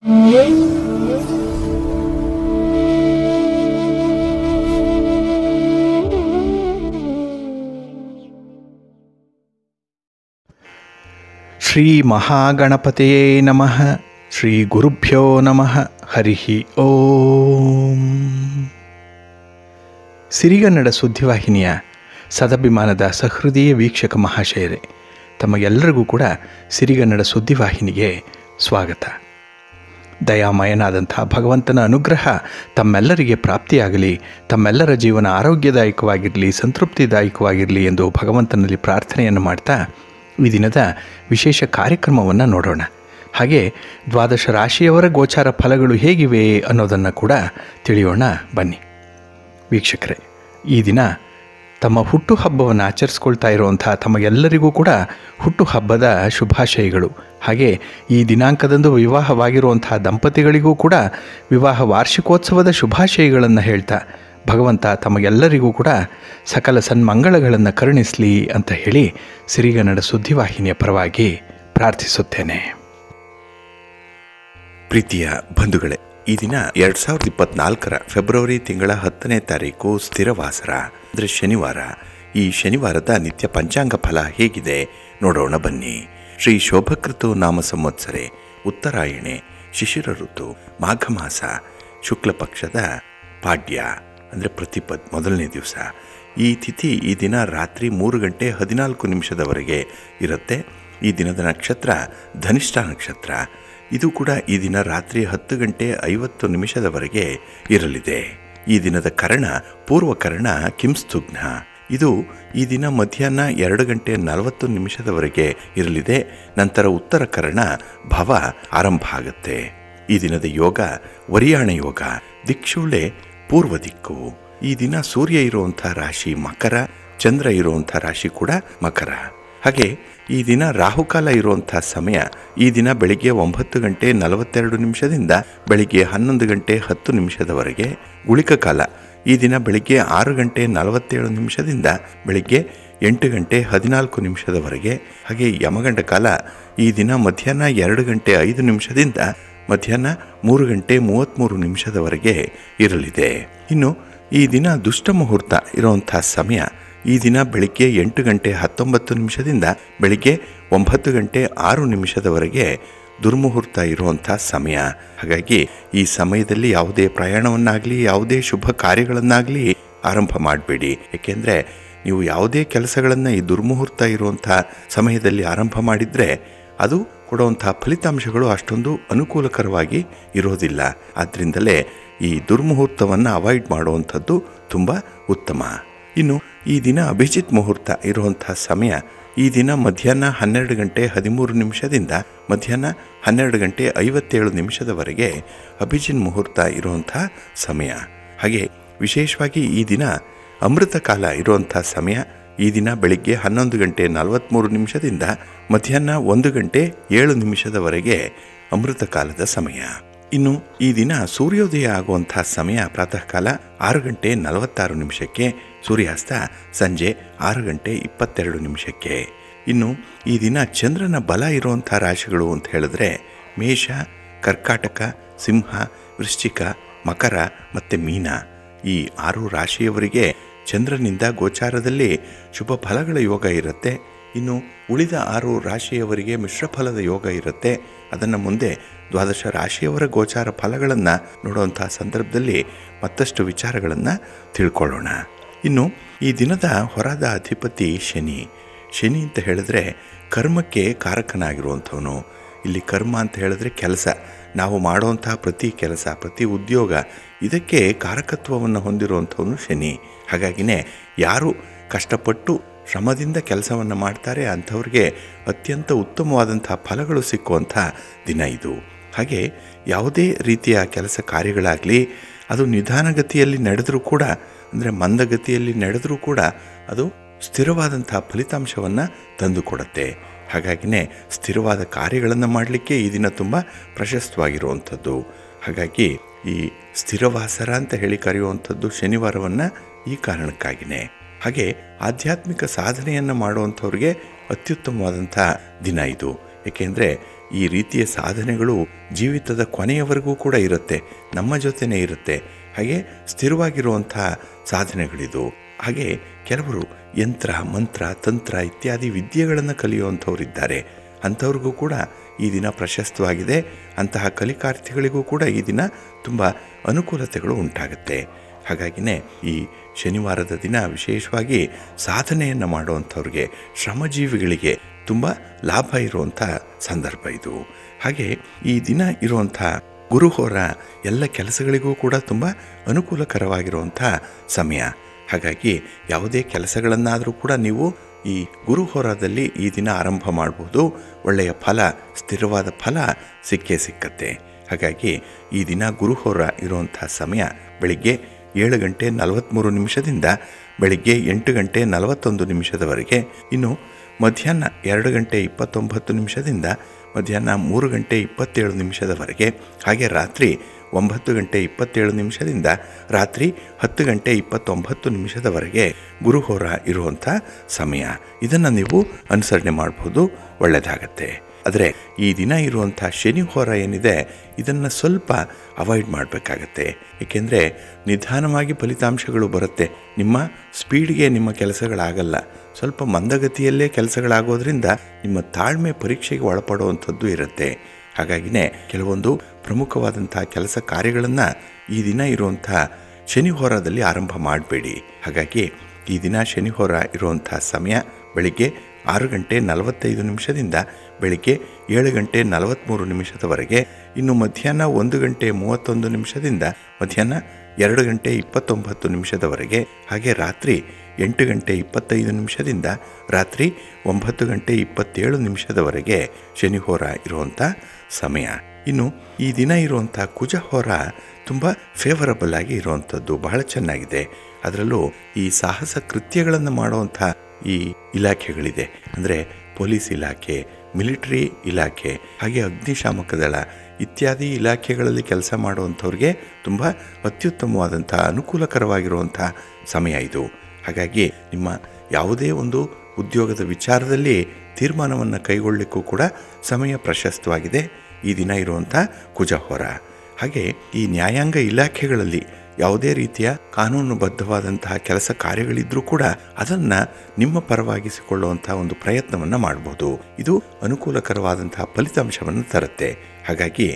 ಶ್ರೀ ಮಹಾಗಣಪತಿಯೇ ನಮಃ. ಶ್ರೀ ಗುರುಭ್ಯೋ ನಮಃ. ಹರಿ ಓಂ. ಸಿರಿಗನ್ನಡ ಸುದ್ದಿವಾಹಿನಿಯ ಸದಭಿಮಾನದ ಸಹೃದಯ ವೀಕ್ಷಕ ಮಹಾಶಯರೇ, ತಮಗೆಲ್ಲರಿಗೂ ಕೂಡ ಸಿರಿಗನ್ನಡ ಸುದ್ದಿವಾಹಿನಿಗೆ ಸ್ವಾಗತ. ದಯಾಮಯನಾದಂಥ ಭಗವಂತನ ಅನುಗ್ರಹ ತಮ್ಮೆಲ್ಲರಿಗೆ ಪ್ರಾಪ್ತಿಯಾಗಲಿ, ತಮ್ಮೆಲ್ಲರ ಜೀವನ ಆರೋಗ್ಯದಾಯಕವಾಗಿರಲಿ, ಸಂತೃಪ್ತಿದಾಯಕವಾಗಿರಲಿ ಎಂದು ಭಗವಂತನಲ್ಲಿ ಪ್ರಾರ್ಥನೆಯನ್ನು ಮಾಡ್ತಾ ಈ ದಿನದ ವಿಶೇಷ ಕಾರ್ಯಕ್ರಮವನ್ನು ನೋಡೋಣ. ಹಾಗೆ ದ್ವಾದಶ ರಾಶಿಯವರ ಗೋಚಾರ ಫಲಗಳು ಹೇಗಿವೆ ಅನ್ನೋದನ್ನು ಕೂಡ ತಿಳಿಯೋಣ ಬನ್ನಿ. ವೀಕ್ಷಕರೇ, ಈ ದಿನ ತಮ್ಮ ಹುಟ್ಟುಹಬ್ಬವನ್ನು ಆಚರಿಸ್ಕೊಳ್ತಾ ಇರುವಂಥ ತಮಗೆಲ್ಲರಿಗೂ ಕೂಡ ಹುಟ್ಟುಹಬ್ಬದ ಶುಭಾಶಯಗಳು. ಹಾಗೆ ಈ ದಿನಾಂಕದಂದು ವಿವಾಹವಾಗಿರುವಂಥ ದಂಪತಿಗಳಿಗೂ ಕೂಡ ವಿವಾಹ ವಾರ್ಷಿಕೋತ್ಸವದ ಶುಭಾಶಯಗಳನ್ನು ಹೇಳ್ತಾ ಭಗವಂತ ತಮಗೆಲ್ಲರಿಗೂ ಕೂಡ ಸಕಲ ಸನ್ಮಂಗಳಗಳನ್ನು ಕರುಣಿಸಲಿ ಅಂತ ಹೇಳಿ ಸಿರಿಗನ್ನಡ ಸುದ್ದಿವಾಹಿನಿಯ ಪರವಾಗಿ ಪ್ರಾರ್ಥಿಸುತ್ತೇನೆ. ಪ್ರೀತಿಯ ಬಂಧುಗಳೇ, ಈ ದಿನ 2024 ಫೆಬ್ರವರಿ ತಿಂಗಳ 10ನೇ ತಾರೀಕು ಸ್ಥಿರವಾಸರ ಅಂದರೆ ಶನಿವಾರ. ಈ ಶನಿವಾರದ ನಿತ್ಯ ಪಂಚಾಂಗ ಫಲ ಹೇಗಿದೆ ನೋಡೋಣ ಬನ್ನಿ. ಶ್ರೀ ಶೋಭಕೃತು ನಾಮ ಸಂವತ್ಸರೆ, ಉತ್ತರಾಯಣೆ, ಶಿಶಿರ ಋತು, ಮಾಘ ಮಾಸ, ಶುಕ್ಲ ಪಕ್ಷದ ಪಾಡ್ಯ ಅಂದರೆ ಪ್ರತಿಪದ್ ಮೊದಲನೇ ದಿವಸ. ಈ ತಿಥಿ ಈ ದಿನ ರಾತ್ರಿ 3:14 ಇರುತ್ತೆ. ಈ ದಿನದ ನಕ್ಷತ್ರ ಧನಿಷ್ಠ ನಕ್ಷತ್ರ. ಇದು ಕೂಡ ಈ ದಿನ ರಾತ್ರಿ 10:50 ಇರಲಿದೆ. ಈ ದಿನದ ಕರ್ಣ ಪೂರ್ವಕರ್ಣ ಕಿಂಸ್ತುಘ್ನ. ಇದು ಈ ದಿನ ಮಧ್ಯಾಹ್ನ 2:40 ಇರಲಿದೆ. ನಂತರ ಉತ್ತರ ಕರ್ಣ ಭವ ಆರಂಭ ಆಗುತ್ತೆ. ಈ ದಿನದ ಯೋಗ ವರಿಯಾಣ ಯೋಗ. ದಿಕ್ಷೂಳೆ ಪೂರ್ವ ದಿಕ್ಕು. ಈ ದಿನ ಸೂರ್ಯ ಇರುವಂಥ ರಾಶಿ ಮಕರ, ಚಂದ್ರ ಇರುವಂಥ ರಾಶಿ ಕೂಡ ಮಕರ. ಹಾಗೆ ಈ ದಿನ ರಾಹುಕಾಲ ಇರುವಂಥ ಸಮಯ ಈ ದಿನ ಬೆಳಿಗ್ಗೆ 9:42 ಬೆಳಿಗ್ಗೆ 11:10 ಗುಳಿಕ ಕಾಲ ಈ ದಿನ ಬೆಳಿಗ್ಗೆ 6:47 ಬೆಳಿಗ್ಗೆ 8:14 ಹಾಗೆ ಯಮಗಂಡ ಕಾಲ ಈ ದಿನ ಮಧ್ಯಾಹ್ನ 2:05 ಮಧ್ಯಾಹ್ನ 3:33 ಇರಲಿದೆ. ಇನ್ನು ಈ ದಿನ ದುಷ್ಟ ಮುಹೂರ್ತ ಇರುವಂಥ ಸಮಯ ಈ ದಿನ ಬೆಳಿಗ್ಗೆ 8:19 ಬೆಳಿಗ್ಗೆ 9:06 ದುರ್ಮುಹೂರ್ತ ಇರುವಂಥ ಸಮಯ. ಹಾಗಾಗಿ ಈ ಸಮಯದಲ್ಲಿ ಯಾವುದೇ ಪ್ರಯಾಣವನ್ನಾಗಲಿ ಯಾವುದೇ ಶುಭ ಕಾರ್ಯಗಳನ್ನಾಗಲಿ ಆರಂಭ ಮಾಡಬೇಡಿ. ಏಕೆಂದರೆ ನೀವು ಯಾವುದೇ ಕೆಲಸಗಳನ್ನು ಈ ದುರ್ಮುಹೂರ್ತ ಇರುವಂಥ ಸಮಯದಲ್ಲಿ ಆರಂಭ ಮಾಡಿದರೆ ಅದು ಕೊಡುವಂಥ ಫಲಿತಾಂಶಗಳು ಅಷ್ಟೊಂದು ಅನುಕೂಲಕರವಾಗಿ ಇರೋದಿಲ್ಲ. ಆದ್ದರಿಂದಲೇ ಈ ದುರ್ಮುಹೂರ್ತವನ್ನು ಅವಾಯ್ಡ್ ಮಾಡುವಂಥದ್ದು ತುಂಬ ಉತ್ತಮ. ಇನ್ನು ಈ ದಿನ ಅಭಿಜಿತ್ ಮುಹೂರ್ತ ಇರುವಂಥ ಸಮಯ ಈ ದಿನ ಮಧ್ಯಾಹ್ನ 12:13 ಮಧ್ಯಾಹ್ನ 12:57 ಅಭಿಜಿತ್ ಮುಹೂರ್ತ ಇರುವಂಥ ಸಮಯ. ಹಾಗೆ ವಿಶೇಷವಾಗಿ ಈ ದಿನ ಅಮೃತ ಕಾಲ ಇರುವಂಥ ಸಮಯ ಈ ದಿನ ಬೆಳಿಗ್ಗೆ 11:43 ಮಧ್ಯಾಹ್ನ 1:07 ಅಮೃತ ಕಾಲದ ಸಮಯ. ಇನ್ನು ಈ ದಿನ ಸೂರ್ಯೋದಯ ಆಗುವಂಥ ಸಮಯ ಪ್ರಾತಃ ಕಾಲ 6:46 ಸೂರ್ಯಾಸ್ತ ಸಂಜೆ 6:22. ಇನ್ನು ಈ ದಿನ ಚಂದ್ರನ ಬಲ ಇರುವಂಥ ರಾಶಿಗಳು ಅಂತ ಹೇಳಿದ್ರೆ ಮೇಷ, ಕರ್ಕಾಟಕ, ಸಿಂಹ, ವೃಶ್ಚಿಕ, ಮಕರ ಮತ್ತು ಮೀನ. ಈ 6 ರಾಶಿಯವರಿಗೆ ಚಂದ್ರನಿಂದ ಗೋಚಾರದಲ್ಲಿ ಶುಭ ಫಲಗಳ ಯೋಗ ಇರುತ್ತೆ. ಇನ್ನು ಉಳಿದ 6 ರಾಶಿಯವರಿಗೆ ಮಿಶ್ರ ಫಲದ ಯೋಗ ಇರುತ್ತೆ. ಅದನ್ನು ಮುಂದೆ ದ್ವಾದಶ ರಾಶಿಯವರ ಗೋಚಾರ ಫಲಗಳನ್ನು ನೋಡುವಂಥ ಸಂದರ್ಭದಲ್ಲಿ ಮತ್ತಷ್ಟು ವಿಚಾರಗಳನ್ನು ತಿಳ್ಕೊಳ್ಳೋಣ. ಇನ್ನು ಈ ದಿನದ ಹೊರದ ಅಧಿಪತಿ ಶನಿ. ಶನಿ ಅಂತ ಹೇಳಿದ್ರೆ ಕರ್ಮಕ್ಕೆ ಕಾರಕನಾಗಿರುವಂಥವನು. ಇಲ್ಲಿ ಕರ್ಮ ಅಂತ ಹೇಳಿದ್ರೆ ಕೆಲಸ, ನಾವು ಮಾಡುವಂಥ ಪ್ರತಿ ಕೆಲಸ, ಪ್ರತಿ ಉದ್ಯೋಗ, ಇದಕ್ಕೆ ಕಾರಕತ್ವವನ್ನು ಹೊಂದಿರುವಂಥವನು ಶನಿ. ಹಾಗಾಗಿನೇ ಯಾರು ಕಷ್ಟಪಟ್ಟು ಶ್ರಮದಿಂದ ಕೆಲಸವನ್ನು ಮಾಡ್ತಾರೆ ಅಂಥವ್ರಿಗೆ ಅತ್ಯಂತ ಉತ್ತಮವಾದಂಥ ಫಲಗಳು ಸಿಕ್ಕುವಂಥ ದಿನ ಇದು. ಹಾಗೆ ಯಾವುದೇ ರೀತಿಯ ಕೆಲಸ ಕಾರ್ಯಗಳಾಗಲಿ ಅದು ನಿಧಾನಗತಿಯಲ್ಲಿ ನಡೆದರೂ ಕೂಡ, ಅಂದರೆ ಮಂದಗತಿಯಲ್ಲಿ ನಡೆದರೂ ಕೂಡ ಅದು ಸ್ಥಿರವಾದಂಥ ಫಲಿತಾಂಶವನ್ನು ತಂದುಕೊಡುತ್ತೆ. ಹಾಗಾಗಿನೇ ಸ್ಥಿರವಾದ ಕಾರ್ಯಗಳನ್ನು ಮಾಡಲಿಕ್ಕೆ ಈ ದಿನ ತುಂಬ ಪ್ರಶಸ್ತವಾಗಿರುವಂಥದ್ದು. ಹಾಗಾಗಿ ಈ ಸ್ಥಿರವಾಸರ ಅಂತ ಹೇಳಿ ಕರೆಯುವಂಥದ್ದು ಶನಿವಾರವನ್ನು ಈ ಕಾರಣಕ್ಕಾಗಿಯೇ. ಹಾಗೆ ಆಧ್ಯಾತ್ಮಿಕ ಸಾಧನೆಯನ್ನು ಮಾಡುವಂಥವ್ರಿಗೆ ಅತ್ಯುತ್ತಮವಾದಂಥ ದಿನ ಇದು. ಏಕೆಂದರೆ ಈ ರೀತಿಯ ಸಾಧನೆಗಳು ಜೀವಿತದ ಕೊನೆಯವರೆಗೂ ಕೂಡ ಇರುತ್ತೆ, ನಮ್ಮ ಜೊತೆನೇ ಇರುತ್ತೆ. ಹಾಗೆ ಸ್ಥಿರವಾಗಿರುವಂಥ ಸಾಧನೆಗಳಿದು. ಹಾಗೆ ಕೆಲವರು ಯಂತ್ರ, ಮಂತ್ರ, ತಂತ್ರ ಇತ್ಯಾದಿ ವಿದ್ಯೆಗಳನ್ನು ಕಲಿಯುವಂಥವರಿದ್ದಾರೆ. ಅಂಥವ್ರಿಗೂ ಕೂಡ ಈ ದಿನ ಪ್ರಶಸ್ತವಾಗಿದೆ. ಅಂತಹ ಕಲಿಕಾರ್ಥಿಗಳಿಗೂ ಕೂಡ ಈ ದಿನ ತುಂಬ ಅನುಕೂಲತೆಗಳು ಉಂಟಾಗುತ್ತೆ. ಹಾಗಾಗಿನೇ ಈ ಶನಿವಾರದ ದಿನ ವಿಶೇಷವಾಗಿ ಸಾಧನೆಯನ್ನು ಮಾಡುವಂಥವ್ರಿಗೆ, ಶ್ರಮಜೀವಿಗಳಿಗೆ ತುಂಬ ಲಾಭ ಇರುವಂಥ ಸಂದರ್ಭ ಇದು. ಹಾಗೆ ಈ ದಿನ ಇರುವಂಥ ಗುರುಹೋರ ಎಲ್ಲ ಕೆಲಸಗಳಿಗೂ ಕೂಡ ತುಂಬ ಅನುಕೂಲಕರವಾಗಿರುವಂಥ ಸಮಯ. ಹಾಗಾಗಿ ಯಾವುದೇ ಕೆಲಸಗಳನ್ನಾದರೂ ಕೂಡ ನೀವು ಈ ಗುರುಹೋರದಲ್ಲಿ ಈ ದಿನ ಆರಂಭ ಮಾಡಬಹುದು. ಒಳ್ಳೆಯ ಫಲ, ಸ್ಥಿರವಾದ ಫಲ ಸಿಕ್ಕೇ ಸಿಕ್ಕತ್ತೆ. ಹಾಗಾಗಿ ಈ ದಿನ ಗುರುಹೋರ ಇರುವಂಥ ಸಮಯ ಬೆಳಿಗ್ಗೆ 7 ಗಂಟೆ 43 ನಿಮಿಷದಿಂದ ಬೆಳಿಗ್ಗೆ 8 ಗಂಟೆ 41 ನಿಮಿಷದವರೆಗೆ. ಇನ್ನು ಮಧ್ಯಾಹ್ನ 2 ಗಂಟೆ 29 ನಿಮಿಷದಿಂದ ಮಧ್ಯಾಹ್ನ 3 ಗಂಟೆ 27 ನಿಮಿಷದವರೆಗೆ. ಹಾಗೆ ರಾತ್ರಿ 9 ಗಂಟೆ 27 ನಿಮಿಷದಿಂದ ರಾತ್ರಿ 10 ಗಂಟೆ 29 ನಿಮಿಷದವರೆಗೆ ಗುರುಹೋರ ಇರುವಂಥ ಸಮಯ. ಇದನ್ನು ನೀವು ಅನುಸರಣೆ ಮಾಡಬಹುದು, ಒಳ್ಳೆಯದಾಗತ್ತೆ. ಆದರೆ ಈ ದಿನ ಇರುವಂಥ ಶನಿ ಹೋರ ಏನಿದೆ ಇದನ್ನು ಸ್ವಲ್ಪ ಅವಾಯ್ಡ್ ಮಾಡಬೇಕಾಗತ್ತೆ. ಏಕೆಂದರೆ ನಿಧಾನವಾಗಿ ಫಲಿತಾಂಶಗಳು ಬರುತ್ತೆ. ನಿಮ್ಮ ಸ್ಪೀಡ್ಗೆ ನಿಮ್ಮ ಕೆಲಸಗಳಾಗಲ್ಲ. ಸ್ವಲ್ಪ ಮಂದಗತಿಯಲ್ಲೇ ಕೆಲಸಗಳಾಗೋದ್ರಿಂದ ನಿಮ್ಮ ತಾಳ್ಮೆ ಪರೀಕ್ಷೆಗೆ ಒಳಪಡುವಂಥದ್ದು ಇರುತ್ತೆ. ಹಾಗಾಗಿನೇ ಕೆಲವೊಂದು ಪ್ರಮುಖವಾದಂಥ ಕೆಲಸ ಕಾರ್ಯಗಳನ್ನು ಈ ದಿನ ಇರುವಂಥ ಶನಿ ಹೋರದಲ್ಲಿ ಆರಂಭ ಮಾಡಬೇಡಿ. ಹಾಗಾಗಿ ಈ ದಿನ ಶನಿ ಹೋರ ಇರುವಂಥ ಸಮಯ ಬೆಳಿಗ್ಗೆ 6 ಗಂಟೆ 45 ನಿಮಿಷದಿಂದ ಬೆಳಿಗ್ಗೆ 7 ಗಂಟೆ 43 ನಿಮಿಷದವರೆಗೆ. ಇನ್ನು ಮಧ್ಯಾಹ್ನ 1 ಗಂಟೆ 31 ನಿಮಿಷದಿಂದ ಮಧ್ಯಾಹ್ನ 2 ಗಂಟೆ 29 ನಿಮಿಷದವರೆಗೆ. ಹಾಗೆ ರಾತ್ರಿ 8 ಗಂಟೆ 25 ನಿಮಿಷದಿಂದ ರಾತ್ರಿ 9 ಗಂಟೆ 27 ನಿಮಿಷದವರೆಗೆ ಶನಿಹೋರ ಇರುವಂಥ ಸಮಯ. ಇನ್ನು ಈ ದಿನ ಇರುವಂಥ ಕುಜಹೋರ ತುಂಬ ಫೇವರಬಲ್ ಆಗಿ ಇರುವಂಥದ್ದು, ಬಹಳ ಚೆನ್ನಾಗಿದೆ. ಅದರಲ್ಲೂ ಈ ಸಾಹಸ ಕೃತ್ಯಗಳನ್ನು ಮಾಡುವಂಥ ಈ ಇಲಾಖೆಗಳಿದೆ, ಅಂದರೆ ಪೊಲೀಸ್ ಇಲಾಖೆ, ಮಿಲಿಟರಿ ಇಲಾಖೆ, ಹಾಗೆ ಅಗ್ನಿಶಾಮಕ ದಳ ಇತ್ಯಾದಿ ಇಲಾಖೆಗಳಲ್ಲಿ ಕೆಲಸ ಮಾಡುವಂಥವ್ರಿಗೆ ತುಂಬ ಅತ್ಯುತ್ತಮವಾದಂಥ ಅನುಕೂಲಕರವಾಗಿರುವಂಥ ಸಮಯ ಇದು. ಹಾಗಾಗಿ ನಿಮ್ಮ ಯಾವುದೇ ಒಂದು ಉದ್ಯೋಗದ ವಿಚಾರದಲ್ಲಿ ತೀರ್ಮಾನವನ್ನು ಕೈಗೊಳ್ಳಲಿಕ್ಕೂ ಕೂಡ ಸಮಯ ಪ್ರಶಸ್ತವಾಗಿದೆ ಈ ದಿನ ಇರುವಂಥ ಕುಜಹೋರ. ಹಾಗೆ ಈ ನ್ಯಾಯಾಂಗ ಇಲಾಖೆಗಳಲ್ಲಿ ಯಾವುದೇ ರೀತಿಯ ಕಾನೂನುಬದ್ಧವಾದಂತಹ ಕೆಲಸ ಕಾರ್ಯಗಳಿದ್ರೂ ಕೂಡ ಅದನ್ನು ನಿಮ್ಮ ಪರವಾಗಿಸಿಕೊಳ್ಳುವಂಥ ಒಂದು ಪ್ರಯತ್ನವನ್ನು ಮಾಡಬಹುದು. ಇದು ಅನುಕೂಲಕರವಾದಂತಹ ಫಲಿತಾಂಶವನ್ನು ತರುತ್ತೆ. ಹಾಗಾಗಿ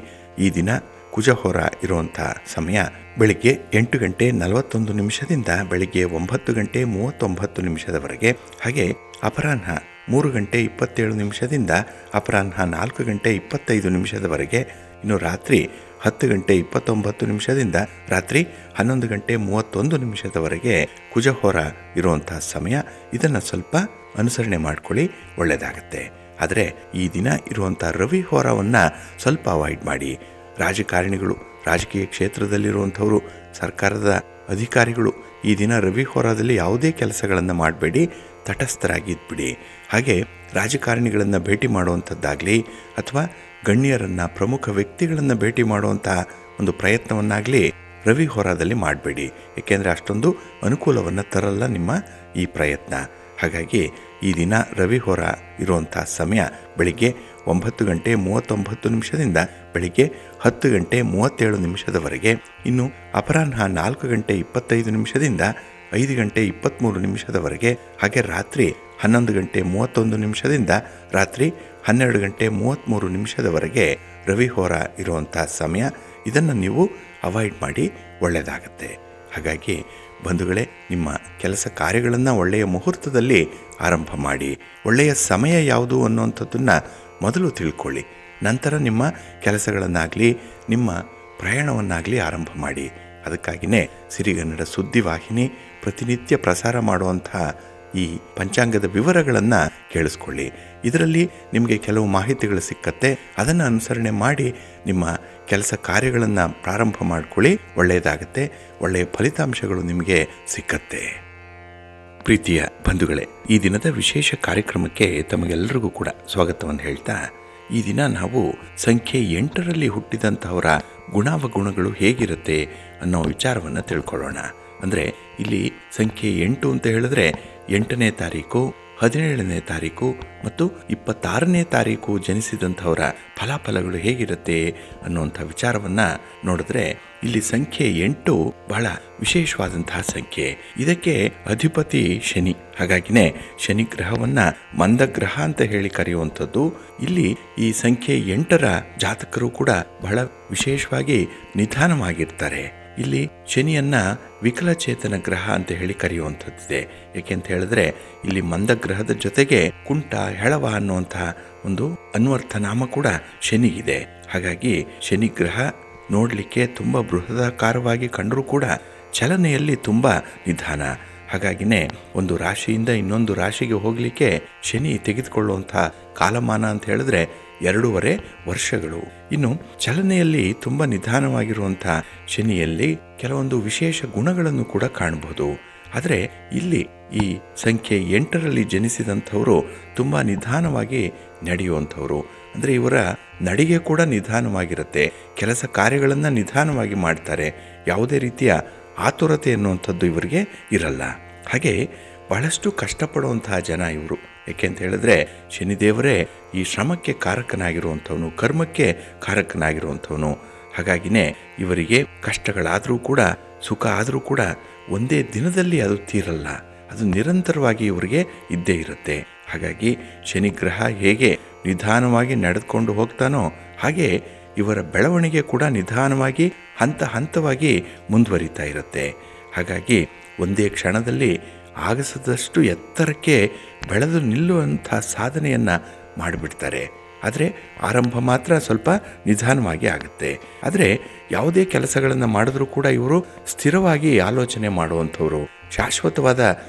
ಈ ದಿನ ಕುಜಹೋರ ಇರುವಂಥ ಸಮಯ ಬೆಳಿಗ್ಗೆ 8 ಗಂಟೆ 41 ನಿಮಿಷದಿಂದ ಬೆಳಿಗ್ಗೆ 9 ಗಂಟೆ 39 ನಿಮಿಷದವರೆಗೆ. ಹಾಗೆ ಅಪರಾಹ್ನ 3 ಗಂಟೆ 27 ನಿಮಿಷದಿಂದ ಅಪರಾಹ್ನ 4 ಗಂಟೆ 25 ನಿಮಿಷದವರೆಗೆ. ಇನ್ನು ರಾತ್ರಿ 10 ಗಂಟೆ 29 ನಿಮಿಷದಿಂದ ರಾತ್ರಿ 11 ಗಂಟೆ 31 ನಿಮಿಷದವರೆಗೆ ಕುಜಹೋರ ಇರುವಂಥ ಸಮಯ. ಇದನ್ನು ಸ್ವಲ್ಪ ಅನುಸರಣೆ ಮಾಡ್ಕೊಳ್ಳಿ, ಒಳ್ಳೆಯದಾಗತ್ತೆ. ಆದರೆ ಈ ದಿನ ಇರುವಂಥ ರವಿ ಹೋರವನ್ನು ಸ್ವಲ್ಪ ಅವಾಯ್ಡ್ ಮಾಡಿ. ರಾಜಕಾರಣಿಗಳು, ರಾಜಕೀಯ ಕ್ಷೇತ್ರದಲ್ಲಿರುವಂಥವರು, ಸರ್ಕಾರದ ಅಧಿಕಾರಿಗಳು ಈ ದಿನ ರವಿ ಹೋರಾದಲ್ಲಿ ಯಾವುದೇ ಕೆಲಸಗಳನ್ನು ಮಾಡಬೇಡಿ, ತಟಸ್ಥರಾಗಿದ್ಬಿಡಿ. ಹಾಗೆ ರಾಜಕಾರಣಿಗಳನ್ನು ಭೇಟಿ ಮಾಡುವಂಥದ್ದಾಗಲಿ ಅಥವಾ ಗಣ್ಯರನ್ನು, ಪ್ರಮುಖ ವ್ಯಕ್ತಿಗಳನ್ನು ಭೇಟಿ ಮಾಡುವಂಥ ಒಂದು ಪ್ರಯತ್ನವನ್ನಾಗಲಿ ರವಿ ಹೋರಾದಲ್ಲಿ ಮಾಡಬೇಡಿ. ಏಕೆಂದರೆ ಅಷ್ಟೊಂದು ಅನುಕೂಲವನ್ನು ತರಲ್ಲ ನಿಮ್ಮ ಈ ಪ್ರಯತ್ನ. ಹಾಗಾಗಿ ಈ ದಿನ ರವಿ ಹೋರ ಇರುವಂಥ ಸಮಯ ಬೆಳಿಗ್ಗೆ 9 ಗಂಟೆ 39 ನಿಮಿಷದಿಂದ ಬೆಳಿಗ್ಗೆ 10 ಗಂಟೆ 37 ನಿಮಿಷದವರೆಗೆ. ಇನ್ನು ಅಪರಾಹ್ನ 4 ಗಂಟೆ 25 ನಿಮಿಷದಿಂದ 5 ಗಂಟೆ 23 ನಿಮಿಷದವರೆಗೆ. ಹಾಗೆ ರಾತ್ರಿ 11 ಗಂಟೆ 31 ನಿಮಿಷದಿಂದ ರಾತ್ರಿ 12 ಗಂಟೆ 33 ನಿಮಿಷದವರೆಗೆ ರವಿ ಹೋರ ಇರುವಂಥ ಸಮಯ. ಇದನ್ನು ನೀವು ಅವಾಯ್ಡ್ ಮಾಡಿ, ಒಳ್ಳೆಯದಾಗತ್ತೆ. ಹಾಗಾಗಿ ಬಂಧುಗಳೇ, ನಿಮ್ಮ ಕೆಲಸ ಕಾರ್ಯಗಳನ್ನು ಒಳ್ಳೆಯ ಮುಹೂರ್ತದಲ್ಲಿ ಆರಂಭ ಮಾಡಿ. ಒಳ್ಳೆಯ ಸಮಯ ಯಾವುದು ಅನ್ನುವಂಥದ್ದನ್ನು ಮೊದಲು ತಿಳ್ಕೊಳ್ಳಿ. ನಂತರ ನಿಮ್ಮ ಕೆಲಸಗಳನ್ನಾಗಲಿ ನಿಮ್ಮ ಪ್ರಯಾಣವನ್ನಾಗಲಿ ಆರಂಭ ಮಾಡಿ. ಅದಕ್ಕಾಗಿಯೇ ಸಿರಿಗನ್ನಡ ಸುದ್ದಿವಾಹಿನಿ ಪ್ರತಿನಿತ್ಯ ಪ್ರಸಾರ ಮಾಡುವಂಥ ಈ ಪಂಚಾಂಗದ ವಿವರಗಳನ್ನು ಕೇಳಿಸ್ಕೊಳ್ಳಿ. ಇದರಲ್ಲಿ ನಿಮಗೆ ಕೆಲವು ಮಾಹಿತಿಗಳು ಸಿಕ್ಕತ್ತೆ. ಅದನ್ನು ಅನುಸರಣೆ ಮಾಡಿ ನಿಮ್ಮ ಕೆಲಸ ಕಾರ್ಯಗಳನ್ನು ಪ್ರಾರಂಭ ಮಾಡಿಕೊಳ್ಳಿ, ಒಳ್ಳೆಯದಾಗತ್ತೆ. ಒಳ್ಳೆಯ ಫಲಿತಾಂಶಗಳು ನಿಮಗೆ ಸಿಕ್ಕತ್ತೆ. ಪ್ರೀತಿಯ ಬಂಧುಗಳೇ, ಈ ದಿನದ ವಿಶೇಷ ಕಾರ್ಯಕ್ರಮಕ್ಕೆ ತಮಗೆಲ್ಲರಿಗೂ ಕೂಡ ಸ್ವಾಗತವನ್ನು ಹೇಳ್ತಾ, ಈ ದಿನ ನಾವು ಸಂಖ್ಯೆ 8ರಲ್ಲಿ ಹುಟ್ಟಿದಂಥವರ ಗುಣಾವಗುಣಗಳು ಹೇಗಿರುತ್ತೆ ಅನ್ನೋ ವಿಚಾರವನ್ನು ತಿಳ್ಕೊಳ್ಳೋಣ. ಅಂದರೆ ಇಲ್ಲಿ ಸಂಖ್ಯೆ 8 ಅಂತ ಹೇಳಿದ್ರೆ 8ನೇ ತಾರೀಕು 17ನೇ ತಾರೀಕು ಮತ್ತು 26ನೇ ತಾರೀಕು ಜನಿಸಿದಂಥವರ ಫಲಾಫಲಗಳು ಹೇಗಿರುತ್ತೆ ಅನ್ನುವಂಥ ವಿಚಾರವನ್ನು ನೋಡಿದ್ರೆ ಇಲ್ಲಿ ಸಂಖ್ಯೆ 8 ಬಹಳ ವಿಶೇಷವಾದಂತಹ ಸಂಖ್ಯೆ. ಇದಕ್ಕೆ ಅಧಿಪತಿ ಶನಿ. ಹಾಗಾಗಿನೇ ಶನಿ ಗ್ರಹವನ್ನು ಮಂದಗ್ರಹ ಅಂತ ಹೇಳಿ ಕರೆಯುವಂಥದ್ದು. ಇಲ್ಲಿ ಈ ಸಂಖ್ಯೆ 8ರ ಜಾತಕರು ಕೂಡ ಬಹಳ ವಿಶೇಷವಾಗಿ ನಿಧಾನವಾಗಿರ್ತಾರೆ. ಇಲ್ಲಿ ಶನಿಯನ್ನ ವಿಕಲಚೇತನ ಗ್ರಹ ಅಂತ ಹೇಳಿ ಕರೆಯುವಂಥದ್ದಿದೆ. ಏಕೆಂತ ಹೇಳಿದ್ರೆ ಇಲ್ಲಿ ಮಂದಗ್ರಹದ ಜೊತೆಗೆ ಕುಂಟ, ಹೆಳವ ಅನ್ನುವಂತಹ ಒಂದು ಅನ್ವರ್ಥ ನಾಮ ಕೂಡ ಶನಿಗಿದೆ. ಹಾಗಾಗಿ ಶನಿ ಗ್ರಹ ನೋಡಲಿಕ್ಕೆ ತುಂಬ ಬೃಹದಾಕಾರವಾಗಿ ಕಂಡರೂ ಕೂಡ ಚಲನೆಯಲ್ಲಿ ತುಂಬ ನಿಧಾನ. ಹಾಗಾಗಿನೇ ಒಂದು ರಾಶಿಯಿಂದ ಇನ್ನೊಂದು ರಾಶಿಗೆ ಹೋಗಲಿಕ್ಕೆ ಶನಿ ತೆಗೆದುಕೊಳ್ಳುವಂಥ ಕಾಲಮಾನ ಅಂತ ಹೇಳಿದ್ರೆ 2.5 ವರ್ಷಗಳು. ಇನ್ನು ಚಲನೆಯಲ್ಲಿ ತುಂಬ ನಿಧಾನವಾಗಿರುವಂಥ ಶನಿಯಲ್ಲಿ ಕೆಲವೊಂದು ವಿಶೇಷ ಗುಣಗಳನ್ನು ಕೂಡ ಕಾಣಬಹುದು. ಆದರೆ ಇಲ್ಲಿ ಈ ಸಂಖ್ಯೆ 8ರಲ್ಲಿ ಜನಿಸಿದಂಥವರು ತುಂಬ ನಿಧಾನವಾಗಿ ನಡೆಯುವಂಥವ್ರು. ಅಂದರೆ ಇವರ ನಡಿಗೆ ಕೂಡ ನಿಧಾನವಾಗಿರುತ್ತೆ. ಕೆಲಸ ಕಾರ್ಯಗಳನ್ನು ನಿಧಾನವಾಗಿ ಮಾಡ್ತಾರೆ. ಯಾವುದೇ ರೀತಿಯ ಆತುರತೆ ಅನ್ನುವಂಥದ್ದು ಇವರಿಗೆ ಇರಲ್ಲ. ಹಾಗೆ ಬಹಳಷ್ಟು ಕಷ್ಟಪಡುವಂತಹ ಜನ ಇವರು. ಏಕೆಂತ ಹೇಳಿದ್ರೆ ಶನಿದೇವರೇ ಈ ಶ್ರಮಕ್ಕೆ ಕಾರಕನಾಗಿರುವಂಥವನು, ಕರ್ಮಕ್ಕೆ ಕಾರಕನಾಗಿರುವಂಥವನು. ಹಾಗಾಗಿನೇ ಇವರಿಗೆ ಕಷ್ಟಗಳಾದರೂ ಕೂಡ, ಸುಖ ಆದರೂ ಕೂಡ ಒಂದೇ ದಿನದಲ್ಲಿ ಅದು ತೀರಲ್ಲ. ಅದು ನಿರಂತರವಾಗಿ ಇವರಿಗೆ ಇದ್ದೇ ಇರುತ್ತೆ. ಹಾಗಾಗಿ ಶನಿಗ್ರಹ ಹೇಗೆ ನಿಧಾನವಾಗಿ ನಡೆದುಕೊಂಡು ಹೋಗ್ತಾನೋ ಹಾಗೆ ಇವರ ಬೆಳವಣಿಗೆ ಕೂಡ ನಿಧಾನವಾಗಿ ಹಂತ ಹಂತವಾಗಿ ಮುಂದುವರಿತಾ ಇರುತ್ತೆ. ಹಾಗಾಗಿ ಒಂದೇ ಕ್ಷಣದಲ್ಲಿ ಆಗಸದಷ್ಟು ಎತ್ತರಕ್ಕೆ ಬೆಳೆದು ನಿಲ್ಲುವಂಥ ಸಾಧನೆಯನ್ನು ಮಾಡಿಬಿಡ್ತಾರೆ. ಆದರೆ ಆರಂಭ ಮಾತ್ರ ಸ್ವಲ್ಪ ನಿಧಾನವಾಗಿ ಆಗುತ್ತೆ. ಆದರೆ ಯಾವುದೇ ಕೆಲಸಗಳನ್ನು ಮಾಡಿದ್ರೂ ಕೂಡ ಇವರು ಸ್ಥಿರವಾಗಿ ಆಲೋಚನೆ ಮಾಡುವಂಥವ್ರು, ಶಾಶ್ವತವಾದ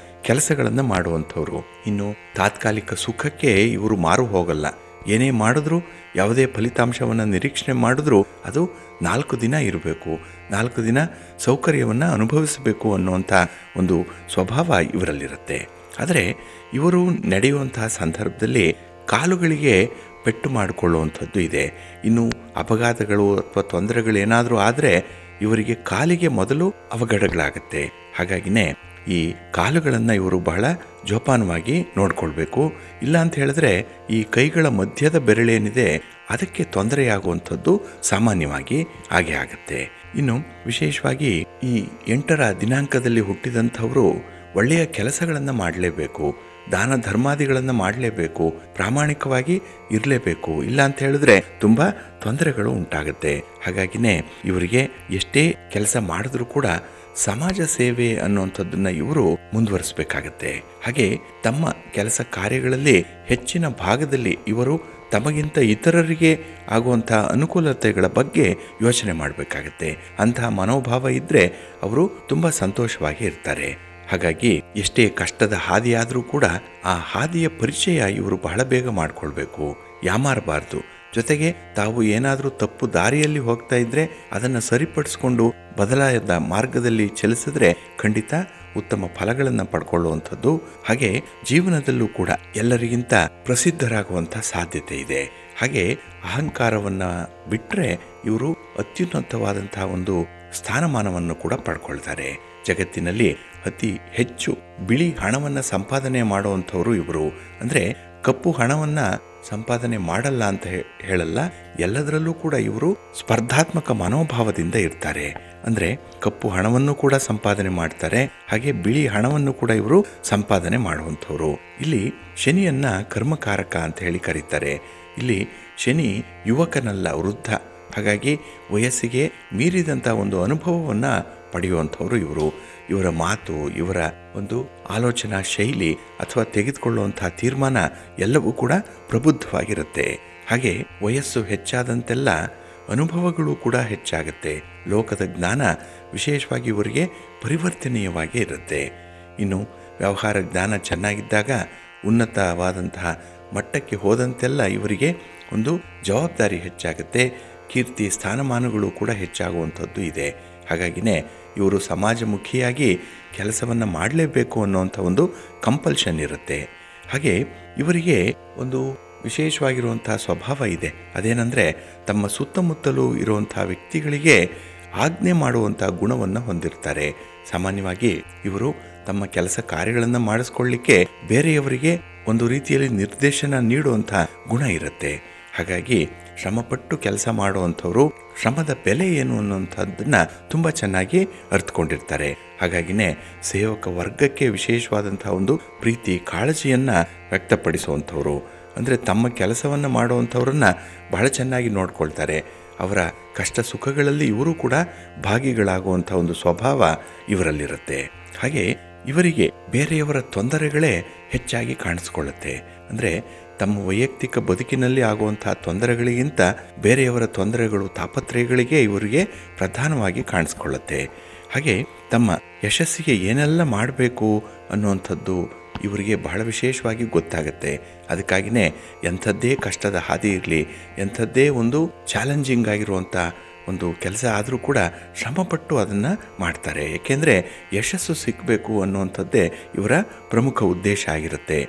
ಕೆಲಸಗಳನ್ನು ಮಾಡುವಂಥವ್ರು. ಇನ್ನು ತಾತ್ಕಾಲಿಕ ಸುಖಕ್ಕೆ ಇವರು ಮಾರು ಹೋಗಲ್ಲ. ಏನೇ ಮಾಡಿದ್ರೂ, ಯಾವುದೇ ಫಲಿತಾಂಶವನ್ನು ನಿರೀಕ್ಷಣೆ ಮಾಡಿದ್ರೂ ಅದು 4 ದಿನ ಇರಬೇಕು, 4 ದಿನ ಸೌಕರ್ಯವನ್ನು ಅನುಭವಿಸಬೇಕು ಅನ್ನುವಂಥ ಒಂದು ಸ್ವಭಾವ ಇವರಲ್ಲಿರುತ್ತೆ. ಆದರೆ ಇವರು ನಡೆಯುವಂತಹ ಸಂದರ್ಭದಲ್ಲಿ ಕಾಲುಗಳಿಗೆ ಪೆಟ್ಟು ಮಾಡಿಕೊಳ್ಳುವಂಥದ್ದು ಇದೆ. ಇನ್ನು ಅಪಘಾತಗಳು ಅಥವಾ ತೊಂದರೆಗಳೇನಾದರೂ ಆದರೆ ಇವರಿಗೆ ಕಾಲಿಗೆ ಮೊದಲು ಅವಘಡಗಳಾಗುತ್ತೆ. ಹಾಗಾಗಿನೇ ಈ ಕಾಲುಗಳನ್ನು ಇವರು ಬಹಳ ಜೋಪಾನವಾಗಿ ನೋಡ್ಕೊಳ್ಬೇಕು. ಇಲ್ಲ ಅಂತ ಹೇಳಿದ್ರೆ ಈ ಕೈಗಳ ಮಧ್ಯದ ಬೆರಳೇನಿದೆ ಅದಕ್ಕೆ ತೊಂದರೆಯಾಗುವಂಥದ್ದು ಸಾಮಾನ್ಯವಾಗಿ ಹಾಗೆ ಆಗುತ್ತೆ. ಇನ್ನು ವಿಶೇಷವಾಗಿ ಈ 8ರ ದಿನಾಂಕದಲ್ಲಿ ಹುಟ್ಟಿದಂಥವರು ಒಳ್ಳೆಯ ಕೆಲಸಗಳನ್ನು ಮಾಡಲೇಬೇಕು, ದಾನ ಧರ್ಮಾದಿಗಳನ್ನು ಮಾಡಲೇಬೇಕು, ಪ್ರಾಮಾಣಿಕವಾಗಿ ಇರಲೇಬೇಕು. ಇಲ್ಲ ಅಂತ ಹೇಳಿದ್ರೆ ತುಂಬ ತೊಂದರೆಗಳು ಉಂಟಾಗುತ್ತೆ. ಹಾಗಾಗಿನೇ ಇವರಿಗೆ ಎಷ್ಟೇ ಕೆಲಸ ಮಾಡಿದ್ರೂ ಕೂಡ ಸಮಾಜ ಸೇವೆ ಅನ್ನುವಂಥದ್ದನ್ನು ಇವರು ಮುಂದುವರಿಸಬೇಕಾಗತ್ತೆ. ಹಾಗೆ ತಮ್ಮ ಕೆಲಸ ಕಾರ್ಯಗಳಲ್ಲಿ ಹೆಚ್ಚಿನ ಭಾಗದಲ್ಲಿ ಇವರು ತಮಗಿಂತ ಇತರರಿಗೆ ಆಗುವಂಥ ಅನುಕೂಲತೆಗಳ ಬಗ್ಗೆ ಯೋಚನೆ ಮಾಡಬೇಕಾಗತ್ತೆ. ಅಂತಹ ಮನೋಭಾವ ಇದ್ದರೆ ಅವರು ತುಂಬ ಸಂತೋಷವಾಗಿ ಇರ್ತಾರೆ. ಹಾಗಾಗಿ ಎಷ್ಟೇ ಕಷ್ಟದ ಹಾದಿಯಾದರೂ ಕೂಡ ಆ ಹಾದಿಯ ಪರಿಚಯ ಇವರು ಬಹಳ ಬೇಗ ಮಾಡಿಕೊಳ್ಬೇಕು, ಯಾಮಾರಬಾರ್ದು. ಜೊತೆಗೆ ತಾವು ಏನಾದರೂ ತಪ್ಪು ದಾರಿಯಲ್ಲಿ ಹೋಗ್ತಾ ಇದ್ರೆ ಅದನ್ನು ಸರಿಪಡಿಸ್ಕೊಂಡು ಬದಲಾದ ಮಾರ್ಗದಲ್ಲಿ ಚಲಿಸಿದ್ರೆ ಖಂಡಿತ ಉತ್ತಮ ಫಲಗಳನ್ನು ಪಡ್ಕೊಳ್ಳುವಂಥದ್ದು. ಹಾಗೆ ಜೀವನದಲ್ಲೂ ಕೂಡ ಎಲ್ಲರಿಗಿಂತ ಪ್ರಸಿದ್ಧರಾಗುವಂಥ ಸಾಧ್ಯತೆ ಇದೆ. ಹಾಗೆ ಅಹಂಕಾರವನ್ನು ಬಿಟ್ಟರೆ ಇವರು ಅತ್ಯುನ್ನತವಾದಂತಹ ಒಂದು ಸ್ಥಾನಮಾನವನ್ನು ಕೂಡ ಪಡ್ಕೊಳ್ತಾರೆ. ಜಗತ್ತಿನಲ್ಲಿ ಅತಿ ಹೆಚ್ಚು ಬಿಳಿ ಹಣವನ್ನು ಸಂಪಾದನೆ ಮಾಡುವಂಥವರು ಇವರು. ಅಂದರೆ ಕಪ್ಪು ಹಣವನ್ನು ಸಂಪಾದನೆ ಮಾಡಲ್ಲ ಅಂತ ಹೇಳಲ್ಲ, ಎಲ್ಲದರಲ್ಲೂ ಕೂಡ ಇವರು ಸ್ಪರ್ಧಾತ್ಮಕ ಮನೋಭಾವದಿಂದ ಇರ್ತಾರೆ. ಅಂದರೆ ಕಪ್ಪು ಹಣವನ್ನು ಕೂಡ ಸಂಪಾದನೆ ಮಾಡ್ತಾರೆ, ಹಾಗೆ ಬಿಳಿ ಹಣವನ್ನು ಕೂಡ ಇವರು ಸಂಪಾದನೆ ಮಾಡುವಂಥವ್ರು. ಇಲ್ಲಿ ಶನಿಯನ್ನ ಕರ್ಮಕಾರಕ ಅಂತ ಹೇಳಿ ಕರೀತಾರೆ. ಇಲ್ಲಿ ಶನಿ ಯುವಕನಲ್ಲ, ವೃದ್ಧ. ಹಾಗಾಗಿ ವಯಸ್ಸಿಗೆ ಮೀರಿದಂಥ ಒಂದು ಅನುಭವವನ್ನು ಪಡೆಯುವಂಥವ್ರು ಇವರು. ಇವರ ಮಾತು, ಇವರ ಒಂದು ಆಲೋಚನಾ ಶೈಲಿ ಅಥವಾ ತೆಗೆದುಕೊಳ್ಳುವಂಥ ತೀರ್ಮಾನ ಎಲ್ಲವೂ ಕೂಡ ಪ್ರಬುದ್ಧವಾಗಿರುತ್ತೆ. ಹಾಗೆ ವಯಸ್ಸು ಹೆಚ್ಚಾದಂತೆಲ್ಲ ಅನುಭವಗಳು ಕೂಡ ಹೆಚ್ಚಾಗುತ್ತೆ. ಲೋಕದ ಜ್ಞಾನ ವಿಶೇಷವಾಗಿ ಇವರಿಗೆ ಪರಿವರ್ತನೀಯವಾಗಿ ಇರುತ್ತೆ. ಇನ್ನು ವ್ಯವಹಾರ ಜ್ಞಾನ ಚೆನ್ನಾಗಿದ್ದಾಗ ಉನ್ನತವಾದಂತಹ ಮಟ್ಟಕ್ಕೆ ಹೋದಂತೆಲ್ಲ ಇವರಿಗೆ ಒಂದು ಜವಾಬ್ದಾರಿ ಹೆಚ್ಚಾಗುತ್ತೆ. ಕೀರ್ತಿ ಸ್ಥಾನಮಾನಗಳು ಕೂಡ ಹೆಚ್ಚಾಗುವಂಥದ್ದು ಇದೆ. ಹಾಗಾಗಿನೇ ಇವರು ಸಮಾಜಮುಖಿಯಾಗಿ ಕೆಲಸವನ್ನು ಮಾಡಲೇಬೇಕು ಅನ್ನುವಂಥ ಒಂದು ಕಂಪಲ್ಷನ್ ಇರುತ್ತೆ. ಹಾಗೆ ಇವರಿಗೆ ಒಂದು ವಿಶೇಷವಾಗಿರುವಂಥ ಸ್ವಭಾವ ಇದೆ. ಅದೇನೆಂದರೆ ತಮ್ಮ ಸುತ್ತಮುತ್ತಲೂ ಇರುವಂಥ ವ್ಯಕ್ತಿಗಳಿಗೆ ಆಜ್ಞೆ ಮಾಡುವಂಥ ಗುಣವನ್ನು ಹೊಂದಿರ್ತಾರೆ. ಸಾಮಾನ್ಯವಾಗಿ ಇವರು ತಮ್ಮ ಕೆಲಸ ಕಾರ್ಯಗಳನ್ನು ಮಾಡಿಸ್ಕೊಳ್ಳಿಕ್ಕೆ ಬೇರೆಯವರಿಗೆ ಒಂದು ರೀತಿಯಲ್ಲಿ ನಿರ್ದೇಶನ ನೀಡುವಂಥ ಗುಣ ಇರುತ್ತೆ. ಹಾಗಾಗಿ ಶ್ರಮಪಟ್ಟು ಕೆಲಸ ಮಾಡುವಂಥವ್ರು ಶ್ರಮದ ಬೆಲೆ ಏನು ಅನ್ನುವಂಥದ್ದನ್ನು ತುಂಬ ಚೆನ್ನಾಗಿ ಅರ್ಥಕೊಂಡಿರ್ತಾರೆ. ಹಾಗಾಗಿನೇ ಸೇವಕ ವರ್ಗಕ್ಕೆ ವಿಶೇಷವಾದಂಥ ಒಂದು ಪ್ರೀತಿ ಕಾಳಜಿಯನ್ನು ವ್ಯಕ್ತಪಡಿಸುವಂಥವ್ರು, ಅಂದರೆ ತಮ್ಮ ಕೆಲಸವನ್ನು ಮಾಡುವಂಥವ್ರನ್ನ ಬಹಳ ಚೆನ್ನಾಗಿ ನೋಡ್ಕೊಳ್ತಾರೆ. ಅವರ ಕಷ್ಟ ಸುಖಗಳಲ್ಲಿ ಇವರು ಕೂಡ ಭಾಗಿಗಳಾಗುವಂಥ ಒಂದು ಸ್ವಭಾವ ಇವರಲ್ಲಿರುತ್ತೆ. ಹಾಗೆ ಇವರಿಗೆ ಬೇರೆಯವರ ತೊಂದರೆಗಳೇ ಹೆಚ್ಚಾಗಿ ಕಾಣಿಸ್ಕೊಳ್ಳುತ್ತೆ. ಅಂದರೆ ತಮ್ಮ ವೈಯಕ್ತಿಕ ಬದುಕಿನಲ್ಲಿ ಆಗುವಂಥ ತೊಂದರೆಗಳಿಗಿಂತ ಬೇರೆಯವರ ತೊಂದರೆಗಳು, ತಾಪತ್ರಯಗಳಿಗೆ ಇವರಿಗೆ ಪ್ರಧಾನವಾಗಿ ಕಾಣಿಸ್ಕೊಳ್ಳುತ್ತೆ. ಹಾಗೆ ತಮ್ಮ ಯಶಸ್ಸಿಗೆ ಏನೆಲ್ಲ ಮಾಡಬೇಕು ಅನ್ನುವಂಥದ್ದು ಇವರಿಗೆ ಬಹಳ ವಿಶೇಷವಾಗಿ ಗೊತ್ತಾಗುತ್ತೆ. ಅದಕ್ಕಾಗಿಯೇ ಎಂಥದ್ದೇ ಕಷ್ಟದ ಹಾದಿ ಇರಲಿ, ಎಂಥದ್ದೇ ಒಂದು ಚಾಲೆಂಜಿಂಗ್ ಆಗಿರುವಂಥ ಒಂದು ಕೆಲಸ ಆದರೂ ಕೂಡ ಶ್ರಮಪಟ್ಟು ಅದನ್ನು ಮಾಡ್ತಾರೆ. ಏಕೆಂದರೆ ಯಶಸ್ಸು ಸಿಕ್ಕಬೇಕು ಅನ್ನುವಂಥದ್ದೇ ಇವರ ಪ್ರಮುಖ ಉದ್ದೇಶ ಆಗಿರುತ್ತೆ.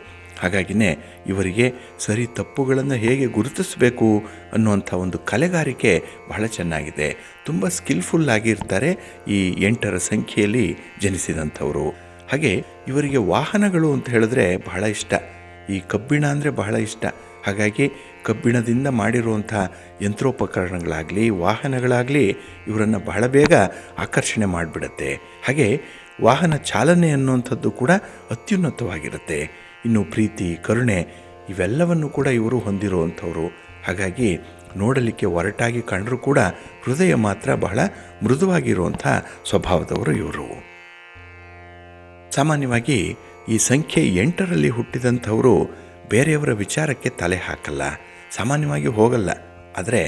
ಹಾಗಾಗಿನೇ ಇವರಿಗೆ ಸರಿ ತಪ್ಪುಗಳನ್ನು ಹೇಗೆ ಗುರುತಿಸಬೇಕು ಅನ್ನುವಂಥ ಒಂದು ಕಲೆಗಾರಿಕೆ ಬಹಳ ಚೆನ್ನಾಗಿದೆ. ತುಂಬ ಸ್ಕಿಲ್ಫುಲ್ ಆಗಿರ್ತಾರೆ ಈ 8ರ ಸಂಖ್ಯೆಯಲ್ಲಿ ಜನಿಸಿದಂಥವರು. ಹಾಗೆ ಇವರಿಗೆ ವಾಹನಗಳು ಅಂತ ಹೇಳಿದ್ರೆ ಬಹಳ ಇಷ್ಟ. ಈ ಕಬ್ಬಿಣ ಅಂದರೆ ಬಹಳ ಇಷ್ಟ. ಹಾಗಾಗಿ ಕಬ್ಬಿಣದಿಂದ ಮಾಡಿರುವಂಥ ಯಂತ್ರೋಪಕರಣಗಳಾಗಲಿ, ವಾಹನಗಳಾಗಲಿ ಇವರನ್ನು ಬಹಳ ಬೇಗ ಆಕರ್ಷಣೆ ಮಾಡಿಬಿಡುತ್ತೆ. ಹಾಗೆ ವಾಹನ ಚಾಲನೆ ಅನ್ನುವಂಥದ್ದು ಕೂಡ ಅತ್ಯುನ್ನತವಾಗಿರುತ್ತೆ. ಇನ್ನು ಪ್ರೀತಿ, ಕರುಣೆ ಇವೆಲ್ಲವನ್ನು ಕೂಡ ಇವರು ಹೊಂದಿರುವಂಥವ್ರು. ಹಾಗಾಗಿ ನೋಡಲಿಕ್ಕೆ ಒರಟಾಗಿ ಕಂಡರೂ ಕೂಡ ಹೃದಯ ಮಾತ್ರ ಬಹಳ ಮೃದುವಾಗಿರುವಂಥ ಸ್ವಭಾವದವರು ಇವರು. ಸಾಮಾನ್ಯವಾಗಿ ಈ ಸಂಖ್ಯೆ 8ರಲ್ಲಿ ಹುಟ್ಟಿದಂಥವರು ಬೇರೆಯವರ ವಿಚಾರಕ್ಕೆ ತಲೆ ಹಾಕಲ್ಲ, ಸಾಮಾನ್ಯವಾಗಿ ಹೋಗಲ್ಲ. ಆದರೆ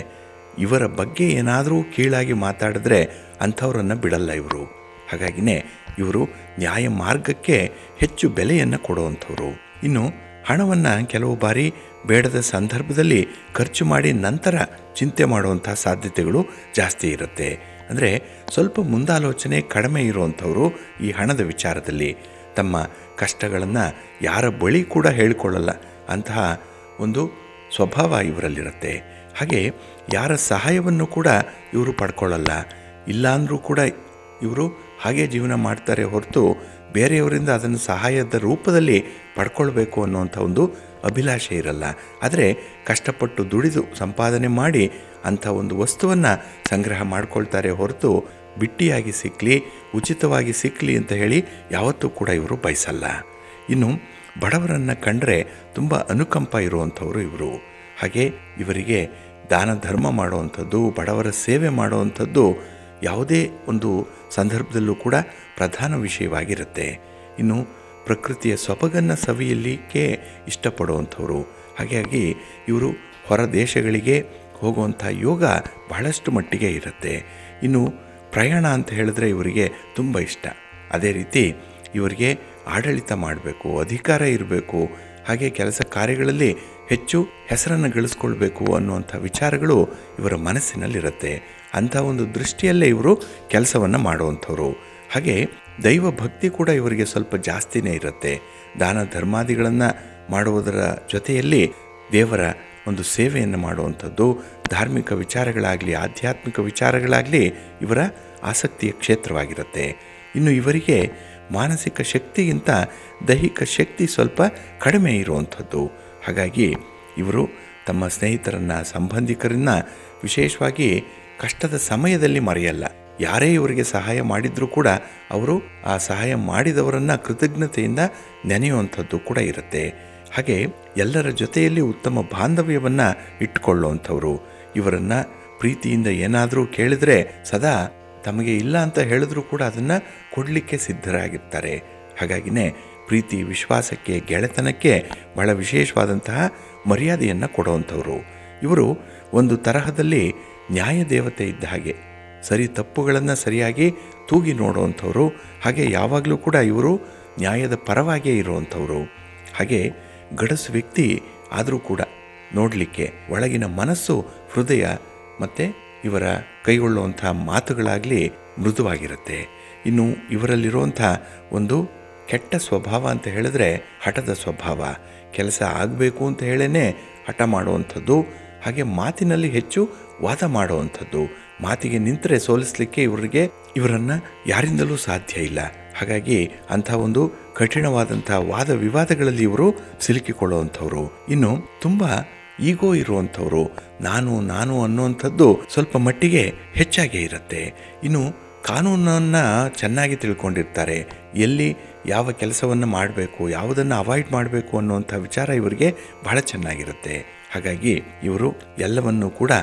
ಇವರ ಬಗ್ಗೆ ಏನಾದರೂ ಕೀಳಾಗಿ ಮಾತಾಡಿದ್ರೆ ಅಂಥವರನ್ನು ಬಿಡಲ್ಲ ಇವರು. ಹಾಗಾಗಿನೇ ಇವರು ನ್ಯಾಯ ಮಾರ್ಗಕ್ಕೆ ಹೆಚ್ಚು ಬೆಲೆಯನ್ನು ಕೊಡುವಂಥವ್ರು. ಇನ್ನು ಹಣವನ್ನು ಕೆಲವು ಬಾರಿ ಬೇಡದ ಸಂದರ್ಭದಲ್ಲಿ ಖರ್ಚು ಮಾಡಿ ನಂತರ ಚಿಂತೆ ಮಾಡುವಂಥ ಸಾಧ್ಯತೆಗಳು ಜಾಸ್ತಿ ಇರುತ್ತೆ. ಅಂದರೆ ಸ್ವಲ್ಪ ಮುಂದಾಲೋಚನೆ ಕಡಿಮೆ ಇರುವಂಥವರು ಈ ಹಣದ ವಿಚಾರದಲ್ಲಿ ತಮ್ಮ ಕಷ್ಟಗಳನ್ನು ಯಾರ ಬಳಿ ಕೂಡ ಹೇಳಿಕೊಳ್ಳಲ್ಲ. ಅಂತಹ ಒಂದು ಸ್ವಭಾವ ಇವರಲ್ಲಿರುತ್ತೆ. ಹಾಗೆ ಯಾರ ಸಹಾಯವನ್ನು ಕೂಡ ಇವರು ಪಡ್ಕೊಳ್ಳಲ್ಲ. ಇಲ್ಲಾಂದರೂ ಕೂಡ ಇವರು ಹಾಗೆ ಜೀವನ ಮಾಡ್ತಾರೆ ಹೊರತು ಬೇರೆಯವರಿಂದ ಅದನ್ನು ಸಹಾಯದ ರೂಪದಲ್ಲಿ ಪಡ್ಕೊಳ್ಬೇಕು ಅನ್ನುವಂಥ ಒಂದು ಅಭಿಲಾಷೆ ಇರಲ್ಲ. ಆದರೆ ಕಷ್ಟಪಟ್ಟು ದುಡಿದು ಸಂಪಾದನೆ ಮಾಡಿ ಅಂಥ ಒಂದು ವಸ್ತುವನ್ನು ಸಂಗ್ರಹ ಮಾಡ್ಕೊಳ್ತಾರೆ ಹೊರತು ಬಿಟ್ಟಿಯಾಗಿ ಸಿಕ್ಕಲಿ, ಉಚಿತವಾಗಿ ಸಿಕ್ಕಲಿ ಅಂತ ಹೇಳಿ ಯಾವತ್ತೂ ಕೂಡ ಇವರು ಬಯಸಲ್ಲ. ಇನ್ನು ಬಡವರನ್ನು ಕಂಡರೆ ತುಂಬ ಅನುಕಂಪ ಇರುವಂಥವರು ಇವರು. ಹಾಗೆ ಇವರಿಗೆ ದಾನ ಧರ್ಮ ಮಾಡುವಂಥದ್ದು, ಬಡವರ ಸೇವೆ ಮಾಡುವಂಥದ್ದು ಯಾವುದೇ ಒಂದು ಸಂದರ್ಭದಲ್ಲೂ ಕೂಡ ಪ್ರಧಾನ ವಿಷಯವಾಗಿರುತ್ತೆ. ಇನ್ನು ಪ್ರಕೃತಿಯ ಸೊಬಗನ್ನು ಸವಿಯಲಿಕ್ಕೆ ಇಷ್ಟಪಡುವಂಥವರು. ಹಾಗಾಗಿ ಇವರು ಹೊರ ದೇಶಗಳಿಗೆ ಹೋಗುವಂಥ ಯೋಗ ಬಹಳಷ್ಟು ಮಟ್ಟಿಗೆ ಇರುತ್ತೆ. ಇನ್ನು ಪ್ರಯಾಣ ಅಂತ ಹೇಳಿದ್ರೆ ಇವರಿಗೆ ತುಂಬ ಇಷ್ಟ. ಅದೇ ರೀತಿ ಇವರಿಗೆ ಆಡಳಿತ ಮಾಡಬೇಕು, ಅಧಿಕಾರ ಇರಬೇಕು, ಹಾಗೆ ಕೆಲಸ ಕಾರ್ಯಗಳಲ್ಲಿ ಹೆಚ್ಚು ಹೆಸರನ್ನು ಗಳಿಸ್ಕೊಳ್ಬೇಕು ಅನ್ನುವಂಥ ವಿಚಾರಗಳು ಇವರ ಮನಸ್ಸಿನಲ್ಲಿರುತ್ತೆ. ಅಂಥ ಒಂದು ದೃಷ್ಟಿಯಲ್ಲೇ ಇವರು ಕೆಲಸವನ್ನು ಮಾಡುವಂಥವ್ರು. ಹಾಗೆ ದೈವ ಭಕ್ತಿ ಕೂಡ ಇವರಿಗೆ ಸ್ವಲ್ಪ ಜಾಸ್ತಿನೇ ಇರುತ್ತೆ. ದಾನ ಧರ್ಮಾದಿಗಳನ್ನು ಮಾಡುವುದರ ಜೊತೆಯಲ್ಲಿ ದೇವರ ಒಂದು ಸೇವೆಯನ್ನು ಮಾಡುವಂಥದ್ದು, ಧಾರ್ಮಿಕ ವಿಚಾರಗಳಾಗಲಿ, ಆಧ್ಯಾತ್ಮಿಕ ವಿಚಾರಗಳಾಗಲಿ ಇವರ ಆಸಕ್ತಿಯ ಕ್ಷೇತ್ರವಾಗಿರುತ್ತೆ. ಇನ್ನು ಇವರಿಗೆ ಮಾನಸಿಕ ಶಕ್ತಿಗಿಂತ ದೈಹಿಕ ಶಕ್ತಿ ಸ್ವಲ್ಪ ಕಡಿಮೆ ಇರುವಂಥದ್ದು. ಹಾಗಾಗಿ ಇವರು ತಮ್ಮ ಸ್ನೇಹಿತರನ್ನು, ಸಂಬಂಧಿಕರನ್ನು ವಿಶೇಷವಾಗಿ ಕಷ್ಟದ ಸಮಯದಲ್ಲಿ ಮರೆಯಲ್ಲ. ಯಾರೇ ಇವರಿಗೆ ಸಹಾಯ ಮಾಡಿದರೂ ಕೂಡ ಅವರು ಆ ಸಹಾಯ ಮಾಡಿದವರನ್ನು ಕೃತಜ್ಞತೆಯಿಂದ ನೆನೆಯುವಂಥದ್ದು ಕೂಡ ಇರುತ್ತೆ. ಹಾಗೆ ಎಲ್ಲರ ಜೊತೆಯಲ್ಲಿ ಉತ್ತಮ ಬಾಂಧವ್ಯವನ್ನು ಇಟ್ಟುಕೊಳ್ಳುವಂಥವ್ರು. ಇವರನ್ನು ಪ್ರೀತಿಯಿಂದ ಏನಾದರೂ ಕೇಳಿದರೆ ಸದಾ ತಮಗೆ ಇಲ್ಲ ಅಂತ ಹೇಳಿದ್ರೂ ಕೂಡ ಅದನ್ನು ಕೊಡಲಿಕ್ಕೆ ಸಿದ್ಧರಾಗಿರ್ತಾರೆ. ಹಾಗಾಗಿನೇ ಪ್ರೀತಿ, ವಿಶ್ವಾಸಕ್ಕೆ, ಗೆಳೆತನಕ್ಕೆ ಬಹಳ ವಿಶೇಷವಾದಂತಹ ಮರ್ಯಾದೆಯನ್ನು ಕೊಡುವಂಥವ್ರು. ಇವರು ಒಂದು ತರಹದಲ್ಲಿ ನ್ಯಾಯ ದೇವತೆ ಇದ್ದ ಹಾಗೆ ಸರಿ ತಪ್ಪುಗಳನ್ನು ಸರಿಯಾಗಿ ತೂಗಿ ನೋಡುವಂಥವ್ರು. ಹಾಗೆ ಯಾವಾಗಲೂ ಕೂಡ ಇವರು ನ್ಯಾಯದ ಪರವಾಗಿಯೇ ಇರುವಂಥವ್ರು. ಹಾಗೆ ಗಡಸು ವ್ಯಕ್ತಿ ಆದರೂ ಕೂಡ ನೋಡಲಿಕ್ಕೆ ಒಳಗಿನ ಮನಸ್ಸು, ಹೃದಯ ಮತ್ತು ಇವರ ಕೈಗೊಳ್ಳುವಂಥ ಮಾತುಗಳಾಗಲಿ ಮೃದುವಾಗಿರುತ್ತೆ. ಇನ್ನು ಇವರಲ್ಲಿರುವಂಥ ಒಂದು ಕೆಟ್ಟ ಸ್ವಭಾವ ಅಂತ ಹೇಳಿದ್ರೆ ಹಠದ ಸ್ವಭಾವ. ಕೆಲಸ ಆಗಬೇಕು ಅಂತ ಹೇಳೇ ಹಠ ಮಾಡುವಂಥದ್ದು. ಹಾಗೆ ಮಾತಿನಲ್ಲಿ ಹೆಚ್ಚು ವಾದ ಮಾಡುವಂಥದ್ದು. ಮಾತಿಗೆ ನಿಂತರೆ ಸೋಲಿಸಲಿಕ್ಕೆ ಇವರನ್ನು ಯಾರಿಂದಲೂ ಸಾಧ್ಯ ಇಲ್ಲ. ಹಾಗಾಗಿ ಅಂಥ ಒಂದು ಕಠಿಣವಾದಂಥ ವಾದ ವಿವಾದಗಳಲ್ಲಿ ಇವರು ಸಿಲುಕಿಕೊಳ್ಳುವಂಥವ್ರು. ಇನ್ನು ತುಂಬ ಈಗೋ ಇರುವಂಥವ್ರು, ನಾನು ಅನ್ನುವಂಥದ್ದು ಸ್ವಲ್ಪ ಮಟ್ಟಿಗೆ ಹೆಚ್ಚಾಗೇ ಇರುತ್ತೆ. ಇನ್ನು ಕಾನೂನನ್ನು ಚೆನ್ನಾಗಿ ತಿಳ್ಕೊಂಡಿರ್ತಾರೆ. ಎಲ್ಲಿ ಯಾವ ಕೆಲಸವನ್ನು ಮಾಡಬೇಕು, ಯಾವುದನ್ನು ಅವಾಯ್ಡ್ ಮಾಡಬೇಕು ಅನ್ನುವಂಥ ವಿಚಾರ ಇವರಿಗೆ ಬಹಳ ಚೆನ್ನಾಗಿರುತ್ತೆ. ಹಾಗಾಗಿ ಇವರು ಎಲ್ಲವನ್ನೂ ಕೂಡ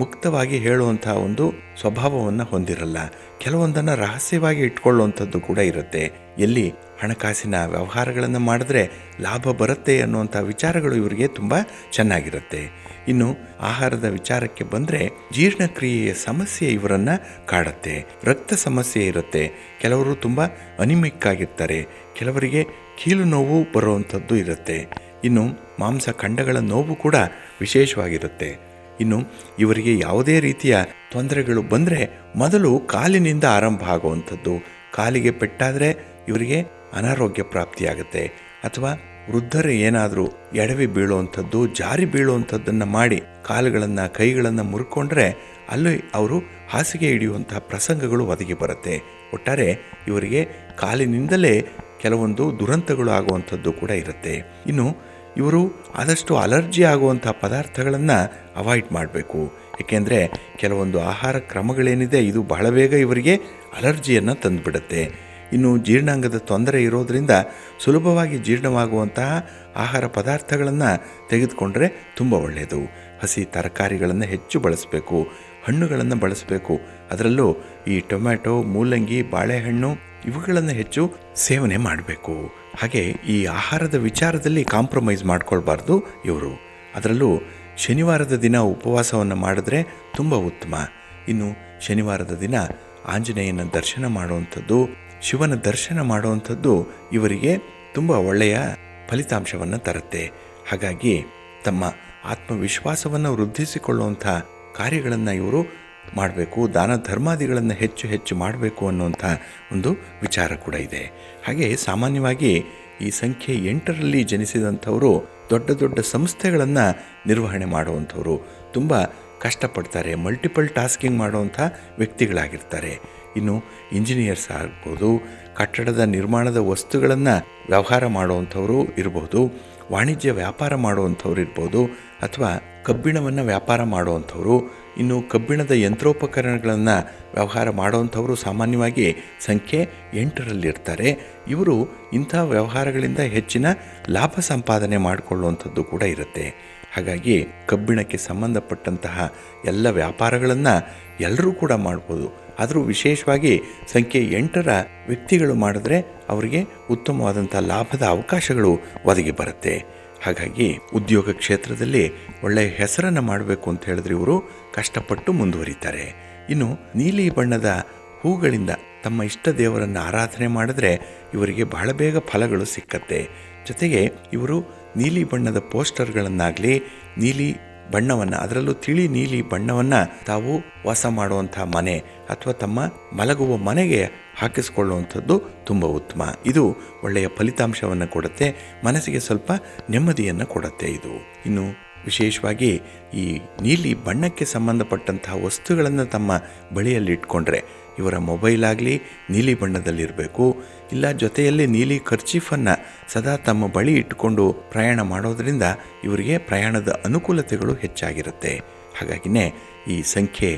ಮುಕ್ತವಾಗಿ ಹೇಳುವಂಥ ಒಂದು ಸ್ವಭಾವವನ್ನು ಹೊಂದಿರಲ್ಲ. ಕೆಲವೊಂದನ್ನು ರಹಸ್ಯವಾಗಿ ಇಟ್ಕೊಳ್ಳುವಂಥದ್ದು ಕೂಡ ಇರುತ್ತೆ. ಎಲ್ಲಿ ಹಣಕಾಸಿನ ವ್ಯವಹಾರಗಳನ್ನು ಮಾಡಿದ್ರೆ ಲಾಭ ಬರುತ್ತೆ ಅನ್ನುವಂಥ ವಿಚಾರಗಳು ಇವರಿಗೆ ತುಂಬ ಚೆನ್ನಾಗಿರುತ್ತೆ. ಇನ್ನು ಆಹಾರದ ವಿಚಾರಕ್ಕೆ ಬಂದರೆ ಜೀರ್ಣಕ್ರಿಯೆಯ ಸಮಸ್ಯೆ ಇವರನ್ನು ಕಾಡುತ್ತೆ. ರಕ್ತ ಸಮಸ್ಯೆ ಇರುತ್ತೆ. ಕೆಲವರು ತುಂಬ ಅನಿಮಿಕ್ ಆಗಿರ್ತಾರೆ. ಕೆಲವರಿಗೆ ಕೀಲು ನೋವು ಬರುವಂಥದ್ದು ಇರುತ್ತೆ. ಇನ್ನು ಮಾಂಸ ಖಂಡಗಳ ನೋವು ಕೂಡ ವಿಶೇಷವಾಗಿರುತ್ತೆ. ಇನ್ನು ಇವರಿಗೆ ಯಾವುದೇ ರೀತಿಯ ತೊಂದರೆಗಳು ಬಂದರೆ ಮೊದಲು ಕಾಲಿನಿಂದ ಆರಂಭ ಆಗುವಂಥದ್ದು. ಕಾಲಿಗೆ ಪೆಟ್ಟಾದರೆ ಇವರಿಗೆ ಅನಾರೋಗ್ಯ ಪ್ರಾಪ್ತಿಯಾಗುತ್ತೆ. ಅಥವಾ ವೃದ್ಧರು ಏನಾದರೂ ಎಡವಿ ಬೀಳುವಂಥದ್ದು, ಜಾರಿ ಬೀಳುವಂಥದ್ದನ್ನು ಮಾಡಿ ಕಾಲುಗಳನ್ನು ಕೈಗಳನ್ನು ಮುರ್ಕೊಂಡ್ರೆ ಅಲ್ಲಿ ಅವರು ಹಾಸಿಗೆ ಹಿಡಿಯುವಂಥ ಪ್ರಸಂಗಗಳು ಒದಗಿ ಬರುತ್ತೆ. ಒಟ್ಟಾರೆ ಇವರಿಗೆ ಕಾಲಿನಿಂದಲೇ ಕೆಲವೊಂದು ದುರಂತಗಳು ಆಗುವಂಥದ್ದು ಕೂಡ ಇರುತ್ತೆ. ಇನ್ನು ಇವರು ಆದಷ್ಟು ಅಲರ್ಜಿ ಆಗುವಂಥ ಪದಾರ್ಥಗಳನ್ನು ಅವಾಯ್ಡ್ ಮಾಡಬೇಕು. ಏಕೆಂದರೆ ಕೆಲವೊಂದು ಆಹಾರ ಕ್ರಮಗಳೇನಿದೆ ಇದು ಬಹಳ ಬೇಗ ಇವರಿಗೆ ಅಲರ್ಜಿಯನ್ನು ತಂದುಬಿಡುತ್ತೆ. ಇನ್ನು ಜೀರ್ಣಾಂಗದ ತೊಂದರೆ ಇರೋದರಿಂದ ಸುಲಭವಾಗಿ ಜೀರ್ಣವಾಗುವಂತಹ ಆಹಾರ ಪದಾರ್ಥಗಳನ್ನು ತೆಗೆದುಕೊಂಡ್ರೆ ತುಂಬ ಒಳ್ಳೆಯದು. ಹಸಿ ತರಕಾರಿಗಳನ್ನು ಹೆಚ್ಚು ಬಳಸಬೇಕು, ಹಣ್ಣುಗಳನ್ನು ಬಳಸಬೇಕು. ಅದರಲ್ಲೂ ಈ ಟೊಮ್ಯಾಟೊ, ಮೂಲಂಗಿ, ಬಾಳೆಹಣ್ಣು ಇವುಗಳನ್ನು ಹೆಚ್ಚು ಸೇವನೆ ಮಾಡಬೇಕು. ಹಾಗೆ ಈ ಆಹಾರದ ವಿಚಾರದಲ್ಲಿ ಕಾಂಪ್ರಮೈಸ್ ಮಾಡ್ಕೊಳ್ಬಾರ್ದು ಇವರು. ಅದರಲ್ಲೂ ಶನಿವಾರದ ದಿನ ಉಪವಾಸವನ್ನು ಮಾಡಿದ್ರೆ ತುಂಬ ಉತ್ತಮ. ಇನ್ನು ಶನಿವಾರದ ದಿನ ಆಂಜನೇಯನ ದರ್ಶನ ಮಾಡುವಂಥದ್ದು, ಶಿವನ ದರ್ಶನ ಮಾಡುವಂಥದ್ದು ಇವರಿಗೆ ತುಂಬ ಒಳ್ಳೆಯ ಫಲಿತಾಂಶವನ್ನು ತರುತ್ತೆ. ಹಾಗಾಗಿ ತಮ್ಮ ಆತ್ಮವಿಶ್ವಾಸವನ್ನು ವೃದ್ಧಿಸಿಕೊಳ್ಳುವಂಥ ಕಾರ್ಯಗಳನ್ನು ಇವರು ಮಾಡಬೇಕು. ದಾನ ಧರ್ಮಾದಿಗಳನ್ನು ಹೆಚ್ಚು ಮಾಡಬೇಕು ಅನ್ನುವಂಥ ಒಂದು ವಿಚಾರ ಕೂಡ ಇದೆ. ಹಾಗೆ ಸಾಮಾನ್ಯವಾಗಿ ಈ ಸಂಖ್ಯೆ 8ರಲ್ಲಿ ಜನಿಸಿದಂಥವರು ದೊಡ್ಡ ಸಂಸ್ಥೆಗಳನ್ನು ನಿರ್ವಹಣೆ ಮಾಡುವಂಥವರು, ತುಂಬ ಕಷ್ಟಪಡ್ತಾರೆ, ಮಲ್ಟಿಪಲ್ ಟಾಸ್ಕಿಂಗ್ ಮಾಡುವಂಥ ವ್ಯಕ್ತಿಗಳಾಗಿರ್ತಾರೆ. ಇನ್ನು ಇಂಜಿನಿಯರ್ಸ್ ಆಗ್ಬೋದು, ಕಟ್ಟಡದ ನಿರ್ಮಾಣದ ವಸ್ತುಗಳನ್ನು ವ್ಯವಹಾರ ಮಾಡುವಂಥವರು ಇರ್ಬೋದು, ವಾಣಿಜ್ಯ ವ್ಯಾಪಾರ ಮಾಡುವಂಥವ್ರು ಇರ್ಬೋದು, ಅಥವಾ ಕಬ್ಬಿಣವನ್ನು ವ್ಯಾಪಾರ ಮಾಡುವಂಥವರು, ಇನ್ನು ಕಬ್ಬಿಣದ ಯಂತ್ರೋಪಕರಣಗಳನ್ನು ವ್ಯವಹಾರ ಮಾಡುವಂಥವರು ಸಾಮಾನ್ಯವಾಗಿ ಸಂಖ್ಯೆ 8ರಲ್ಲಿರ್ತಾರೆ. ಇವರು ಇಂಥ ವ್ಯವಹಾರಗಳಿಂದ ಹೆಚ್ಚಿನ ಲಾಭ ಸಂಪಾದನೆ ಮಾಡಿಕೊಳ್ಳುವಂಥದ್ದು ಕೂಡ ಇರುತ್ತೆ. ಹಾಗಾಗಿ ಕಬ್ಬಿಣಕ್ಕೆ ಸಂಬಂಧಪಟ್ಟಂತಹ ಎಲ್ಲ ವ್ಯಾಪಾರಗಳನ್ನು ಎಲ್ಲರೂ ಕೂಡ ಮಾಡ್ಬೋದು. ಆದರೂ ವಿಶೇಷವಾಗಿ ಸಂಖ್ಯೆ 8ರ ವ್ಯಕ್ತಿಗಳು ಮಾಡಿದ್ರೆ ಅವರಿಗೆ ಉತ್ತಮವಾದಂಥ ಲಾಭದ ಅವಕಾಶಗಳು ಒದಗಿ ಬರುತ್ತೆ. ಹಾಗಾಗಿ ಉದ್ಯೋಗ ಕ್ಷೇತ್ರದಲ್ಲಿ ಒಳ್ಳೆಯ ಹೆಸರನ್ನು ಮಾಡಬೇಕು ಅಂತ ಹೇಳಿದ್ರೆ ಇವರು ಕಷ್ಟಪಟ್ಟು ಮುಂದುವರಿತಾರೆ. ಇನ್ನು ನೀಲಿ ಬಣ್ಣದ ಹೂಗಳಿಂದ ತಮ್ಮ ಇಷ್ಟ ದೇವರನ್ನು ಆರಾಧನೆ ಮಾಡಿದ್ರೆ ಇವರಿಗೆ ಬಹಳ ಬೇಗ ಫಲಗಳು ಸಿಕ್ಕತ್ತೆ. ಜೊತೆಗೆ ಇವರು ನೀಲಿ ಬಣ್ಣದ ಪೋಸ್ಟರ್ಗಳನ್ನಾಗಲಿ, ನೀಲಿ ಬಣ್ಣವನ್ನು, ಅದರಲ್ಲೂ ತಿಳಿ ನೀಲಿ ಬಣ್ಣವನ್ನು ತಾವು ವಾಸ ಮಾಡುವಂಥ ಮನೆ ಅಥವಾ ತಮ್ಮ ಮಲಗುವ ಮನೆಗೆ ಹಾಕಿಸ್ಕೊಳ್ಳುವಂಥದ್ದು ತುಂಬ ಉತ್ತಮ. ಇದು ಒಳ್ಳೆಯ ಫಲಿತಾಂಶವನ್ನು ಕೊಡುತ್ತೆ, ಮನಸ್ಸಿಗೆ ಸ್ವಲ್ಪ ನೆಮ್ಮದಿಯನ್ನು ಕೊಡುತ್ತೆ ಇದು. ಇನ್ನು ವಿಶೇಷವಾಗಿ ಈ ನೀಲಿ ಬಣ್ಣಕ್ಕೆ ಸಂಬಂಧಪಟ್ಟಂತಹ ವಸ್ತುಗಳನ್ನು ತಮ್ಮ ಬಳಿಯಲ್ಲಿ ಇಟ್ಕೊಂಡ್ರೆ ಇವರ ಮೊಬೈಲ್ ಆಗಲಿ ನೀಲಿ ಬಣ್ಣದಲ್ಲಿರಬೇಕು. ಇಲ್ಲ ಜೊತೆಯಲ್ಲಿ ನೀಲಿ ಕರ್ಚೀಫನ್ನು ಸದಾ ತಮ್ಮ ಬಳಿ ಇಟ್ಟುಕೊಂಡು ಪ್ರಯಾಣ ಮಾಡೋದರಿಂದ ಇವರಿಗೆ ಪ್ರಯಾಣದ ಅನುಕೂಲತೆಗಳು ಹೆಚ್ಚಾಗಿರುತ್ತೆ. ಹಾಗಾಗಿನೇ ಈ ಸಂಖ್ಯೆ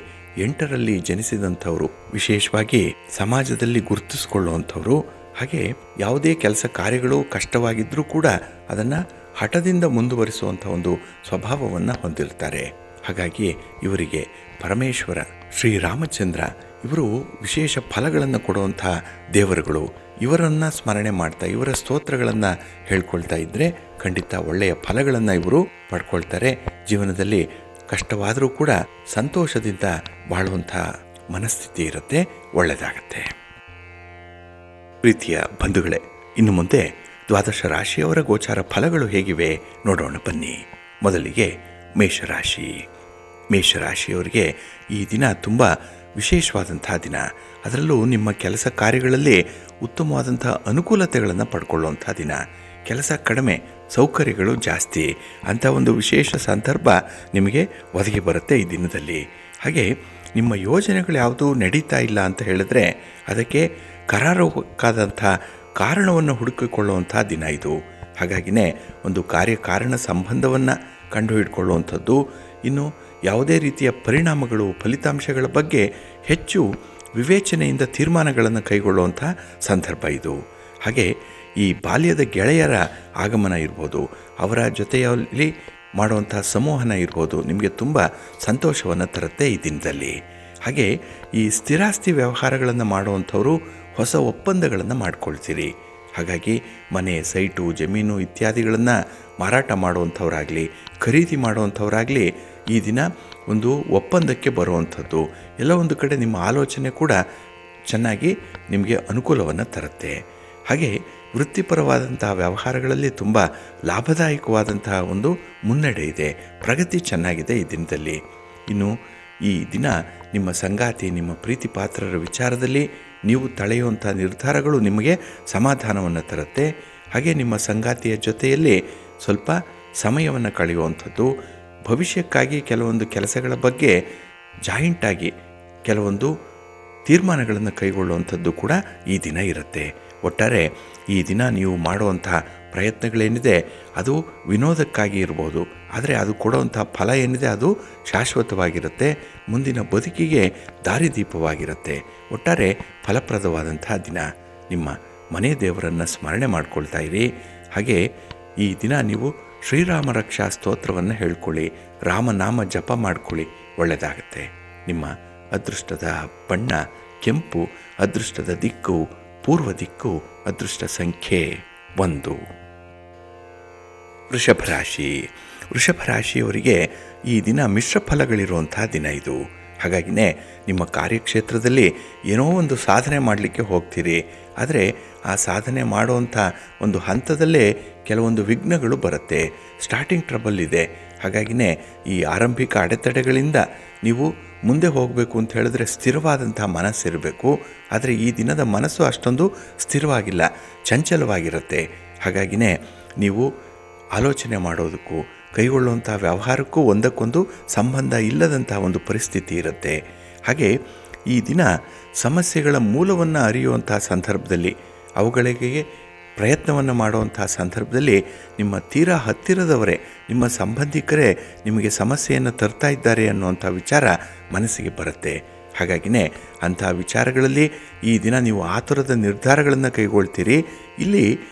8ರಲ್ಲಿ ಜನಿಸಿದಂಥವರು ವಿಶೇಷವಾಗಿ ಸಮಾಜದಲ್ಲಿ ಗುರುತಿಸಿಕೊಳ್ಳುವಂಥವ್ರು. ಹಾಗೆ ಯಾವುದೇ ಕೆಲಸ ಕಾರ್ಯಗಳು ಕಷ್ಟವಾಗಿದ್ದರೂ ಕೂಡ ಅದನ್ನು ಹಠದಿಂದ ಮುಂದುವರಿಸುವಂಥ ಒಂದು ಸ್ವಭಾವವನ್ನು ಹೊಂದಿರ್ತಾರೆ. ಹಾಗಾಗಿ ಇವರಿಗೆ ಪರಮೇಶ್ವರ ಶ್ರೀರಾಮಚಂದ್ರ ಇವರು ವಿಶೇಷ ಫಲಗಳನ್ನು ಕೊಡುವಂಥ ದೇವರುಗಳು. ಇವರನ್ನು ಸ್ಮರಣೆ ಮಾಡ್ತಾ ಇವರ ಸ್ತೋತ್ರಗಳನ್ನು ಹೇಳ್ಕೊಳ್ತಾ ಇದ್ದರೆ ಖಂಡಿತ ಒಳ್ಳೆಯ ಫಲಗಳನ್ನು ಇವರು ಪಡ್ಕೊಳ್ತಾರೆ. ಜೀವನದಲ್ಲಿ ಕಷ್ಟವಾದರೂ ಕೂಡ ಸಂತೋಷದಿಂದ ಬಾಳುವಂಥ ಮನಸ್ಥಿತಿ ಇರುತ್ತೆ, ಒಳ್ಳೆಯದಾಗತ್ತೆ. ಪ್ರೀತಿಯ ಬಂಧುಗಳೇ, ಇನ್ನು ಮುಂದೆ ದ್ವಾದಶ ರಾಶಿಯವರ ಗೋಚಾರ ಫಲಗಳು ಹೇಗಿವೆ ನೋಡೋಣ ಬನ್ನಿ. ಮೊದಲಿಗೆ ಮೇಷರಾಶಿ. ಮೇಷರಾಶಿಯವರಿಗೆ ಈ ದಿನ ತುಂಬ ವಿಶೇಷವಾದಂಥ ದಿನ. ಅದರಲ್ಲೂ ನಿಮ್ಮ ಕೆಲಸ ಕಾರ್ಯಗಳಲ್ಲಿ ಉತ್ತಮವಾದಂಥ ಅನುಕೂಲತೆಗಳನ್ನು ಪಡ್ಕೊಳ್ಳುವಂಥ ದಿನ. ಕೆಲಸ ಕಡಿಮೆ, ಸೌಕರ್ಯಗಳು ಜಾಸ್ತಿ ಅಂಥ ಒಂದು ವಿಶೇಷ ಸಂದರ್ಭ ನಿಮಗೆ ಒದಗಿ ಬರುತ್ತೆ ಈ ದಿನದಲ್ಲಿ. ಹಾಗೆ ನಿಮ್ಮ ಯೋಜನೆಗಳು ಯಾವುದೂ ನಡೀತಾ ಇಲ್ಲ ಅಂತ ಹೇಳಿದ್ರೆ ಅದಕ್ಕೆ ಕರಾರುವಾದಂಥ ಕಾರಣವನ್ನು ಹುಡುಕಿಕೊಳ್ಳುವಂಥ ದಿನ ಇದು. ಹಾಗಾಗಿನೇ ಒಂದು ಕಾರ್ಯಕಾರಣ ಸಂಬಂಧವನ್ನು ಕಂಡುಹಿಡ್ಕೊಳ್ಳುವಂಥದ್ದು, ಇನ್ನು ಯಾವುದೇ ರೀತಿಯ ಪರಿಣಾಮಗಳು ಫಲಿತಾಂಶಗಳ ಬಗ್ಗೆ ಹೆಚ್ಚು ವಿವೇಚನೆಯಿಂದ ತೀರ್ಮಾನಗಳನ್ನು ಕೈಗೊಳ್ಳುವಂಥ ಸಂದರ್ಭ ಇದು. ಹಾಗೆ ಈ ಬಾಲ್ಯದ ಗೆಳೆಯರ ಆಗಮನ ಇರ್ಬೋದು, ಅವರ ಜೊತೆಯಲ್ಲಿ ಮಾಡುವಂಥ ಸಂವಹನ ಇರ್ಬೋದು, ನಿಮಗೆ ತುಂಬ ಸಂತೋಷವನ್ನು ತರುತ್ತೆ ಈ ದಿನದಲ್ಲಿ. ಹಾಗೆ ಈ ಸ್ಥಿರಾಸ್ತಿ ವ್ಯವಹಾರಗಳನ್ನು ಮಾಡುವಂಥವರು ಹೊಸ ಒಪ್ಪಂದಗಳನ್ನು ಮಾಡ್ಕೊಳ್ತೀರಿ. ಹಾಗಾಗಿ ಮನೆ, ಸೈಟು, ಜಮೀನು ಇತ್ಯಾದಿಗಳನ್ನು ಮಾರಾಟ ಮಾಡುವಂಥವರಾಗಲಿ ಖರೀದಿ ಮಾಡುವಂಥವರಾಗಲಿ ಈ ದಿನ ಒಂದು ಒಪ್ಪಂದಕ್ಕೆ ಬರುವಂಥದ್ದು, ಎಲ್ಲ ಒಂದು ಕಡೆ ನಿಮ್ಮ ಆಲೋಚನೆ ಕೂಡ ಚೆನ್ನಾಗಿ ನಿಮಗೆ ಅನುಕೂಲವನ್ನು ತರುತ್ತೆ. ಹಾಗೆ ವೃತ್ತಿಪರವಾದಂತಹ ವ್ಯವಹಾರಗಳಲ್ಲಿ ತುಂಬ ಲಾಭದಾಯಕವಾದಂತಹ ಒಂದು ಮುನ್ನಡೆ ಇದೆ, ಪ್ರಗತಿ ಚೆನ್ನಾಗಿದೆ ಈ ದಿನದಲ್ಲಿ. ಇನ್ನು ಈ ದಿನ ನಿಮ್ಮ ಸಂಗಾತಿ, ನಿಮ್ಮ ಪ್ರೀತಿ ಪಾತ್ರರ ವಿಚಾರದಲ್ಲಿ ನೀವು ತಳೆಯುವಂಥ ನಿರ್ಧಾರಗಳು ನಿಮಗೆ ಸಮಾಧಾನವನ್ನು ತರುತ್ತೆ. ಹಾಗೆ ನಿಮ್ಮ ಸಂಗಾತಿಯ ಜೊತೆಯಲ್ಲಿ ಸ್ವಲ್ಪ ಸಮಯವನ್ನು ಕಳೆಯುವಂಥದ್ದು, ಭವಿಷ್ಯಕ್ಕಾಗಿ ಕೆಲವೊಂದು ಕೆಲಸಗಳ ಬಗ್ಗೆ ಜಾಯಿಂಟಾಗಿ ಕೆಲವೊಂದು ತೀರ್ಮಾನಗಳನ್ನು ಕೈಗೊಳ್ಳುವಂಥದ್ದು ಕೂಡ ಈ ದಿನ ಇರುತ್ತೆ. ಒಟ್ಟಾರೆ ಈ ದಿನ ನೀವು ಮಾಡುವಂಥ ಪ್ರಯತ್ನಗಳೇನಿದೆ ಅದು ವಿನೋದಕ್ಕಾಗಿ ಇರ್ಬೋದು, ಆದರೆ ಅದು ಕೊಡುವಂಥ ಫಲ ಏನಿದೆ ಅದು ಶಾಶ್ವತವಾಗಿರುತ್ತೆ, ಮುಂದಿನ ಬದುಕಿಗೆ ದಾರಿದೀಪವಾಗಿರುತ್ತೆ. ಒಟ್ಟಾರೆ ಫಲಪ್ರದವಾದಂಥ ದಿನ. ನಿಮ್ಮ ಮನೆ ದೇವರನ್ನು ಸ್ಮರಣೆ ಮಾಡ್ಕೊಳ್ತಾ ಇರಿ. ಹಾಗೆ ಈ ದಿನ ನೀವು ಶ್ರೀರಾಮ ರಕ್ಷಾ ಸ್ತೋತ್ರವನ್ನು ಹೇಳ್ಕೊಳ್ಳಿ, ರಾಮನಾಮ ಜಪ ಮಾಡ್ಕೊಳ್ಳಿ, ಒಳ್ಳೆಯದಾಗತ್ತೆ. ನಿಮ್ಮ ಅದೃಷ್ಟದ ಬಣ್ಣ ಕೆಂಪು, ಅದೃಷ್ಟದ ದಿಕ್ಕು ಪೂರ್ವ ದಿಕ್ಕು, ಅದೃಷ್ಟ ಸಂಖ್ಯೆ 1. ವೃಷಭ ರಾಶಿಯವರಿಗೆ ಈ ದಿನ ಮಿಶ್ರ ಫಲಗಳಿರುವಂಥ ದಿನ ಇದು. ಹಾಗಾಗಿನೇ ನಿಮ್ಮ ಕಾರ್ಯಕ್ಷೇತ್ರದಲ್ಲಿ ಏನೋ ಒಂದು ಸಾಧನೆ ಮಾಡಲಿಕ್ಕೆ ಹೋಗ್ತೀರಿ, ಆದರೆ ಆ ಸಾಧನೆ ಮಾಡುವಂಥ ಒಂದು ಹಂತದಲ್ಲೇ ಕೆಲವೊಂದು ವಿಘ್ನಗಳು ಬರುತ್ತೆ, ಸ್ಟಾರ್ಟಿಂಗ್ ಟ್ರಬಲ್ ಇದೆ. ಹಾಗಾಗಿನೇ ಈ ಆರಂಭಿಕ ಅಡೆತಡೆಗಳಿಂದ ನೀವು ಮುಂದೆ ಹೋಗಬೇಕು ಅಂತ ಹೇಳಿದ್ರೆ ಸ್ಥಿರವಾದಂಥ ಮನಸ್ಸಿರಬೇಕು. ಆದರೆ ಈ ದಿನದ ಮನಸ್ಸು ಅಷ್ಟೊಂದು ಸ್ಥಿರವಾಗಿಲ್ಲ, ಚಂಚಲವಾಗಿರುತ್ತೆ. ಹಾಗಾಗಿನೇ ನೀವು ಆಲೋಚನೆ ಮಾಡೋದಕ್ಕೂ ಕೈಗೊಳ್ಳುವಂಥ ವ್ಯವಹಾರಕ್ಕೂ ಒಂದಕ್ಕೊಂದು ಸಂಬಂಧ ಇಲ್ಲದಂಥ ಒಂದು ಪರಿಸ್ಥಿತಿ ಇರುತ್ತೆ. ಹಾಗೆ ಈ ದಿನ ಸಮಸ್ಯೆಗಳ ಮೂಲವನ್ನು ಅರಿಯುವಂಥ ಸಂದರ್ಭದಲ್ಲಿ, ಅವುಗಳಿಗೆ ಪ್ರಯತ್ನವನ್ನು ಮಾಡುವಂಥ ಸಂದರ್ಭದಲ್ಲಿ ನಿಮ್ಮ ತೀರಾ ಹತ್ತಿರದವರೇ, ನಿಮ್ಮ ಸಂಬಂಧಿಕರೇ ನಿಮಗೆ ಸಮಸ್ಯೆಯನ್ನು ತರ್ತಾ ಇದ್ದಾರೆ ಅನ್ನುವಂಥ ವಿಚಾರ ಮನಸ್ಸಿಗೆ ಬರುತ್ತೆ. ಹಾಗಾಗಿನೇ ಅಂಥ ವಿಚಾರಗಳಲ್ಲಿ ಈ ದಿನ ನೀವು ಆತುರದ ನಿರ್ಧಾರಗಳನ್ನು ಕೈಗೊಳ್ತೀರಿ. ಇಲ್ಲಿ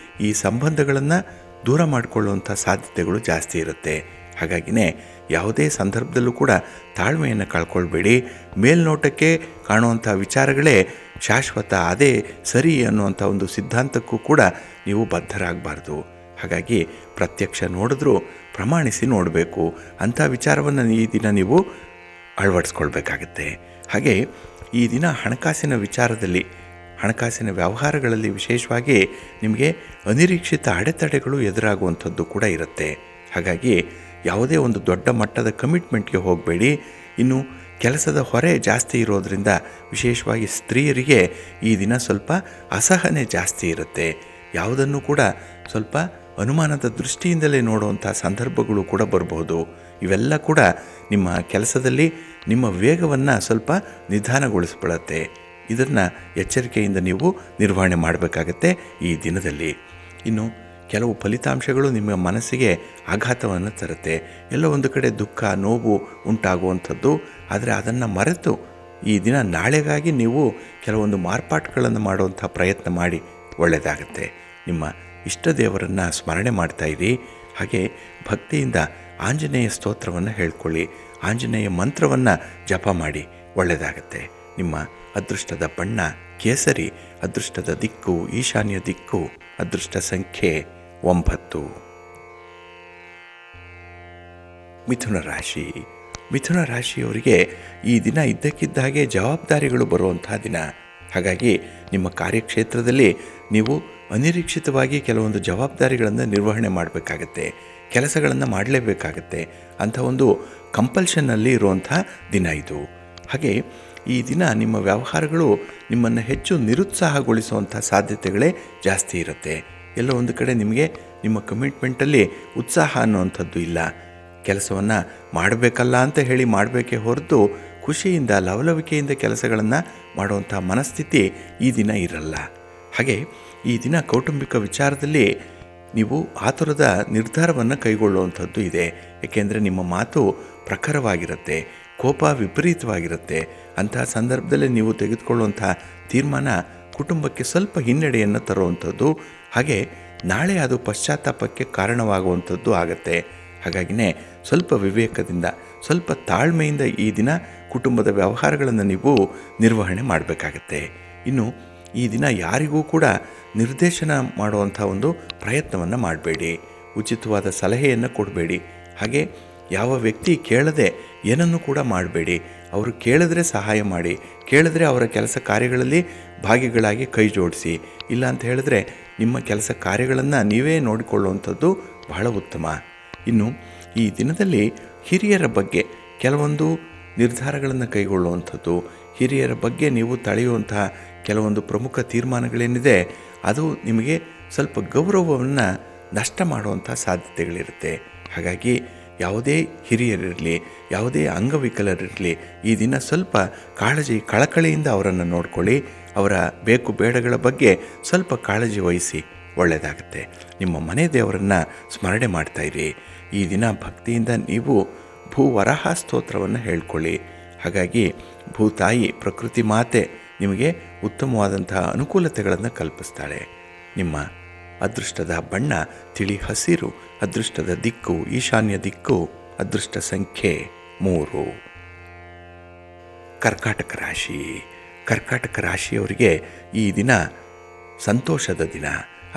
ಈ ಸಂಬಂಧಗಳನ್ನು ದೂರ ಮಾಡಿಕೊಳ್ಳುವಂಥ ಸಾಧ್ಯತೆಗಳು ಜಾಸ್ತಿ ಇರುತ್ತೆ. ಹಾಗಾಗಿನೇ ಯಾವುದೇ ಸಂದರ್ಭದಲ್ಲೂ ಕೂಡ ತಾಳ್ಮೆಯನ್ನು ಕಳ್ಕೊಳ್ಬೇಡಿ. ಮೇಲ್ನೋಟಕ್ಕೆ ಕಾಣುವಂಥ ವಿಚಾರಗಳೇ ಶಾಶ್ವತ, ಅದೇ ಸರಿ ಅನ್ನುವಂಥ ಒಂದು ಸಿದ್ಧಾಂತಕ್ಕೂ ಕೂಡ ನೀವು ಬದ್ಧರಾಗಬಾರ್ದು. ಹಾಗಾಗಿ ಪ್ರತ್ಯಕ್ಷ ನೋಡಿದ್ರೂ ಪ್ರಮಾಣಿಸಿ ನೋಡಬೇಕು, ಅಂಥ ವಿಚಾರವನ್ನು ಈ ದಿನ ನೀವು ಅಳವಡಿಸ್ಕೊಳ್ಬೇಕಾಗತ್ತೆ. ಹಾಗೆ ಈ ದಿನ ಹಣಕಾಸಿನ ವಿಚಾರದಲ್ಲಿ, ಹಣಕಾಸಿನ ವ್ಯವಹಾರಗಳಲ್ಲಿ ವಿಶೇಷವಾಗಿ ನಿಮಗೆ ಅನಿರೀಕ್ಷಿತ ಅಡೆತಡೆಗಳು ಎದುರಾಗುವಂಥದ್ದು ಕೂಡ ಇರುತ್ತೆ. ಹಾಗಾಗಿ ಯಾವುದೇ ಒಂದು ದೊಡ್ಡ ಮಟ್ಟದ ಕಮಿಟ್ಮೆಂಟ್ಗೆ ಹೋಗಬೇಡಿ. ಇನ್ನು ಕೆಲಸದ ಹೊರೆ ಜಾಸ್ತಿ ಇರೋದರಿಂದ ವಿಶೇಷವಾಗಿ ಸ್ತ್ರೀಯರಿಗೆ ಈ ದಿನ ಸ್ವಲ್ಪ ಅಸಹನೆ ಜಾಸ್ತಿ ಇರುತ್ತೆ. ಯಾವುದನ್ನು ಕೂಡ ಸ್ವಲ್ಪ ಅನುಮಾನದ ದೃಷ್ಟಿಯಿಂದಲೇ ನೋಡುವಂಥ ಸಂದರ್ಭಗಳು ಕೂಡ ಬರಬಹುದು. ಇವೆಲ್ಲ ಕೂಡ ನಿಮ್ಮ ಕೆಲಸದಲ್ಲಿ ನಿಮ್ಮ ವೇಗವನ್ನು ಸ್ವಲ್ಪ ನಿಧಾನಗೊಳಿಸ್ಬಿಡುತ್ತೆ. ಇದನ್ನು ಎಚ್ಚರಿಕೆಯಿಂದ ನೀವು ನಿರ್ವಹಣೆ ಮಾಡಬೇಕಾಗತ್ತೆ ಈ ದಿನದಲ್ಲಿ. ಇನ್ನು ಕೆಲವು ಫಲಿತಾಂಶಗಳು ನಿಮ್ಮ ಮನಸ್ಸಿಗೆ ಆಘಾತವನ್ನು ತರುತ್ತೆ, ಎಲ್ಲೋ ಒಂದು ಕಡೆ ದುಃಖ ನೋವು ಉಂಟಾಗುವಂಥದ್ದು. ಆದರೆ ಅದನ್ನು ಮರೆತು ಈ ದಿನ ನಾಳೆಗಾಗಿ ನೀವು ಕೆಲವೊಂದು ಮಾರ್ಪಾಟುಗಳನ್ನು ಮಾಡುವಂಥ ಪ್ರಯತ್ನ ಮಾಡಿ, ಒಳ್ಳೆಯದಾಗತ್ತೆ. ನಿಮ್ಮ ಇಷ್ಟ ದೇವರನ್ನು ಸ್ಮರಣೆ ಮಾಡ್ತಾಯಿರಿ. ಹಾಗೆ ಭಕ್ತಿಯಿಂದ ಆಂಜನೇಯ ಸ್ತೋತ್ರವನ್ನು ಹೇಳ್ಕೊಳ್ಳಿ, ಆಂಜನೇಯ ಮಂತ್ರವನ್ನು ಜಪ ಮಾಡಿ, ಒಳ್ಳೆಯದಾಗತ್ತೆ. ನಿಮ್ಮ ಅದೃಷ್ಟದ ಬಣ್ಣ ಕೇಸರಿ, ಅದೃಷ್ಟದ ದಿಕ್ಕು ಈಶಾನ್ಯ ದಿಕ್ಕು, ಅದೃಷ್ಟ ಸಂಖ್ಯೆ 9. ಮಿಥುನ ರಾಶಿಯವರಿಗೆ ಈ ದಿನ ಇದ್ದಕ್ಕಿದ್ದ ಹಾಗೆ ಜವಾಬ್ದಾರಿಗಳು ಬರುವಂಥ ದಿನ. ಹಾಗಾಗಿ ನಿಮ್ಮ ಕಾರ್ಯಕ್ಷೇತ್ರದಲ್ಲಿ ನೀವು ಅನಿರೀಕ್ಷಿತವಾಗಿ ಕೆಲವೊಂದು ಜವಾಬ್ದಾರಿಗಳನ್ನು ನಿರ್ವಹಣೆ ಮಾಡಬೇಕಾಗತ್ತೆ, ಕೆಲಸಗಳನ್ನು ಮಾಡಲೇಬೇಕಾಗತ್ತೆ. ಅಂಥ ಒಂದು ಕಂಪಲ್ಷನ್ನಲ್ಲಿ ಇರುವಂಥ ದಿನ ಇದು. ಹಾಗೆ ಈ ದಿನ ನಿಮ್ಮ ವ್ಯವಹಾರಗಳು ನಿಮ್ಮನ್ನು ಹೆಚ್ಚು ನಿರುತ್ಸಾಹಗೊಳಿಸುವಂಥ ಸಾಧ್ಯತೆಗಳೇ ಜಾಸ್ತಿ ಇರುತ್ತೆ. ಎಲ್ಲೋ ಒಂದು ಕಡೆ ನಿಮಗೆ ನಿಮ್ಮ ಕಮಿಟ್ಮೆಂಟಲ್ಲಿ ಉತ್ಸಾಹ ಅನ್ನುವಂಥದ್ದು ಇಲ್ಲ. ಕೆಲಸವನ್ನು ಮಾಡಬೇಕಲ್ಲ ಅಂತ ಹೇಳಿ ಮಾಡಬೇಕೇ ಹೊರತು ಖುಷಿಯಿಂದ ಲವಲವಿಕೆಯಿಂದ ಕೆಲಸಗಳನ್ನು ಮಾಡುವಂಥ ಮನಸ್ಥಿತಿ ಈ ದಿನ ಇರಲ್ಲ. ಹಾಗೆ ಈ ದಿನ ಕೌಟುಂಬಿಕ ವಿಚಾರದಲ್ಲಿ ನೀವು ಆತುರದ ನಿರ್ಧಾರವನ್ನು ಕೈಗೊಳ್ಳುವಂಥದ್ದು ಇದೆ. ಏಕೆಂದರೆ ನಿಮ್ಮ ಮಾತು ಪ್ರಖರವಾಗಿರುತ್ತೆ, ಕೋಪ ವಿಪರೀತವಾಗಿರುತ್ತೆ. ಅಂತಹ ಸಂದರ್ಭದಲ್ಲಿ ನೀವು ತೆಗೆದುಕೊಳ್ಳುವಂಥ ತೀರ್ಮಾನ ಕುಟುಂಬಕ್ಕೆ ಸ್ವಲ್ಪ ಹಿನ್ನಡೆಯನ್ನು ತರುವಂಥದ್ದು, ಹಾಗೆ ನಾಳೆ ಅದು ಪಶ್ಚಾತ್ತಾಪಕ್ಕೆ ಕಾರಣವಾಗುವಂಥದ್ದು ಆಗುತ್ತೆ. ಹಾಗಾಗಿನೇ ಸ್ವಲ್ಪ ವಿವೇಕದಿಂದ, ಸ್ವಲ್ಪ ತಾಳ್ಮೆಯಿಂದ ಈ ದಿನ ಕುಟುಂಬದ ವ್ಯವಹಾರಗಳನ್ನು ನೀವು ನಿರ್ವಹಣೆ ಮಾಡಬೇಕಾಗತ್ತೆ. ಇನ್ನು ಈ ದಿನ ಯಾರಿಗೂ ಕೂಡ ನಿರ್ದೇಶನ ಮಾಡುವಂಥ ಒಂದು ಪ್ರಯತ್ನವನ್ನು ಮಾಡಬೇಡಿ. ಉಚಿತವಾದ ಸಲಹೆಯನ್ನು ಕೊಡಬೇಡಿ. ಹಾಗೆ ಯಾವ ವ್ಯಕ್ತಿ ಕೇಳದೆ ಏನನ್ನು ಕೂಡ ಮಾಡಬೇಡಿ. ಅವರು ಕೇಳಿದ್ರೆ ಸಹಾಯ ಮಾಡಿ, ಕೇಳಿದ್ರೆ ಅವರ ಕೆಲಸ ಕಾರ್ಯಗಳಲ್ಲಿ ಭಾಗಿಗಳಾಗಿ ಕೈ ಜೋಡಿಸಿ. ಇಲ್ಲ ಅಂತ ಹೇಳಿದ್ರೆ ನಿಮ್ಮ ಕೆಲಸ ಕಾರ್ಯಗಳನ್ನು ನೀವೇ ನೋಡಿಕೊಳ್ಳುವಂಥದ್ದು ಬಹಳ ಉತ್ತಮ. ಇನ್ನು ಈ ದಿನದಲ್ಲಿ ಹಿರಿಯರ ಬಗ್ಗೆ ಕೆಲವೊಂದು ನಿರ್ಧಾರಗಳನ್ನು ಕೈಗೊಳ್ಳುವಂಥದ್ದು, ಹಿರಿಯರ ಬಗ್ಗೆ ನೀವು ತಳೆಯುವಂತಹ ಕೆಲವೊಂದು ಪ್ರಮುಖ ತೀರ್ಮಾನಗಳೇನಿದೆ ಅದು ನಿಮಗೆ ಸ್ವಲ್ಪ ಗೌರವವನ್ನು ನಷ್ಟ ಮಾಡುವಂಥ ಸಾಧ್ಯತೆಗಳಿರುತ್ತೆ. ಹಾಗಾಗಿ ಯಾವುದೇ ಹಿರಿಯರಿರಲಿ, ಯಾವುದೇ ಅಂಗವಿಕಲರಿರಲಿ, ಈ ದಿನ ಸ್ವಲ್ಪ ಕಾಳಜಿ ಕಳಕಳಿಯಿಂದ ಅವರನ್ನು ನೋಡ್ಕೊಳ್ಳಿ. ಅವರ ಬೇಕು ಬೇಡಗಳ ಬಗ್ಗೆ ಸ್ವಲ್ಪ ಕಾಳಜಿ ವಹಿಸಿ, ಒಳ್ಳೆಯದಾಗುತ್ತೆ. ನಿಮ್ಮ ಮನೆ ದೇವರನ್ನು ಸ್ಮರಣೆ ಮಾಡ್ತಾಯಿರಿ. ಈ ದಿನ ಭಕ್ತಿಯಿಂದ ನೀವು ಭೂವರಹ ಸ್ತೋತ್ರವನ್ನು ಹೇಳ್ಕೊಳ್ಳಿ. ಹಾಗಾಗಿ ಭೂತಾಯಿ ಪ್ರಕೃತಿ ಮಾತೆ ನಿಮಗೆ ಉತ್ತಮವಾದಂತಹ ಅನುಕೂಲತೆಗಳನ್ನು ಕಲ್ಪಿಸ್ತಾಳೆ. ನಿಮ್ಮ ಅದೃಷ್ಟದ ಬಣ್ಣ ತಿಳಿ ಹಸಿರು, ಅದೃಷ್ಟದ ದಿಕ್ಕು ಈಶಾನ್ಯ ದಿಕ್ಕು, ಅದೃಷ್ಟ ಸಂಖ್ಯೆ 3. ಕರ್ಕಾಟಕ ರಾಶಿ. ಕರ್ಕಾಟಕ ರಾಶಿಯವರಿಗೆ ಈ ದಿನ ಸಂತೋಷದ ದಿನ.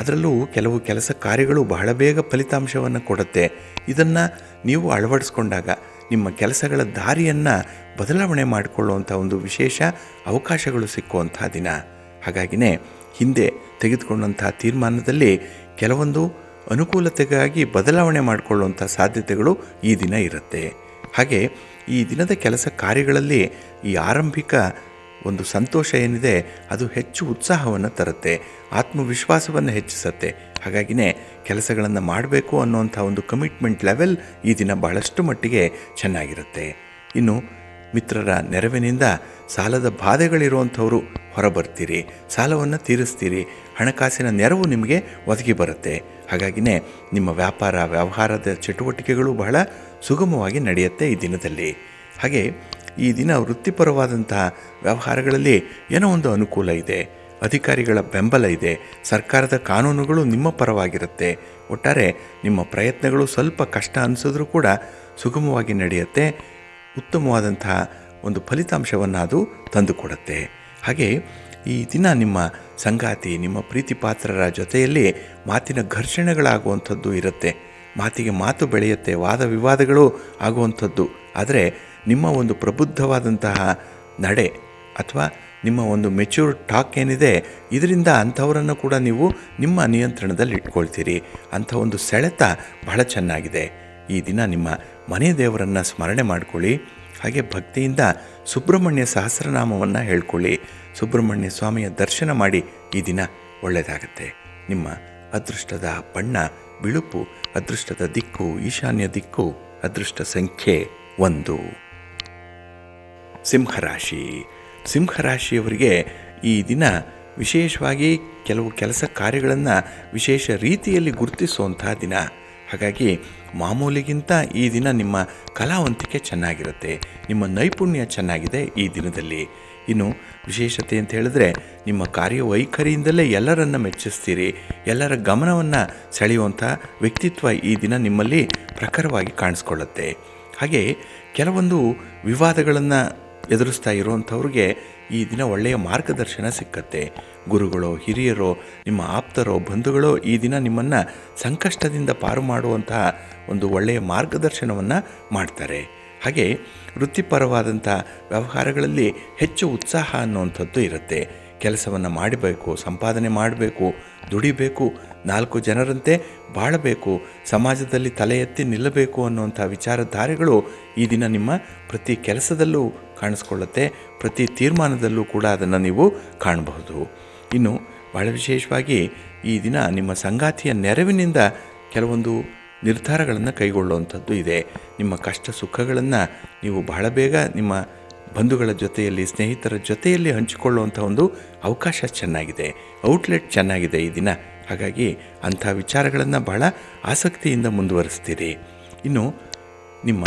ಅದರಲ್ಲೂ ಕೆಲವು ಕೆಲಸ ಕಾರ್ಯಗಳು ಬಹಳ ಬೇಗ ಫಲಿತಾಂಶವನ್ನು ಕೊಡುತ್ತೆ. ಇದನ್ನು ನೀವು ಅಳವಡಿಸ್ಕೊಂಡಾಗ ನಿಮ್ಮ ಕೆಲಸಗಳ ದಾರಿಯನ್ನು ಬದಲಾವಣೆ ಮಾಡಿಕೊಳ್ಳುವಂಥ ಒಂದು ವಿಶೇಷ ಅವಕಾಶಗಳು ಸಿಕ್ಕುವಂಥ ದಿನ. ಹಾಗಾಗಿನೇ ಹಿಂದೆ ತೆಗೆದುಕೊಂಡಂಥ ತೀರ್ಮಾನದಲ್ಲಿ ಕೆಲವೊಂದು ಅನುಕೂಲತೆಗಾಗಿ ಬದಲಾವಣೆ ಮಾಡಿಕೊಳ್ಳುವಂಥ ಸಾಧ್ಯತೆಗಳು ಈ ದಿನ ಇರುತ್ತೆ. ಹಾಗೆ ಈ ದಿನದ ಕೆಲಸ ಕಾರ್ಯಗಳಲ್ಲಿ ಈ ಆರಂಭಿಕ ಒಂದು ಸಂತೋಷ ಏನಿದೆ ಅದು ಹೆಚ್ಚು ಉತ್ಸಾಹವನ್ನು ತರುತ್ತೆ, ಆತ್ಮವಿಶ್ವಾಸವನ್ನು ಹೆಚ್ಚಿಸುತ್ತೆ. ಹಾಗಾಗಿನೇ ಕೆಲಸಗಳನ್ನು ಮಾಡಬೇಕು ಅನ್ನುವಂಥ ಒಂದು ಕಮಿಟ್ಮೆಂಟ್ ಲೆವೆಲ್ ಈ ದಿನ ಬಹಳಷ್ಟು ಮಟ್ಟಿಗೆ ಚೆನ್ನಾಗಿರುತ್ತೆ. ಇನ್ನು ಮಿತ್ರರ ನೆರವಿನಿಂದ ಸಾಲದ ಬಾಧೆಗಳಿರುವಂಥವರು ಹೊರಬರ್ತೀರಿ, ಸಾಲವನ್ನು ತೀರಿಸ್ತೀರಿ, ಹಣಕಾಸಿನ ನೆರವು ನಿಮಗೆ ಒದಗಿ ಬರುತ್ತೆ. ಹಾಗಾಗಿನೇ ನಿಮ್ಮ ವ್ಯಾಪಾರ ವ್ಯವಹಾರದ ಚಟುವಟಿಕೆಗಳು ಬಹಳ ಸುಗಮವಾಗಿ ನಡೆಯುತ್ತೆ ಈ ದಿನದಲ್ಲಿ. ಹಾಗೆ ಈ ದಿನ ವೃತ್ತಿಪರವಾದಂತಹ ವ್ಯವಹಾರಗಳಲ್ಲಿ ಏನೋ ಒಂದು ಅನುಕೂಲ ಇದೆ, ಅಧಿಕಾರಿಗಳ ಬೆಂಬಲ ಇದೆ, ಸರ್ಕಾರದ ಕಾನೂನುಗಳು ನಿಮ್ಮ ಪರವಾಗಿರುತ್ತೆ. ಒಟ್ಟಾರೆ ನಿಮ್ಮ ಪ್ರಯತ್ನಗಳು ಸ್ವಲ್ಪ ಕಷ್ಟ ಅನಿಸಿದ್ರೂ ಕೂಡ ಸುಗಮವಾಗಿ ನಡೆಯುತ್ತೆ. ಉತ್ತಮವಾದಂತಹ ಒಂದು ಫಲಿತಾಂಶವನ್ನು ಅದು ತಂದುಕೊಡುತ್ತೆ. ಹಾಗೆ ಈ ದಿನ ನಿಮ್ಮ ಸಂಗಾತಿ, ನಿಮ್ಮ ಪ್ರೀತಿ ಪಾತ್ರರ ಜೊತೆಯಲ್ಲಿ ಮಾತಿನ ಘರ್ಷಣೆಗಳಾಗುವಂಥದ್ದು ಇರುತ್ತೆ. ಮಾತಿಗೆ ಮಾತು ಬೆಳೆಯುತ್ತೆ, ವಾದ ವಿವಾದಗಳು ಆಗುವಂಥದ್ದು. ಆದರೆ ನಿಮ್ಮ ಒಂದು ಪ್ರಬುದ್ಧವಾದಂತಹ ನಡೆ ಅಥವಾ ನಿಮ್ಮ ಒಂದು ಮೆಚ್ಯೂರ್ ಟಾಕ್ ಏನಿದೆ, ಇದರಿಂದ ಅಂಥವರನ್ನು ಕೂಡ ನೀವು ನಿಮ್ಮ ನಿಯಂತ್ರಣದಲ್ಲಿ ಇಟ್ಕೊಳ್ತೀರಿ. ಅಂಥ ಒಂದು ಸೆಳೆತ ಬಹಳ ಚೆನ್ನಾಗಿದೆ. ಈ ದಿನ ನಿಮ್ಮ ಮನೆ ದೇವರನ್ನು ಸ್ಮರಣೆ ಮಾಡಿಕೊಳ್ಳಿ. ಹಾಗೆ ಭಕ್ತಿಯಿಂದ ಸುಬ್ರಹ್ಮಣ್ಯ ಸಹಸ್ರನಾಮವನ್ನು ಹೇಳ್ಕೊಳ್ಳಿ. ಸುಬ್ರಹ್ಮಣ್ಯ ಸ್ವಾಮಿಯ ದರ್ಶನ ಮಾಡಿ. ಈ ದಿನ ಒಳ್ಳೆಯದಾಗುತ್ತೆ. ನಿಮ್ಮ ಅದೃಷ್ಟದ ಬಣ್ಣ ಬಿಳುಪು, ಅದೃಷ್ಟದ ದಿಕ್ಕು ಈಶಾನ್ಯ ದಿಕ್ಕು, ಅದೃಷ್ಟ ಸಂಖ್ಯೆ 1. ಸಿಂಹರಾಶಿ. ಸಿಂಹರಾಶಿಯವರಿಗೆ ಈ ದಿನ ವಿಶೇಷವಾಗಿ ಕೆಲವು ಕೆಲಸ ಕಾರ್ಯಗಳನ್ನು ವಿಶೇಷ ರೀತಿಯಲ್ಲಿ ಗುರುತಿಸುವಂತಹ ದಿನ. ಹಾಗಾಗಿ ಮಾಮೂಲಿಗಿಂತ ಈ ದಿನ ನಿಮ್ಮ ಕಲಾವಂತಿಕೆ ಚೆನ್ನಾಗಿರುತ್ತೆ, ನಿಮ್ಮ ನೈಪುಣ್ಯ ಚೆನ್ನಾಗಿದೆ ಈ ದಿನದಲ್ಲಿ. ಇನ್ನು ವಿಶೇಷತೆ ಅಂತ ಹೇಳಿದ್ರೆ ನಿಮ್ಮ ಕಾರ್ಯವೈಖರಿಯಿಂದಲೇ ಎಲ್ಲರನ್ನು ಮೆಚ್ಚಿಸ್ತೀರಿ, ಎಲ್ಲರ ಗಮನವನ್ನು ಸೆಳೆಯುವಂಥ ವ್ಯಕ್ತಿತ್ವ ಈ ದಿನ ನಿಮ್ಮಲ್ಲಿ ಪ್ರಖರವಾಗಿ ಕಾಣಿಸ್ಕೊಳ್ಳುತ್ತೆ. ಹಾಗೆ ಕೆಲವೊಂದು ವಿವಾದಗಳನ್ನು ಎದುರಿಸ್ತಾ ಇರುವಂಥವ್ರಿಗೆ ಈ ದಿನ ಒಳ್ಳೆಯ ಮಾರ್ಗದರ್ಶನ ಸಿಕ್ಕತ್ತೆ. ಗುರುಗಳೋ ಹಿರಿಯರೋ ನಿಮ್ಮ ಆಪ್ತರೋ ಬಂಧುಗಳೋ ಈ ದಿನ ನಿಮ್ಮನ್ನು ಸಂಕಷ್ಟದಿಂದ ಪಾರು ಮಾಡುವಂತಹ ಒಂದು ಒಳ್ಳೆಯ ಮಾರ್ಗದರ್ಶನವನ್ನು ಮಾಡ್ತಾರೆ. ಹಾಗೆ ವೃತ್ತಿಪರವಾದಂಥ ವ್ಯವಹಾರಗಳಲ್ಲಿ ಹೆಚ್ಚು ಉತ್ಸಾಹ ಅನ್ನುವಂಥದ್ದು ಇರುತ್ತೆ. ಕೆಲಸವನ್ನು ಮಾಡಬೇಕು, ಸಂಪಾದನೆ ಮಾಡಬೇಕು, ದುಡಿಬೇಕು, 4 ಜನರಂತೆ ಬಾಳಬೇಕು, ಸಮಾಜದಲ್ಲಿ ತಲೆ ಎತ್ತಿ ನಿಲ್ಲಬೇಕು ಅನ್ನುವಂಥ ವಿಚಾರಧಾರೆಗಳು ಈ ದಿನ ನಿಮ್ಮ ಪ್ರತಿ ಕೆಲಸದಲ್ಲೂ ಕಾಣಿಸ್ಕೊಳ್ಳುತ್ತೆ. ಪ್ರತಿ ತೀರ್ಮಾನದಲ್ಲೂ ಕೂಡ ಅದನ್ನು ನೀವು ಕಾಣಬಹುದು. ಇನ್ನು ಭಾಳ ವಿಶೇಷವಾಗಿ ಈ ದಿನ ನಿಮ್ಮ ಸಂಗಾತಿಯ ನೆರವಿನಿಂದ ಕೆಲವೊಂದು ನಿರ್ಧಾರಗಳನ್ನು ಕೈಗೊಳ್ಳುವಂಥದ್ದು ಇದೆ. ನಿಮ್ಮ ಕಷ್ಟ ಸುಖಗಳನ್ನು ನೀವು ಬಹಳ ಬೇಗ ನಿಮ್ಮ ಬಂಧುಗಳ ಜೊತೆಯಲ್ಲಿ, ಸ್ನೇಹಿತರ ಜೊತೆಯಲ್ಲಿ ಹಂಚಿಕೊಳ್ಳುವಂಥ ಒಂದು ಅವಕಾಶ ಚೆನ್ನಾಗಿದೆ, ಔಟ್ಲೆಟ್ ಚೆನ್ನಾಗಿದೆ ಈ ದಿನ. ಹಾಗಾಗಿ ಅಂಥ ವಿಚಾರಗಳನ್ನು ಬಹಳ ಆಸಕ್ತಿಯಿಂದ ಮುಂದುವರಿಸ್ತೀರಿ. ಇನ್ನು ನಿಮ್ಮ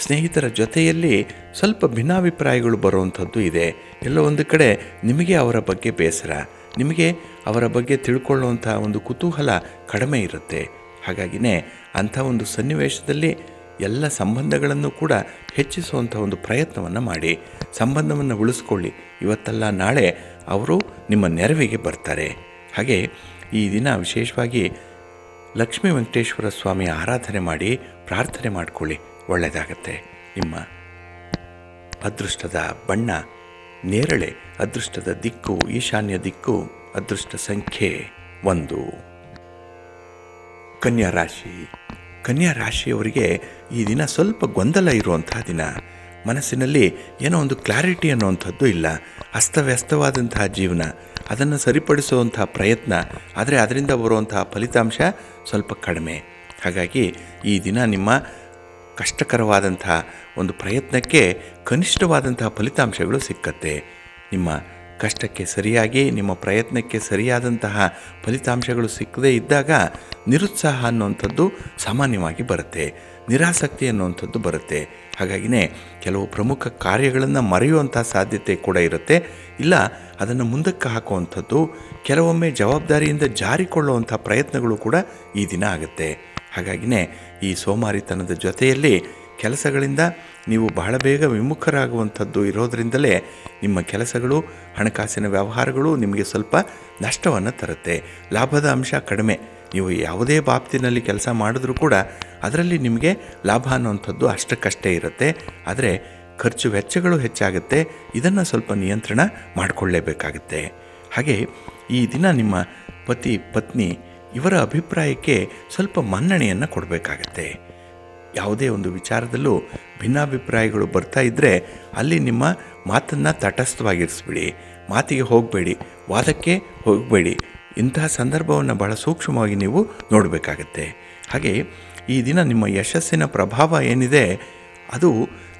ಸ್ನೇಹಿತರ ಜೊತೆಯಲ್ಲಿ ಸ್ವಲ್ಪ ಭಿನ್ನಾಭಿಪ್ರಾಯಗಳು ಬರುವಂಥದ್ದು ಇದೆ. ಎಲ್ಲೋ ಒಂದು ಕಡೆ ನಿಮಗೆ ಅವರ ಬಗ್ಗೆ ಬೇಸರ, ನಿಮಗೆ ಅವರ ಬಗ್ಗೆ ತಿಳ್ಕೊಳ್ಳುವಂಥ ಒಂದು ಕುತೂಹಲ ಕಡಿಮೆ ಇರುತ್ತೆ. ಹಾಗಾಗಿನೇ ಅಂಥ ಒಂದು ಸನ್ನಿವೇಶದಲ್ಲಿ ಎಲ್ಲ ಸಂಬಂಧಗಳನ್ನು ಕೂಡ ಹೆಚ್ಚಿಸುವಂಥ ಒಂದು ಪ್ರಯತ್ನವನ್ನು ಮಾಡಿ, ಸಂಬಂಧವನ್ನು ಉಳಿಸ್ಕೊಳ್ಳಿ. ಇವತ್ತಲ್ಲ ನಾಳೆ ಅವರು ನಿಮ್ಮ ನೆರವಿಗೆ ಬರ್ತಾರೆ. ಹಾಗೆ ಈ ದಿನ ವಿಶೇಷವಾಗಿ ಲಕ್ಷ್ಮೀ ವೆಂಕಟೇಶ್ವರ ಸ್ವಾಮಿಯ ಆರಾಧನೆ ಮಾಡಿ ಪ್ರಾರ್ಥನೆ ಮಾಡಿಕೊಳ್ಳಿ, ಒಳ್ಳೆಯದಾಗತ್ತೆ. ನಿಮ್ಮ ಅದೃಷ್ಟದ ಬಣ್ಣ ನೇರಳೆ, ಅದೃಷ್ಟದ ದಿಕ್ಕು ಈಶಾನ್ಯ ದಿಕ್ಕು, ಅದೃಷ್ಟ ಸಂಖ್ಯೆ 1. ಕನ್ಯಾ ರಾಶಿ. ಕನ್ಯಾ ರಾಶಿಯವರಿಗೆ ಈ ದಿನ ಸ್ವಲ್ಪ ಗೊಂದಲ ಇರುವಂಥ ದಿನ. ಮನಸ್ಸಿನಲ್ಲಿ ಏನೋ ಒಂದು ಕ್ಲಾರಿಟಿ ಅನ್ನುವಂಥದ್ದು ಇಲ್ಲ, ಅಸ್ತವ್ಯಸ್ತವಾದಂತಹ ಜೀವನ, ಅದನ್ನು ಸರಿಪಡಿಸುವಂತಹ ಪ್ರಯತ್ನ, ಆದರೆ ಅದರಿಂದ ಬರುವಂತಹ ಫಲಿತಾಂಶ ಸ್ವಲ್ಪ ಕಡಿಮೆ. ಹಾಗಾಗಿ ಈ ದಿನ ನಿಮ್ಮ ಕಷ್ಟಕರವಾದಂತಹ ಒಂದು ಪ್ರಯತ್ನಕ್ಕೆ ಕನಿಷ್ಠವಾದಂತಹ ಫಲಿತಾಂಶಗಳು ಸಿಕ್ಕತ್ತೆ. ನಿಮ್ಮ ಕಷ್ಟಕ್ಕೆ ಸರಿಯಾಗಿ, ನಿಮ್ಮ ಪ್ರಯತ್ನಕ್ಕೆ ಸರಿಯಾದಂತಹ ಫಲಿತಾಂಶಗಳು ಸಿಕ್ಕದೇ ಇದ್ದಾಗ ನಿರುತ್ಸಾಹ ಅನ್ನುವಂಥದ್ದು ಸಾಮಾನ್ಯವಾಗಿ ಬರುತ್ತೆ, ನಿರಾಸಕ್ತಿ ಅನ್ನುವಂಥದ್ದು ಬರುತ್ತೆ. ಹಾಗಾಗಿನೇ ಕೆಲವು ಪ್ರಮುಖ ಕಾರ್ಯಗಳನ್ನು ಮರೆಯುವಂಥ ಸಾಧ್ಯತೆ ಕೂಡ ಇರುತ್ತೆ, ಇಲ್ಲ ಅದನ್ನು ಮುಂದಕ್ಕೆ ಹಾಕುವಂಥದ್ದು, ಕೆಲವೊಮ್ಮೆ ಜವಾಬ್ದಾರಿಯಿಂದ ಜಾರಿಕೊಳ್ಳುವಂಥ ಪ್ರಯತ್ನಗಳು ಕೂಡ ಈ ದಿನ ಆಗುತ್ತೆ. ಹಾಗಾಗಿನೇ ಈ ಸೋಮಾರಿತನದ ಜೊತೆಯಲ್ಲಿ ಕೆಲಸಗಳಿಂದ ನೀವು ಬಹಳ ಬೇಗ ವಿಮುಖರಾಗುವಂಥದ್ದು ಇರೋದರಿಂದಲೇ ನಿಮ್ಮ ಕೆಲಸಗಳು, ಹಣಕಾಸಿನ ವ್ಯವಹಾರಗಳು ನಿಮಗೆ ಸ್ವಲ್ಪ ನಷ್ಟವನ್ನು ತರುತ್ತೆ. ಲಾಭದ ಅಂಶ ಕಡಿಮೆ. ನೀವು ಯಾವುದೇ ಬಾಬ್ತಿನಲ್ಲಿ ಕೆಲಸ ಮಾಡಿದ್ರೂ ಕೂಡ ಅದರಲ್ಲಿ ನಿಮಗೆ ಲಾಭ ಅನ್ನುವಂಥದ್ದು ಅಷ್ಟಕ್ಕಷ್ಟೇ ಇರುತ್ತೆ, ಆದರೆ ಖರ್ಚು ವೆಚ್ಚಗಳು ಹೆಚ್ಚಾಗುತ್ತೆ. ಇದನ್ನು ಸ್ವಲ್ಪ ನಿಯಂತ್ರಣ ಮಾಡಿಕೊಳ್ಳೇಬೇಕಾಗುತ್ತೆ. ಹಾಗೆ ಈ ದಿನ ನಿಮ್ಮ ಪತಿ ಪತ್ನಿ ಇವರ ಅಭಿಪ್ರಾಯಕ್ಕೆ ಸ್ವಲ್ಪ ಮನ್ನಣೆಯನ್ನು ಕೊಡಬೇಕಾಗತ್ತೆ. ಯಾವುದೇ ಒಂದು ವಿಚಾರದಲ್ಲೂ ಭಿನ್ನಾಭಿಪ್ರಾಯಗಳು ಬರ್ತಾ ಇದ್ದರೆ ಅಲ್ಲಿ ನಿಮ್ಮ ಮಾತನ್ನು ತಟಸ್ಥವಾಗಿರಿಸ್ಬಿಡಿ, ಮಾತಿಗೆ ಹೋಗಬೇಡಿ, ವಾದಕ್ಕೆ ಹೋಗಬೇಡಿ. ಇಂತಹ ಸಂದರ್ಭವನ್ನು ಬಹಳ ಸೂಕ್ಷ್ಮವಾಗಿ ನೀವು ನೋಡಬೇಕಾಗತ್ತೆ. ಹಾಗೆ ಈ ದಿನ ನಿಮ್ಮ ಯಶಸ್ಸಿನ ಪ್ರಭಾವ ಏನಿದೆ ಅದು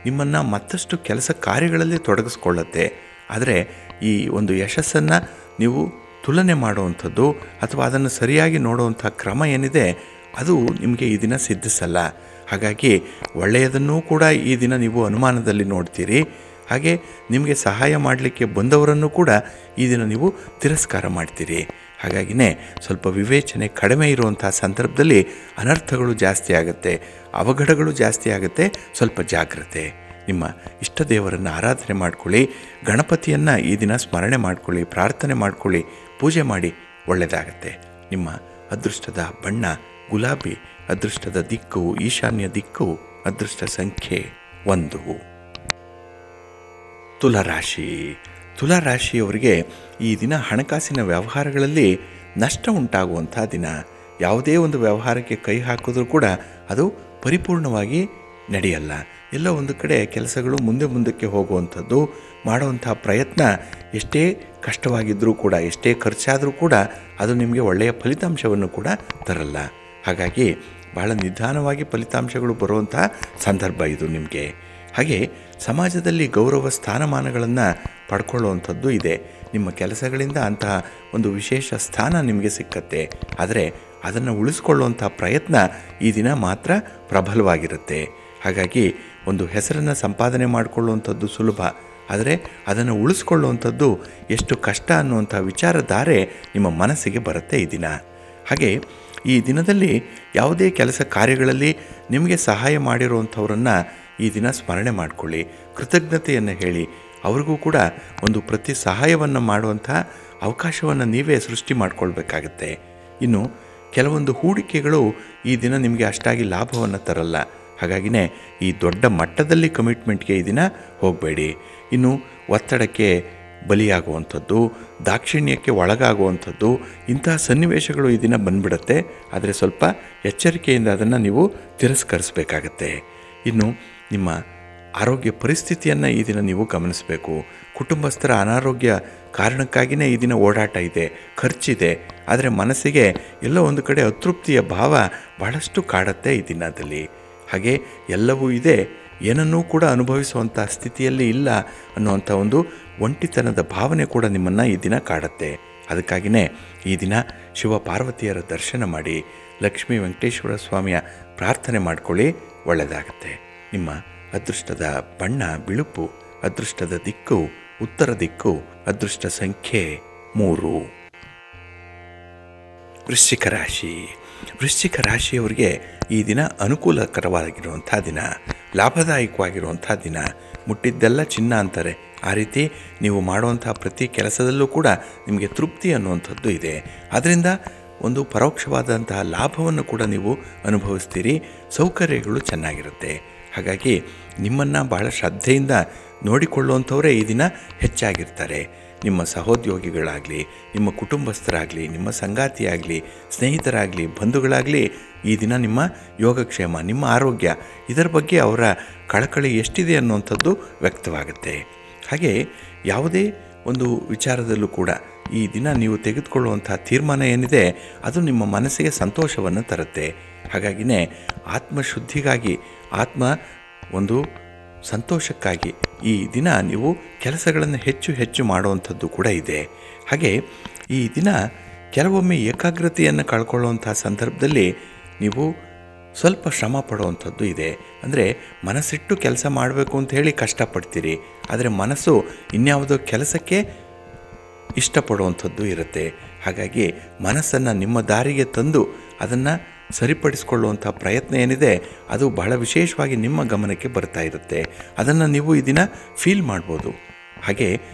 ನಿಮ್ಮನ್ನು ಮತ್ತಷ್ಟು ಕೆಲಸ ಕಾರ್ಯಗಳಲ್ಲಿ ತೊಡಗಿಸ್ಕೊಳ್ಳುತ್ತೆ. ಆದರೆ ಈ ಒಂದು ಯಶಸ್ಸನ್ನು ನೀವು ತುಲನೆ ಮಾಡುವಂಥದ್ದು ಅಥವಾ ಅದನ್ನು ಸರಿಯಾಗಿ ನೋಡುವಂಥ ಕ್ರಮ ಏನಿದೆ ಅದು ನಿಮಗೆ ಈ ದಿನ ಸಿದ್ಧಿಸಲ್ಲ. ಹಾಗಾಗಿ ಒಳ್ಳೆಯದನ್ನೂ ಕೂಡ ಈ ದಿನ ನೀವು ಅನುಮಾನದಲ್ಲಿ ನೋಡ್ತೀರಿ. ಹಾಗೆ ನಿಮಗೆ ಸಹಾಯ ಮಾಡಲಿಕ್ಕೆ ಬಂದವರನ್ನು ಕೂಡ ಈ ದಿನ ನೀವು ತಿರಸ್ಕಾರ ಮಾಡ್ತೀರಿ. ಹಾಗಾಗಿನೇ ಸ್ವಲ್ಪ ವಿವೇಚನೆ ಕಡಿಮೆ ಇರುವಂಥ ಸಂದರ್ಭದಲ್ಲಿ ಅನರ್ಥಗಳು ಜಾಸ್ತಿ ಆಗುತ್ತೆ, ಅವಘಡಗಳು ಜಾಸ್ತಿ ಆಗುತ್ತೆ. ಸ್ವಲ್ಪ ಜಾಗ್ರತೆ. ನಿಮ್ಮ ಇಷ್ಟ ದೇವರನ್ನು ಆರಾಧನೆ ಮಾಡ್ಕೊಳ್ಳಿ, ಗಣಪತಿಯನ್ನು ಈ ದಿನ ಸ್ಮರಣೆ ಮಾಡ್ಕೊಳ್ಳಿ, ಪ್ರಾರ್ಥನೆ ಮಾಡ್ಕೊಳ್ಳಿ, ಪೂಜೆ ಮಾಡಿ, ಒಳ್ಳೆಯದಾಗತ್ತೆ. ನಿಮ್ಮ ಅದೃಷ್ಟದ ಬಣ್ಣ ಗುಲಾಬಿ, ಅದೃಷ್ಟದ ದಿಕ್ಕು ಈಶಾನ್ಯ ದಿಕ್ಕು, ಅದೃಷ್ಟ ಸಂಖ್ಯೆ 1. ತುಲಾರಾಶಿ. ತುಲಾರಾಶಿಯವರಿಗೆ ಈ ದಿನ ಹಣಕಾಸಿನ ವ್ಯವಹಾರಗಳಲ್ಲಿ ನಷ್ಟ ಉಂಟಾಗುವಂಥ ದಿನ. ಯಾವುದೇ ಒಂದು ವ್ಯವಹಾರಕ್ಕೆ ಕೈ ಹಾಕಿದ್ರೂ ಕೂಡ ಅದು ಪರಿಪೂರ್ಣವಾಗಿ ನಡೆಯಲ್ಲ. ಎಲ್ಲ ಒಂದು ಕಡೆ ಕೆಲಸಗಳು ಮುಂದಕ್ಕೆ ಹೋಗುವಂಥದ್ದು, ಮಾಡುವಂಥ ಪ್ರಯತ್ನ ಎಷ್ಟೇ ಕಷ್ಟವಾಗಿದ್ದರೂ ಕೂಡ, ಎಷ್ಟೇ ಖರ್ಚಾದರೂ ಕೂಡ ಅದು ನಿಮಗೆ ಒಳ್ಳೆಯ ಫಲಿತಾಂಶವನ್ನು ಕೂಡ ತರಲ್ಲ. ಹಾಗಾಗಿ ಬಹಳ ನಿಧಾನವಾಗಿ ಫಲಿತಾಂಶಗಳು ಬರುವಂಥ ಸಂದರ್ಭ ಇದು ನಿಮಗೆ. ಹಾಗೆ ಸಮಾಜದಲ್ಲಿ ಗೌರವ ಸ್ಥಾನಮಾನಗಳನ್ನು ಪಡ್ಕೊಳ್ಳುವಂಥದ್ದು ಇದೆ. ನಿಮ್ಮ ಕೆಲಸಗಳಿಂದ ಅಂತಹ ಒಂದು ವಿಶೇಷ ಸ್ಥಾನ ನಿಮಗೆ ಸಿಕ್ಕತ್ತೆ. ಆದರೆ ಅದನ್ನು ಉಳಿಸ್ಕೊಳ್ಳುವಂಥ ಪ್ರಯತ್ನ ಈ ದಿನ ಮಾತ್ರ ಪ್ರಬಲವಾಗಿರುತ್ತೆ. ಹಾಗಾಗಿ ಒಂದು ಹೆಸರನ್ನು ಸಂಪಾದನೆ ಮಾಡಿಕೊಳ್ಳುವಂಥದ್ದು ಸುಲಭ, ಆದರೆ ಅದನ್ನು ಉಳಿಸ್ಕೊಳ್ಳುವಂಥದ್ದು ಎಷ್ಟು ಕಷ್ಟ ಅನ್ನುವಂಥ ವಿಚಾರಧಾರೆ ನಿಮ್ಮ ಮನಸ್ಸಿಗೆ ಬರುತ್ತೆ ಈ ದಿನ. ಹಾಗೆ ಈ ದಿನದಲ್ಲಿ ಯಾವುದೇ ಕೆಲಸ ಕಾರ್ಯಗಳಲ್ಲಿ ನಿಮಗೆ ಸಹಾಯ ಮಾಡಿರುವಂಥವ್ರನ್ನು ಈ ದಿನ ಸ್ಮರಣೆ ಮಾಡಿಕೊಳ್ಳಿ, ಕೃತಜ್ಞತೆಯನ್ನು ಹೇಳಿ, ಅವ್ರಿಗೂ ಕೂಡ ಒಂದು ಪ್ರತಿ ಸಹಾಯವನ್ನು ಮಾಡುವಂಥ ಅವಕಾಶವನ್ನು ನೀವೇ ಸೃಷ್ಟಿ ಮಾಡಿಕೊಳ್ಬೇಕಾಗತ್ತೆ. ಇನ್ನು ಕೆಲವೊಂದು ಹೂಡಿಕೆಗಳು ಈ ದಿನ ನಿಮಗೆ ಅಷ್ಟಾಗಿ ಲಾಭವನ್ನು ತರಲ್ಲ. ಹಾಗಾಗಿನೇ ಈ ದೊಡ್ಡ ಮಟ್ಟದಲ್ಲಿ ಕಮಿಟ್ಮೆಂಟ್ಗೆ ಈ ದಿನ ಹೋಗಬೇಡಿ. ಇನ್ನು ಒತ್ತಡಕ್ಕೆ ಬಲಿಯಾಗುವಂಥದ್ದು, ದಾಕ್ಷಿಣ್ಯಕ್ಕೆ ಒಳಗಾಗುವಂಥದ್ದು, ಇಂತಹ ಸನ್ನಿವೇಶಗಳು ಈ ದಿನ ಬಂದ್ಬಿಡುತ್ತೆ. ಆದರೆ ಸ್ವಲ್ಪ ಎಚ್ಚರಿಕೆಯಿಂದ ಅದನ್ನು ನೀವು ತಿರಸ್ಕರಿಸಬೇಕಾಗತ್ತೆ. ಇನ್ನು ನಿಮ್ಮ ಆರೋಗ್ಯ ಪರಿಸ್ಥಿತಿಯನ್ನು ಈ ದಿನ ನೀವು ಗಮನಿಸಬೇಕು. ಕುಟುಂಬಸ್ಥರ ಅನಾರೋಗ್ಯ ಕಾರಣಕ್ಕಾಗಿಯೇ ಈ ದಿನ ಓಡಾಟ ಇದೆ, ಖರ್ಚಿದೆ. ಆದರೆ ಮನಸ್ಸಿಗೆ ಎಲ್ಲೋ ಒಂದು ಕಡೆ ಅತೃಪ್ತಿಯ ಭಾವ ಬಹಳಷ್ಟು ಕಾಡುತ್ತೆ ಈ ದಿನದಲ್ಲಿ. ಹಾಗೆ ಎಲ್ಲವೂ ಇದೆ, ಏನನ್ನೂ ಕೂಡ ಅನುಭವಿಸುವಂಥ ಸ್ಥಿತಿಯಲ್ಲಿ ಇಲ್ಲ ಅನ್ನುವಂಥ ಒಂದು ಒಂಟಿತನದ ಭಾವನೆ ಕೂಡ ನಿಮ್ಮನ್ನು ಈ ದಿನ ಕಾಡುತ್ತೆ. ಅದಕ್ಕಾಗಿಯೇ ಈ ದಿನ ಶಿವ ಪಾರ್ವತಿಯರ ದರ್ಶನ ಮಾಡಿ ಲಕ್ಷ್ಮೀ ವೆಂಕಟೇಶ್ವರ ಸ್ವಾಮಿಯ ಪ್ರಾರ್ಥನೆ ಮಾಡಿಕೊಳ್ಳಿ, ಒಳ್ಳೆಯದಾಗುತ್ತೆ. ನಿಮ್ಮ ಅದೃಷ್ಟದ ಬಣ್ಣ ಬಿಳುಪು, ಅದೃಷ್ಟದ ದಿಕ್ಕು ಉತ್ತರ ದಿಕ್ಕು, ಅದೃಷ್ಟ ಸಂಖ್ಯೆ 3. ವೃಶ್ಚಿಕ ರಾಶಿ. ವೃಶ್ಚಿಕ ರಾಶಿಯವರಿಗೆ ಈ ದಿನ ಅನುಕೂಲಕರವಾಗಿರುವಂಥ ದಿನ, ಲಾಭದಾಯಕವಾಗಿರುವಂಥ ದಿನ. ಮುಟ್ಟಿದ್ದೆಲ್ಲ ಚಿನ್ನ ಅಂತಾರೆ, ಆ ರೀತಿ ನೀವು ಮಾಡುವಂಥ ಪ್ರತಿ ಕೆಲಸದಲ್ಲೂ ಕೂಡ ನಿಮಗೆ ತೃಪ್ತಿ ಅನ್ನುವಂಥದ್ದು ಇದೆ. ಅದರಿಂದ ಒಂದು ಪರೋಕ್ಷವಾದಂತಹ ಲಾಭವನ್ನು ಕೂಡ ನೀವು ಅನುಭವಿಸ್ತೀರಿ. ಸೌಕರ್ಯಗಳು ಚೆನ್ನಾಗಿರುತ್ತೆ. ಹಾಗಾಗಿ ನಿಮ್ಮನ್ನು ಭಾಳ ಶ್ರದ್ಧೆಯಿಂದ ನೋಡಿಕೊಳ್ಳುವಂಥವರೇ ಈ ದಿನ ಹೆಚ್ಚಾಗಿರ್ತಾರೆ. ನಿಮ್ಮ ಸಹೋದ್ಯೋಗಿಗಳಾಗಲಿ, ನಿಮ್ಮ ಕುಟುಂಬಸ್ಥರಾಗಲಿ, ನಿಮ್ಮ ಸಂಗಾತಿಯಾಗಲಿ, ಸ್ನೇಹಿತರಾಗಲಿ, ಬಂಧುಗಳಾಗಲಿ ಈ ದಿನ ನಿಮ್ಮ ಯೋಗಕ್ಷೇಮ, ನಿಮ್ಮ ಆರೋಗ್ಯ, ಇದರ ಬಗ್ಗೆ ಅವರ ಕಳಕಳಿ ಎಷ್ಟಿದೆ ಅನ್ನುವಂಥದ್ದು ವ್ಯಕ್ತವಾಗುತ್ತೆ. ಹಾಗೆ ಯಾವುದೇ ಒಂದು ವಿಚಾರದಲ್ಲೂ ಕೂಡ ಈ ದಿನ ನೀವು ತೆಗೆದುಕೊಳ್ಳುವಂಥ ತೀರ್ಮಾನ ಏನಿದೆ ಅದು ನಿಮ್ಮ ಮನಸ್ಸಿಗೆ ಸಂತೋಷವನ್ನು ತರುತ್ತೆ. ಹಾಗಾಗಿಯೇ ಆತ್ಮಶುದ್ಧಿಗಾಗಿ, ಆತ್ಮ ಒಂದು ಸಂತೋಷಕ್ಕಾಗಿ ಈ ದಿನ ನೀವು ಕೆಲಸಗಳನ್ನು ಹೆಚ್ಚು ಹೆಚ್ಚು ಮಾಡುವಂಥದ್ದು ಕೂಡ ಇದೆ. ಹಾಗೆ ಈ ದಿನ ಕೆಲವೊಮ್ಮೆ ಏಕಾಗ್ರತೆಯನ್ನು ಕಳ್ಕೊಳ್ಳುವಂಥ ಸಂದರ್ಭದಲ್ಲಿ ನೀವು ಸ್ವಲ್ಪ ಶ್ರಮ ಪಡುವಂಥದ್ದು ಇದೆ. ಅಂದರೆ ಮನಸ್ಸಿಟ್ಟು ಕೆಲಸ ಮಾಡಬೇಕು ಅಂತ ಹೇಳಿ ಕಷ್ಟಪಡ್ತೀರಿ, ಆದರೆ ಮನಸ್ಸು ಇನ್ಯಾವುದೋ ಕೆಲಸಕ್ಕೆ ಇಷ್ಟಪಡುವಂಥದ್ದು ಇರುತ್ತೆ. ಹಾಗಾಗಿ ಮನಸ್ಸನ್ನು ನಿಮ್ಮ ದಾರಿಗೆ ತಂದು ಅದನ್ನು ಸರಿಪಡಿಸಿಕೊಳ್ಳುವಂಥ ಪ್ರಯತ್ನ ಏನಿದೆ ಅದು ಬಹಳ ವಿಶೇಷವಾಗಿ ನಿಮ್ಮ ಗಮನಕ್ಕೆ ಬರ್ತಾ ಇರುತ್ತೆ. ಅದನ್ನು ನೀವು ಈ ದಿನ ಫೀಲ್ ಮಾಡ್ಬೋದು. ಹಾಗೆ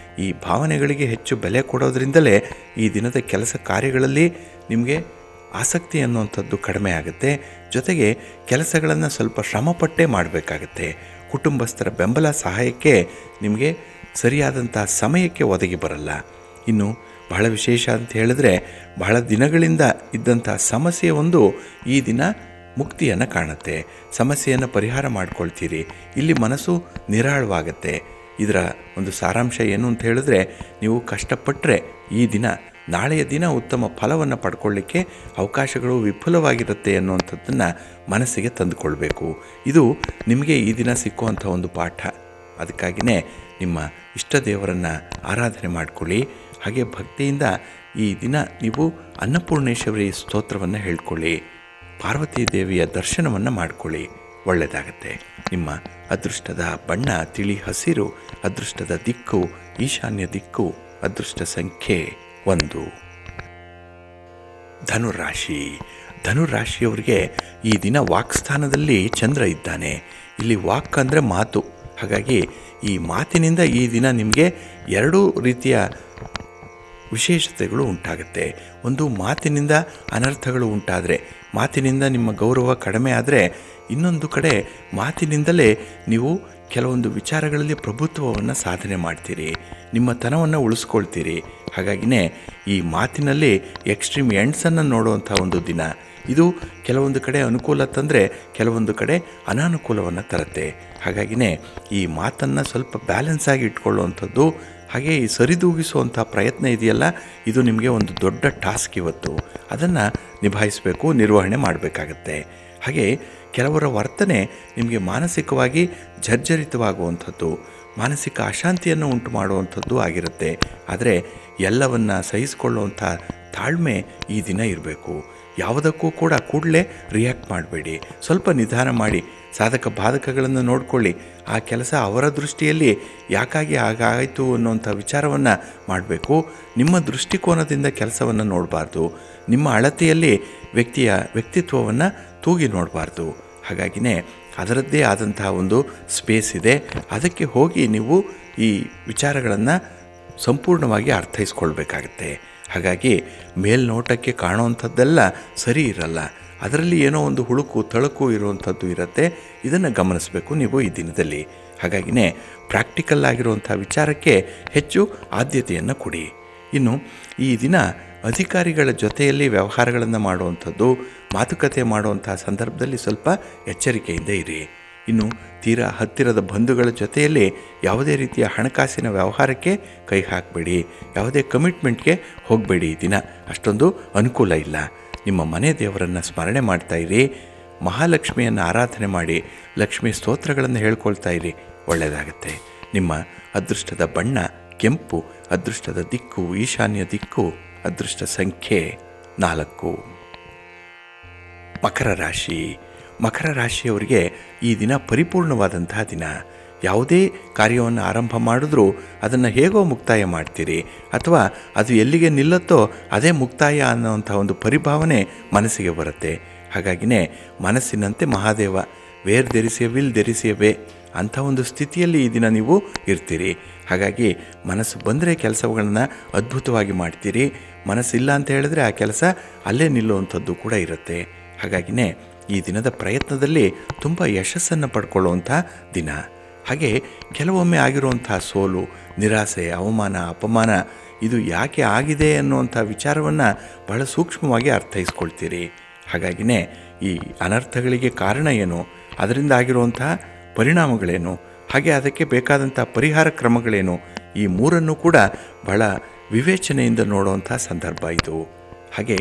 ಈ ಭಾವನೆಗಳಿಗೆ ಹೆಚ್ಚು ಬೆಲೆ ಕೊಡೋದ್ರಿಂದಲೇ ಈ ದಿನದ ಕೆಲಸ ಕಾರ್ಯಗಳಲ್ಲಿ ನಿಮಗೆ ಆಸಕ್ತಿ ಅನ್ನುವಂಥದ್ದು ಕಡಿಮೆ ಆಗುತ್ತೆ. ಜೊತೆಗೆ ಕೆಲಸಗಳನ್ನು ಸ್ವಲ್ಪ ಶ್ರಮಪಟ್ಟೇ ಮಾಡಬೇಕಾಗತ್ತೆ. ಕುಟುಂಬಸ್ಥರ ಬೆಂಬಲ ಸಹಾಯಕ್ಕೆ ನಿಮಗೆ ಸರಿಯಾದಂಥ ಸಮಯಕ್ಕೆ ಒದಗಿ ಬರಲ್ಲ. ಇನ್ನು ಬಹಳ ವಿಶೇಷ ಅಂತ ಹೇಳಿದ್ರೆ, ಬಹಳ ದಿನಗಳಿಂದ ಇದ್ದಂಥ ಸಮಸ್ಯೆ ಒಂದು ಈ ದಿನ ಮುಕ್ತಿಯನ್ನು ಕಾಣುತ್ತೆ. ಸಮಸ್ಯೆಯನ್ನು ಪರಿಹಾರ ಮಾಡ್ಕೊಳ್ತೀರಿ. ಇಲ್ಲಿ ಮನಸ್ಸು ನಿರಾಳವಾಗುತ್ತೆ. ಇದರ ಒಂದು ಸಾರಾಂಶ ಏನು ಅಂತ ಹೇಳಿದ್ರೆ, ನೀವು ಕಷ್ಟಪಟ್ಟರೆ ಈ ದಿನ ನಾಳೆಯ ದಿನ ಉತ್ತಮ ಫಲವನ್ನು ಪಡ್ಕೊಳ್ಳಿಕ್ಕೆ ಅವಕಾಶಗಳು ವಿಪುಲವಾಗಿರುತ್ತೆ ಅನ್ನುವಂಥದ್ದನ್ನು ಮನಸ್ಸಿಗೆ ತಂದುಕೊಳ್ಬೇಕು. ಇದು ನಿಮಗೆ ಈ ದಿನ ಸಿಕ್ಕುವಂಥ ಒಂದು ಪಾಠ. ಅದಕ್ಕಾಗಿಯೇ ನಿಮ್ಮ ಇಷ್ಟ ದೇವರನ್ನು ಆರಾಧನೆ ಮಾಡಿಕೊಳ್ಳಿ. ಹಾಗೆ ಭಕ್ತಿಯಿಂದ ಈ ದಿನ ನೀವು ಅನ್ನಪೂರ್ಣೇಶ್ವರಿ ಸ್ತೋತ್ರವನ್ನು ಹೇಳ್ಕೊಳ್ಳಿ. ಪಾರ್ವತೀ ದೇವಿಯ ದರ್ಶನವನ್ನು ಮಾಡಿಕೊಳ್ಳಿ, ಒಳ್ಳೆಯದಾಗತ್ತೆ. ನಿಮ್ಮ ಅದೃಷ್ಟದ ಬಣ್ಣ ತಿಳಿ ಹಸಿರು, ಅದೃಷ್ಟದ ದಿಕ್ಕು ಈಶಾನ್ಯ ದಿಕ್ಕು, ಅದೃಷ್ಟ ಸಂಖ್ಯೆ 1. ಧನುರಾಶಿ. ಧನುರಾಶಿಯವರಿಗೆ ಈ ದಿನ ವಾಕ್ಸ್ಥಾನದಲ್ಲಿ ಚಂದ್ರ ಇದ್ದಾನೆ. ಇಲ್ಲಿ ವಾಕ್ ಅಂದರೆ ಮಾತು. ಹಾಗಾಗಿ ಈ ಮಾತಿನಿಂದ ಈ ದಿನ ನಿಮಗೆ 2 ರೀತಿಯ ವಿಶೇಷತೆಗಳು ಉಂಟಾಗುತ್ತೆ. ಒಂದು, ಮಾತಿನಿಂದ ಅನರ್ಥಗಳು ಉಂಟಾದರೆ, ಮಾತಿನಿಂದ ನಿಮ್ಮ ಗೌರವ ಕಡಿಮೆ ಆದರೆ, ಇನ್ನೊಂದು ಕಡೆ ಮಾತಿನಿಂದಲೇ ನೀವು ಕೆಲವೊಂದು ವಿಚಾರಗಳಲ್ಲಿ ಪ್ರಭುತ್ವವನ್ನು ಸಾಧನೆ ಮಾಡ್ತೀರಿ, ನಿಮ್ಮ ತನವನ್ನು ಉಳಿಸ್ಕೊಳ್ತೀರಿ. ಹಾಗಾಗಿಯೇ ಈ ಮಾತಿನಲ್ಲಿ ಎಕ್ಸ್ಟ್ರೀಮ್ ಎಂಡ್ಸನ್ನು ನೋಡುವಂಥ ಒಂದು ದಿನ ಇದು. ಕೆಲವೊಂದು ಕಡೆ ಅನುಕೂಲ ತಂದರೆ ಕೆಲವೊಂದು ಕಡೆ ಅನಾನುಕೂಲವನ್ನು ತರುತ್ತೆ. ಹಾಗಾಗಿಯೇ ಈ ಮಾತನ್ನು ಸ್ವಲ್ಪ ಬ್ಯಾಲೆನ್ಸ್ ಆಗಿ ಇಟ್ಕೊಳ್ಳುವಂಥದ್ದು, ಹಾಗೆ ಈ ಸರಿದೂಗಿಸುವಂಥ ಪ್ರಯತ್ನ ಇದೆಯಲ್ಲ, ಇದು ನಿಮಗೆ ಒಂದು ದೊಡ್ಡ ಟಾಸ್ಕ್ ಇವತ್ತು. ಅದನ್ನು ನಿಭಾಯಿಸಬೇಕು, ನಿರ್ವಹಣೆ ಮಾಡಬೇಕಾಗತ್ತೆ. ಹಾಗೆ ಕೆಲವರ ವರ್ತನೆ ನಿಮಗೆ ಮಾನಸಿಕವಾಗಿ ಜರ್ಜರಿತವಾಗುವಂಥದ್ದು, ಮಾನಸಿಕ ಅಶಾಂತಿಯನ್ನು ಉಂಟು ಮಾಡುವಂಥದ್ದು ಆಗಿರುತ್ತೆ. ಆದರೆ ಎಲ್ಲವನ್ನು ಸಹಿಸಿಕೊಳ್ಳುವಂಥ ತಾಳ್ಮೆ ಈ ದಿನ ಇರಬೇಕು. ಯಾವುದಕ್ಕೂ ಕೂಡ ಕೂಡಲೇ ರಿಯಾಕ್ಟ್ ಮಾಡಬೇಡಿ. ಸ್ವಲ್ಪ ನಿಧಾನ ಮಾಡಿ ಸಾಧಕ ಬಾಧಕಗಳನ್ನು ನೋಡಿಕೊಳ್ಳಿ. ಆ ಕೆಲಸ ಅವರ ದೃಷ್ಟಿಯಲ್ಲಿ ಯಾಕಾಗಿ ಹಾಗಾಯಿತು ಅನ್ನುವಂಥ ವಿಚಾರವನ್ನು ಮಾಡಬೇಕು. ನಿಮ್ಮ ದೃಷ್ಟಿಕೋನದಿಂದ ಕೆಲಸವನ್ನು ನೋಡಬಾರ್ದು. ನಿಮ್ಮ ಅಳತೆಯಲ್ಲಿ ವ್ಯಕ್ತಿಯ ವ್ಯಕ್ತಿತ್ವವನ್ನು ತೂಗಿ ನೋಡಬಾರ್ದು. ಹಾಗಾಗಿಯೇ ಅದರದ್ದೇ ಆದಂತಹ ಒಂದು ಸ್ಪೇಸ್ ಇದೆ. ಅದಕ್ಕೆ ಹೋಗಿ ನೀವು ಈ ವಿಚಾರಗಳನ್ನು ಸಂಪೂರ್ಣವಾಗಿ ಅರ್ಥೈಸ್ಕೊಳ್ಬೇಕಾಗತ್ತೆ. ಹಾಗಾಗಿ ಮೇಲ್ನೋಟಕ್ಕೆ ಕಾಣುವಂಥದ್ದೆಲ್ಲ ಸರಿ ಇರಲ್ಲ, ಅದರಲ್ಲಿ ಏನೋ ಒಂದು ಹುಳುಕು ತಳುಕು ಇರುವಂಥದ್ದು ಇರುತ್ತೆ. ಇದನ್ನು ಗಮನಿಸಬೇಕು ನೀವು ಈ ದಿನದಲ್ಲಿ. ಹಾಗಾಗಿಯೇ ಪ್ರಾಕ್ಟಿಕಲ್ ಆಗಿರುವಂಥ ವಿಚಾರಕ್ಕೆ ಹೆಚ್ಚು ಆದ್ಯತೆಯನ್ನು ಕೊಡಿ. ಇನ್ನು ಈ ದಿನ ಅಧಿಕಾರಿಗಳ ಜೊತೆಯಲ್ಲಿ ವ್ಯವಹಾರಗಳನ್ನು ಮಾಡುವಂಥದ್ದು, ಮಾತುಕತೆ ಮಾಡುವಂಥ ಸಂದರ್ಭದಲ್ಲಿ ಸ್ವಲ್ಪ ಎಚ್ಚರಿಕೆಯಿಂದ ಇರಿ. ಇನ್ನು ತೀರಾ ಹತ್ತಿರದ ಬಂಧುಗಳ ಜೊತೆಯಲ್ಲಿ ಯಾವುದೇ ರೀತಿಯ ಹಣಕಾಸಿನ ವ್ಯವಹಾರಕ್ಕೆ ಕೈ ಹಾಕಬೇಡಿ, ಯಾವುದೇ ಕಮಿಟ್ಮೆಂಟ್ಗೆ ಹೋಗಬೇಡಿ. ಈ ದಿನ ಅಷ್ಟೊಂದು ಅನುಕೂಲ ಇಲ್ಲ. ನಿಮ್ಮ ಮನೆ ದೇವರನ್ನು ಸ್ಮರಣೆ ಮಾಡ್ತಾಯಿರಿ. ಮಹಾಲಕ್ಷ್ಮಿಯನ್ನು ಆರಾಧನೆ ಮಾಡಿ ಲಕ್ಷ್ಮಿ ಸ್ತೋತ್ರಗಳನ್ನು ಹೇಳ್ಕೊಳ್ತಾ ಇರಿ, ಒಳ್ಳೆಯದಾಗತ್ತೆ. ನಿಮ್ಮ ಅದೃಷ್ಟದ ಬಣ್ಣ ಕೆಂಪು, ಅದೃಷ್ಟದ ದಿಕ್ಕು ಈಶಾನ್ಯ ದಿಕ್ಕು, ಅದೃಷ್ಟ ಸಂಖ್ಯೆ 4. ಮಕರ ರಾಶಿ. ಮಕರ ರಾಶಿಯವರಿಗೆ ಈ ದಿನ ಪರಿಪೂರ್ಣವಾದಂತಹ ದಿನ. ಯಾವುದೇ ಕಾರ್ಯವನ್ನು ಆರಂಭ ಮಾಡಿದ್ರೂ ಅದನ್ನು ಹೇಗೋ ಮುಕ್ತಾಯ ಮಾಡ್ತೀರಿ, ಅಥವಾ ಅದು ಎಲ್ಲಿಗೆ ನಿಲ್ಲುತ್ತೋ ಅದೇ ಮುಕ್ತಾಯ ಅನ್ನೋವಂಥ ಒಂದು ಪರಿಭಾವನೆ ಮನಸ್ಸಿಗೆ ಬರುತ್ತೆ. ಹಾಗಾಗಿನೇ ಮನಸ್ಸಿನಂತೆ Mahadeva, where there is a will there is a way ಅಂಥ ಒಂದು ಸ್ಥಿತಿಯಲ್ಲಿ ಈ ದಿನ ನೀವು ಇರ್ತೀರಿ. ಹಾಗಾಗಿ ಮನಸ್ಸು ಬಂದರೆ ಕೆಲಸಗಳನ್ನು ಅದ್ಭುತವಾಗಿ ಮಾಡ್ತೀರಿ. ಮನಸ್ಸಿಲ್ಲ ಅಂತ ಹೇಳಿದ್ರೆ ಆ ಕೆಲಸ ಅಲ್ಲೇ ನಿಲ್ಲುವಂಥದ್ದು ಕೂಡ ಇರುತ್ತೆ. ಹಾಗಾಗಿನೇ ಈ ದಿನದ ಪ್ರಯತ್ನದಲ್ಲಿ ತುಂಬ ಯಶಸ್ಸನ್ನು ಪಡ್ಕೊಳ್ಳುವಂಥ ದಿನ. ಹಾಗೆ ಕೆಲವೊಮ್ಮೆ ಆಗಿರುವಂಥ ಸೋಲು, ನಿರಾಸೆ, ಅವಮಾನ, ಅಪಮಾನ ಇದು ಯಾಕೆ ಆಗಿದೆ ಅನ್ನುವಂಥ ವಿಚಾರವನ್ನು ಬಹಳ ಸೂಕ್ಷ್ಮವಾಗಿ ಅರ್ಥೈಸ್ಕೊಳ್ತೀರಿ. ಹಾಗಾಗಿನೇ ಈ ಅನರ್ಥಗಳಿಗೆ ಕಾರಣ ಏನು, ಅದರಿಂದ ಆಗಿರುವಂಥ ಪರಿಣಾಮಗಳೇನು, ಹಾಗೆ ಅದಕ್ಕೆ ಬೇಕಾದಂಥ ಪರಿಹಾರ ಕ್ರಮಗಳೇನು, ಈ ಮೂರನ್ನು ಕೂಡ ಬಹಳ ವಿವೇಚನೆಯಿಂದ ನೋಡುವಂಥ ಸಂದರ್ಭ ಇದು. ಹಾಗೆ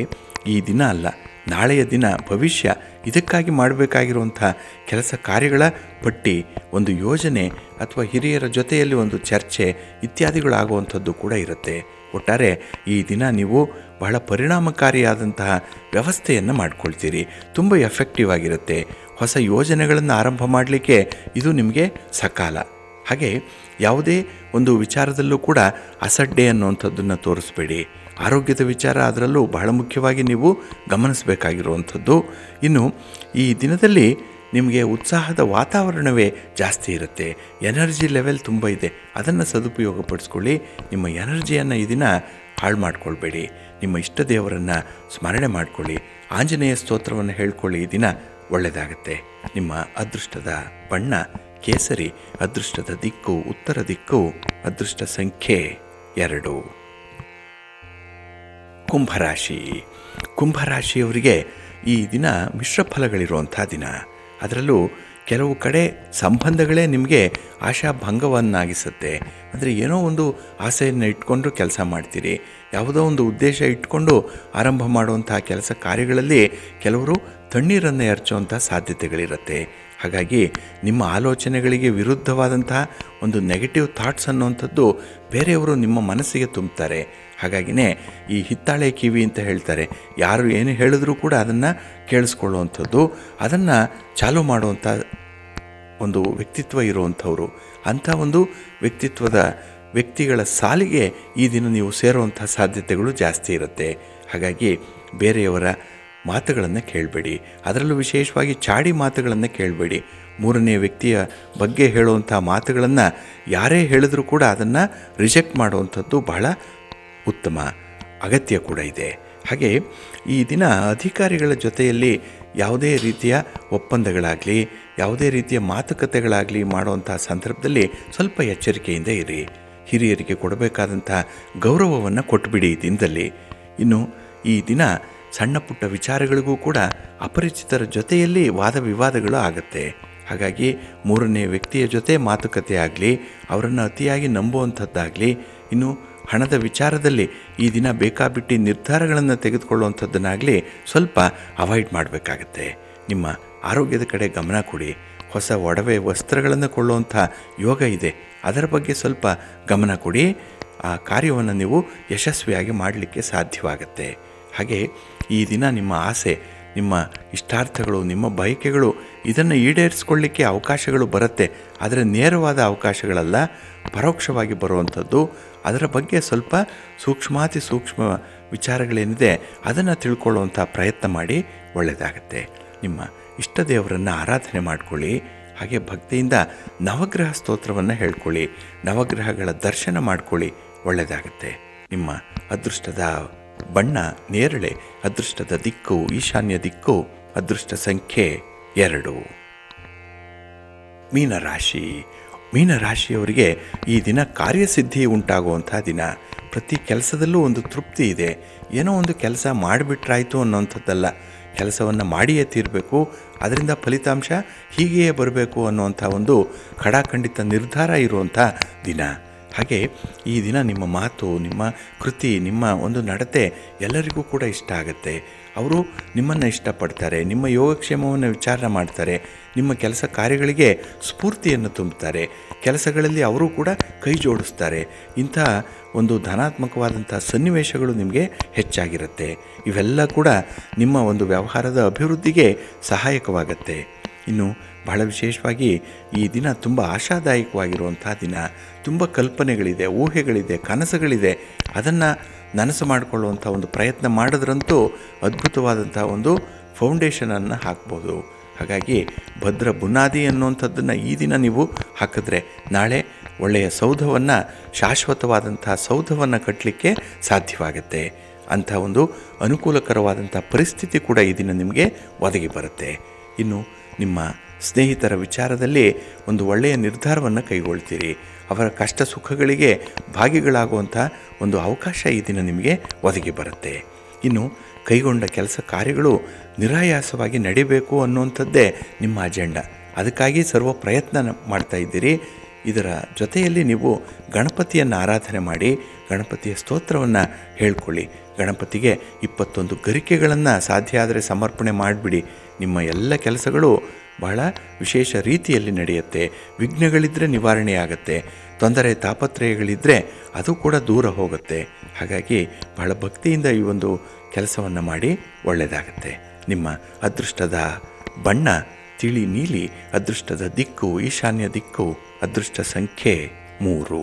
ಈ ದಿನ ಅಲ್ಲ, ನಾಳೆಯ ದಿನ, ಭವಿಷ್ಯ, ಇದಕ್ಕಾಗಿ ಮಾಡಬೇಕಾಗಿರುವಂಥ ಕೆಲಸ ಕಾರ್ಯಗಳ ಪಟ್ಟಿ, ಒಂದು ಯೋಜನೆ ಅಥವಾ ಹಿರಿಯರ ಜೊತೆಯಲ್ಲಿ ಒಂದು ಚರ್ಚೆ ಇತ್ಯಾದಿಗಳಾಗುವಂಥದ್ದು ಕೂಡ ಇರುತ್ತೆ. ಒಟ್ಟಾರೆ ಈ ದಿನ ನೀವು ಬಹಳ ಪರಿಣಾಮಕಾರಿಯಾದಂತಹ ವ್ಯವಸ್ಥೆಯನ್ನು ಮಾಡ್ಕೊಳ್ತೀರಿ. ತುಂಬ ಎಫೆಕ್ಟಿವ್ ಆಗಿರುತ್ತೆ. ಹೊಸ ಯೋಜನೆಗಳನ್ನು ಆರಂಭ ಮಾಡಲಿಕ್ಕೆ ಇದು ನಿಮಗೆ ಸಕಾಲ. ಹಾಗೆ ಯಾವುದೇ ಒಂದು ವಿಚಾರದಲ್ಲೂ ಕೂಡ ಅಸಡ್ಡೆ ಅನ್ನುವಂಥದ್ದನ್ನು ತೋರಿಸ್ಬೇಡಿ. ಆರೋಗ್ಯದ ವಿಚಾರ ಅದರಲ್ಲೂ ಬಹಳ ಮುಖ್ಯವಾಗಿ ನೀವು ಗಮನಿಸಬೇಕಾಗಿರುವಂಥದ್ದು. ಇನ್ನು ಈ ದಿನದಲ್ಲಿ ನಿಮಗೆ ಉತ್ಸಾಹದ ವಾತಾವರಣವೇ ಜಾಸ್ತಿ ಇರುತ್ತೆ. ಎನರ್ಜಿ ಲೆವೆಲ್ ತುಂಬ ಇದೆ, ಅದನ್ನು ಸದುಪಯೋಗಪಡಿಸ್ಕೊಳ್ಳಿ. ನಿಮ್ಮ ಎನರ್ಜಿಯನ್ನು ಈ ದಿನ ಹಾಳು ಮಾಡಿಕೊಳ್ಬೇಡಿ. ನಿಮ್ಮ ಇಷ್ಟ ದೇವರನ್ನು ಸ್ಮರಣೆ ಮಾಡಿಕೊಳ್ಳಿ, ಆಂಜನೇಯ ಸ್ತೋತ್ರವನ್ನು ಹೇಳ್ಕೊಳ್ಳಿ. ಈ ದಿನ ಒಳ್ಳೆಯದಾಗತ್ತೆ. ನಿಮ್ಮ ಅದೃಷ್ಟದ ಬಣ್ಣ ಕೇಸರಿ, ಅದೃಷ್ಟದ ದಿಕ್ಕು ಉತ್ತರ ದಿಕ್ಕು, ಅದೃಷ್ಟ ಸಂಖ್ಯೆ 2. ಕುಂಭರಾಶಿ. ಕುಂಭರಾಶಿಯವರಿಗೆ ಈ ದಿನ ಮಿಶ್ರ ಫಲಗಳಿರುವಂಥ ದಿನ. ಅದರಲ್ಲೂ ಕೆಲವು ಕಡೆ ಸಂಬಂಧಗಳೇ ನಿಮಗೆ ಆಶಾಭಂಗವನ್ನಾಗಿಸುತ್ತೆ. ಅಂದರೆ ಏನೋ ಒಂದು ಆಸೆಯನ್ನು ಇಟ್ಕೊಂಡು ಕೆಲಸ ಮಾಡ್ತೀರಿ, ಯಾವುದೋ ಒಂದು ಉದ್ದೇಶ ಇಟ್ಕೊಂಡು ಆರಂಭ ಮಾಡುವಂಥ ಕೆಲಸ ಕಾರ್ಯಗಳಲ್ಲಿ ಕೆಲವರು ತಣ್ಣೀರನ್ನು ಎರಚುವಂಥ ಸಾಧ್ಯತೆಗಳಿರುತ್ತೆ. ಹಾಗಾಗಿ ನಿಮ್ಮ ಆಲೋಚನೆಗಳಿಗೆ ವಿರುದ್ಧವಾದಂತಹ ಒಂದು ನೆಗೆಟಿವ್ ಥಾಟ್ಸ್ ಅನ್ನುವಂಥದ್ದು ಬೇರೆಯವರು ನಿಮ್ಮ ಮನಸ್ಸಿಗೆ ತುಂಬ್ತಾರೆ. ಹಾಗಾಗಿನೇ ಈ ಹಿತ್ತಾಳೆ ಕಿವಿ ಅಂತ ಹೇಳ್ತಾರೆ, ಯಾರು ಏನು ಹೇಳಿದ್ರೂ ಕೂಡ ಅದನ್ನು ಕೇಳಿಸ್ಕೊಳ್ಳುವಂಥದ್ದು, ಅದನ್ನು ಚಾಲೂ ಮಾಡುವಂಥ ಒಂದು ವ್ಯಕ್ತಿತ್ವ ಇರುವಂಥವ್ರು. ಅಂಥ ಒಂದು ವ್ಯಕ್ತಿಗಳ ಸಾಲಿಗೆ ಈ ದಿನ ನೀವು ಸೇರುವಂಥ ಸಾಧ್ಯತೆಗಳು ಜಾಸ್ತಿ ಇರುತ್ತೆ. ಹಾಗಾಗಿ ಬೇರೆಯವರ ಮಾತುಗಳನ್ನು ಕೇಳಬೇಡಿ, ಅದರಲ್ಲೂ ವಿಶೇಷವಾಗಿ ಚಾಡಿ ಮಾತುಗಳನ್ನು ಕೇಳಬೇಡಿ. ಮೂರನೇ ವ್ಯಕ್ತಿಯ ಬಗ್ಗೆ ಹೇಳುವಂಥ ಮಾತುಗಳನ್ನು ಯಾರೇ ಹೇಳಿದ್ರೂ ಕೂಡ ಅದನ್ನು ರಿಜೆಕ್ಟ್ ಮಾಡುವಂಥದ್ದು ಬಹಳ ಉತ್ತಮ, ಅಗತ್ಯ ಕೂಡ ಇದೆ. ಹಾಗೆ ಈ ದಿನ ಅಧಿಕಾರಿಗಳ ಜೊತೆಯಲ್ಲಿ ಯಾವುದೇ ರೀತಿಯ ಒಪ್ಪಂದಗಳಾಗಲಿ, ಯಾವುದೇ ರೀತಿಯ ಮಾತುಕತೆಗಳಾಗಲಿ ಮಾಡುವಂಥ ಸಂದರ್ಭದಲ್ಲಿ ಸ್ವಲ್ಪ ಎಚ್ಚರಿಕೆಯಿಂದ ಇರಿ. ಹಿರಿಯರಿಗೆ ಕೊಡಬೇಕಾದಂಥ ಗೌರವವನ್ನು ಕೊಟ್ಟುಬಿಡಿ ಈ ದಿನದಲ್ಲಿ. ಇನ್ನು ಈ ದಿನ ಸಣ್ಣ ಪುಟ್ಟ ವಿಚಾರಗಳಿಗೂ ಕೂಡ ಅಪರಿಚಿತರ ಜೊತೆಯಲ್ಲಿ ವಾದ ವಿವಾದಗಳು ಆಗುತ್ತೆ. ಹಾಗಾಗಿ ಮೂರನೇ ವ್ಯಕ್ತಿಯ ಜೊತೆ ಮಾತುಕತೆ ಆಗಲಿ, ಅವರನ್ನು ಅತಿಯಾಗಿ ನಂಬುವಂಥದ್ದಾಗಲಿ, ಇನ್ನು ಹಣದ ವಿಚಾರದಲ್ಲಿ ಈ ದಿನ ಬೇಕಾಬಿಟ್ಟು ನಿರ್ಧಾರಗಳನ್ನು ತೆಗೆದುಕೊಳ್ಳುವಂಥದ್ದನ್ನಾಗಲಿ ಸ್ವಲ್ಪ ಅವಾಯ್ಡ್ ಮಾಡಬೇಕಾಗತ್ತೆ. ನಿಮ್ಮ ಆರೋಗ್ಯದ ಕಡೆ ಗಮನ ಕೊಡಿ. ಹೊಸ ಒಡವೆ ವಸ್ತ್ರಗಳನ್ನು ಕೊಳ್ಳುವಂಥ ಯೋಗ ಇದೆ, ಅದರ ಬಗ್ಗೆ ಸ್ವಲ್ಪ ಗಮನ ಕೊಡಿ. ಆ ಕಾರ್ಯವನ್ನು ನೀವು ಯಶಸ್ವಿಯಾಗಿ ಮಾಡಲಿಕ್ಕೆ ಸಾಧ್ಯವಾಗತ್ತೆ. ಹಾಗೆ ಈ ದಿನ ನಿಮ್ಮ ಆಸೆ, ನಿಮ್ಮ ಇಷ್ಟಾರ್ಥಗಳು, ನಿಮ್ಮ ಬಯಕೆಗಳು ಇದನ್ನು ಈಡೇರಿಸ್ಕೊಳ್ಳಿಕ್ಕೆ ಅವಕಾಶಗಳು ಬರುತ್ತೆ. ಆದರೆ ನೇರವಾದ ಅವಕಾಶಗಳಲ್ಲ, ಪರೋಕ್ಷವಾಗಿ ಬರುವಂಥದ್ದು. ಅದರ ಬಗ್ಗೆ ಸ್ವಲ್ಪ ಸೂಕ್ಷ್ಮಾತಿ ಸೂಕ್ಷ್ಮ ವಿಚಾರಗಳೇನಿದೆ ಅದನ್ನು ತಿಳ್ಕೊಳ್ಳುವಂಥ ಪ್ರಯತ್ನ ಮಾಡಿ, ಒಳ್ಳೆಯದಾಗತ್ತೆ. ನಿಮ್ಮ ಇಷ್ಟ ದೇವರನ್ನು ಆರಾಧನೆ ಮಾಡಿಕೊಳ್ಳಿ. ಹಾಗೆ ಭಕ್ತಿಯಿಂದ ನವಗ್ರಹ ಸ್ತೋತ್ರವನ್ನು ಹೇಳ್ಕೊಳ್ಳಿ, ನವಗ್ರಹಗಳ ದರ್ಶನ ಮಾಡಿಕೊಳ್ಳಿ, ಒಳ್ಳೆಯದಾಗತ್ತೆ. ನಿಮ್ಮ ಅದೃಷ್ಟದ ಬಣ್ಣ ನೇರಳೆ, ಅದೃಷ್ಟದ ದಿಕ್ಕು ಈಶಾನ್ಯ ದಿಕ್ಕು, ಅದೃಷ್ಟ ಸಂಖ್ಯೆ 2. ಮೀನರಾಶಿ. ಮೀನರಾಶಿಯವರಿಗೆ ಈ ದಿನ ಕಾರ್ಯಸಿದ್ಧಿ ಉಂಟಾಗುವಂಥ ದಿನ. ಪ್ರತಿ ಕೆಲಸದಲ್ಲೂ ಒಂದು ತೃಪ್ತಿ ಇದೆ. ಏನೋ ಒಂದು ಕೆಲಸ ಮಾಡಿಬಿಟ್ರಾಯ್ತು ಅನ್ನೋವಂಥದ್ದಲ್ಲ, ಕೆಲಸವನ್ನು ಮಾಡಿಯೇ ತೀರಬೇಕು, ಅದರಿಂದ ಫಲಿತಾಂಶ ಹೀಗೆಯೇ ಬರಬೇಕು ಅನ್ನುವಂಥ ಒಂದು ಖಡಾಖಂಡಿತ ನಿರ್ಧಾರ ಇರುವಂಥ ದಿನ. ಹಾಗೆ ಈ ದಿನ ನಿಮ್ಮ ಮಾತು, ನಿಮ್ಮ ಕೃತಿ, ನಿಮ್ಮ ಒಂದು ನಡತೆ ಎಲ್ಲರಿಗೂ ಕೂಡ ಇಷ್ಟ ಆಗುತ್ತೆ. ಅವರು ನಿಮ್ಮನ್ನು ಇಷ್ಟಪಡ್ತಾರೆ, ನಿಮ್ಮ ಯೋಗಕ್ಷೇಮವನ್ನು ವಿಚಾರ ಮಾಡ್ತಾರೆ, ನಿಮ್ಮ ಕೆಲಸ ಕಾರ್ಯಗಳಿಗೆ ಸ್ಫೂರ್ತಿಯನ್ನು ತುಂಬುತ್ತಾರೆ, ಕೆಲಸಗಳಲ್ಲಿ ಅವರು ಕೂಡ ಕೈ ಜೋಡಿಸ್ತಾರೆ. ಇಂಥ ಒಂದು ಧನಾತ್ಮಕವಾದಂಥ ಸನ್ನಿವೇಶಗಳು ನಿಮಗೆ ಹೆಚ್ಚಾಗಿರುತ್ತೆ. ಇವೆಲ್ಲ ಕೂಡ ನಿಮ್ಮ ಒಂದು ವ್ಯವಹಾರದ ಅಭಿವೃದ್ಧಿಗೆ ಸಹಾಯಕವಾಗತ್ತೆ. ಇನ್ನು ಬಹಳ ವಿಶೇಷವಾಗಿ ಈ ದಿನ ತುಂಬ ಆಶಾದಾಯಕವಾಗಿರುವಂಥ ದಿನ. ತುಂಬ ಕಲ್ಪನೆಗಳಿದೆ, ಊಹೆಗಳಿದೆ, ಕನಸುಗಳಿದೆ. ಅದನ್ನು ನನಸು ಮಾಡಿಕೊಳ್ಳುವಂಥ ಒಂದು ಪ್ರಯತ್ನ ಮಾಡಿದ್ರಂತೂ ಅದ್ಭುತವಾದಂಥ ಒಂದು ಫೌಂಡೇಶನನ್ನು ಹಾಕ್ಬೋದು. ಹಾಗಾಗಿ ಭದ್ರ ಬುನಾದಿ ಅನ್ನುವಂಥದ್ದನ್ನು ಈ ದಿನ ನೀವು ಹಾಕಿದ್ರೆ ನಾಳೆ ಒಳ್ಳೆಯ ಸೌಧವನ್ನು, ಶಾಶ್ವತವಾದಂಥ ಸೌಧವನ್ನು ಕಟ್ಟಲಿಕ್ಕೆ ಸಾಧ್ಯವಾಗುತ್ತೆ. ಅಂಥ ಒಂದು ಅನುಕೂಲಕರವಾದಂಥ ಪರಿಸ್ಥಿತಿ ಕೂಡ ಈ ದಿನ ನಿಮಗೆ ಒದಗಿ ಬರುತ್ತೆ. ಇನ್ನು ನಿಮ್ಮ ಸ್ನೇಹಿತರ ವಿಚಾರದಲ್ಲಿ ಒಂದು ಒಳ್ಳೆಯ ನಿರ್ಧಾರವನ್ನು ಕೈಗೊಳ್ತೀರಿ. ಅವರ ಕಷ್ಟ ಸುಖಗಳಿಗೆ ಭಾಗಿಗಳಾಗುವಂಥ ಒಂದು ಅವಕಾಶ ಈ ದಿನ ನಿಮಗೆ ಒದಗಿ ಬರುತ್ತೆ. ಇನ್ನು ಕೈಗೊಂಡ ಕೆಲಸ ಕಾರ್ಯಗಳು ನಿರಾಯಾಸವಾಗಿ ನಡಿಬೇಕು ಅನ್ನುವಂಥದ್ದೇ ನಿಮ್ಮ ಅಜೆಂಡಾ. ಅದಕ್ಕಾಗಿ ಸರ್ವ ಪ್ರಯತ್ನ ಮಾಡ್ತಾ ಇದ್ದೀರಿ. ಇದರ ಜೊತೆಯಲ್ಲಿ ನೀವು ಗಣಪತಿಯನ್ನು ಆರಾಧನೆ ಮಾಡಿ ಗಣಪತಿಯ ಸ್ತೋತ್ರವನ್ನು ಹೇಳ್ಕೊಳ್ಳಿ. ಗಣಪತಿಗೆ 21 ಗರಿಕೆಗಳನ್ನು ಸಾಧ್ಯ ಆದರೆ ಸಮರ್ಪಣೆ ಮಾಡಿಬಿಡಿ. ನಿಮ್ಮ ಎಲ್ಲ ಕೆಲಸಗಳು ಬಹಳ ವಿಶೇಷ ರೀತಿಯಲ್ಲಿ ನಡೆಯುತ್ತೆ. ವಿಘ್ನಗಳಿದ್ದರೆ ನಿವಾರಣೆಯಾಗತ್ತೆ, ತೊಂದರೆ ತಾಪತ್ರಯಗಳಿದ್ದರೆ ಅದು ಕೂಡ ದೂರ ಹೋಗುತ್ತೆ. ಹಾಗಾಗಿ ಬಹಳ ಭಕ್ತಿಯಿಂದ ಈ ಒಂದು ಕೆಲಸವನ್ನು ಮಾಡಿ ಒಳ್ಳೆಯದಾಗತ್ತೆ. ನಿಮ್ಮ ಅದೃಷ್ಟದ ಬಣ್ಣ ತಿಳಿ ನೀಲಿ, ಅದೃಷ್ಟದ ದಿಕ್ಕು ಈಶಾನ್ಯ ದಿಕ್ಕು, ಅದೃಷ್ಟ ಸಂಖ್ಯೆ 3.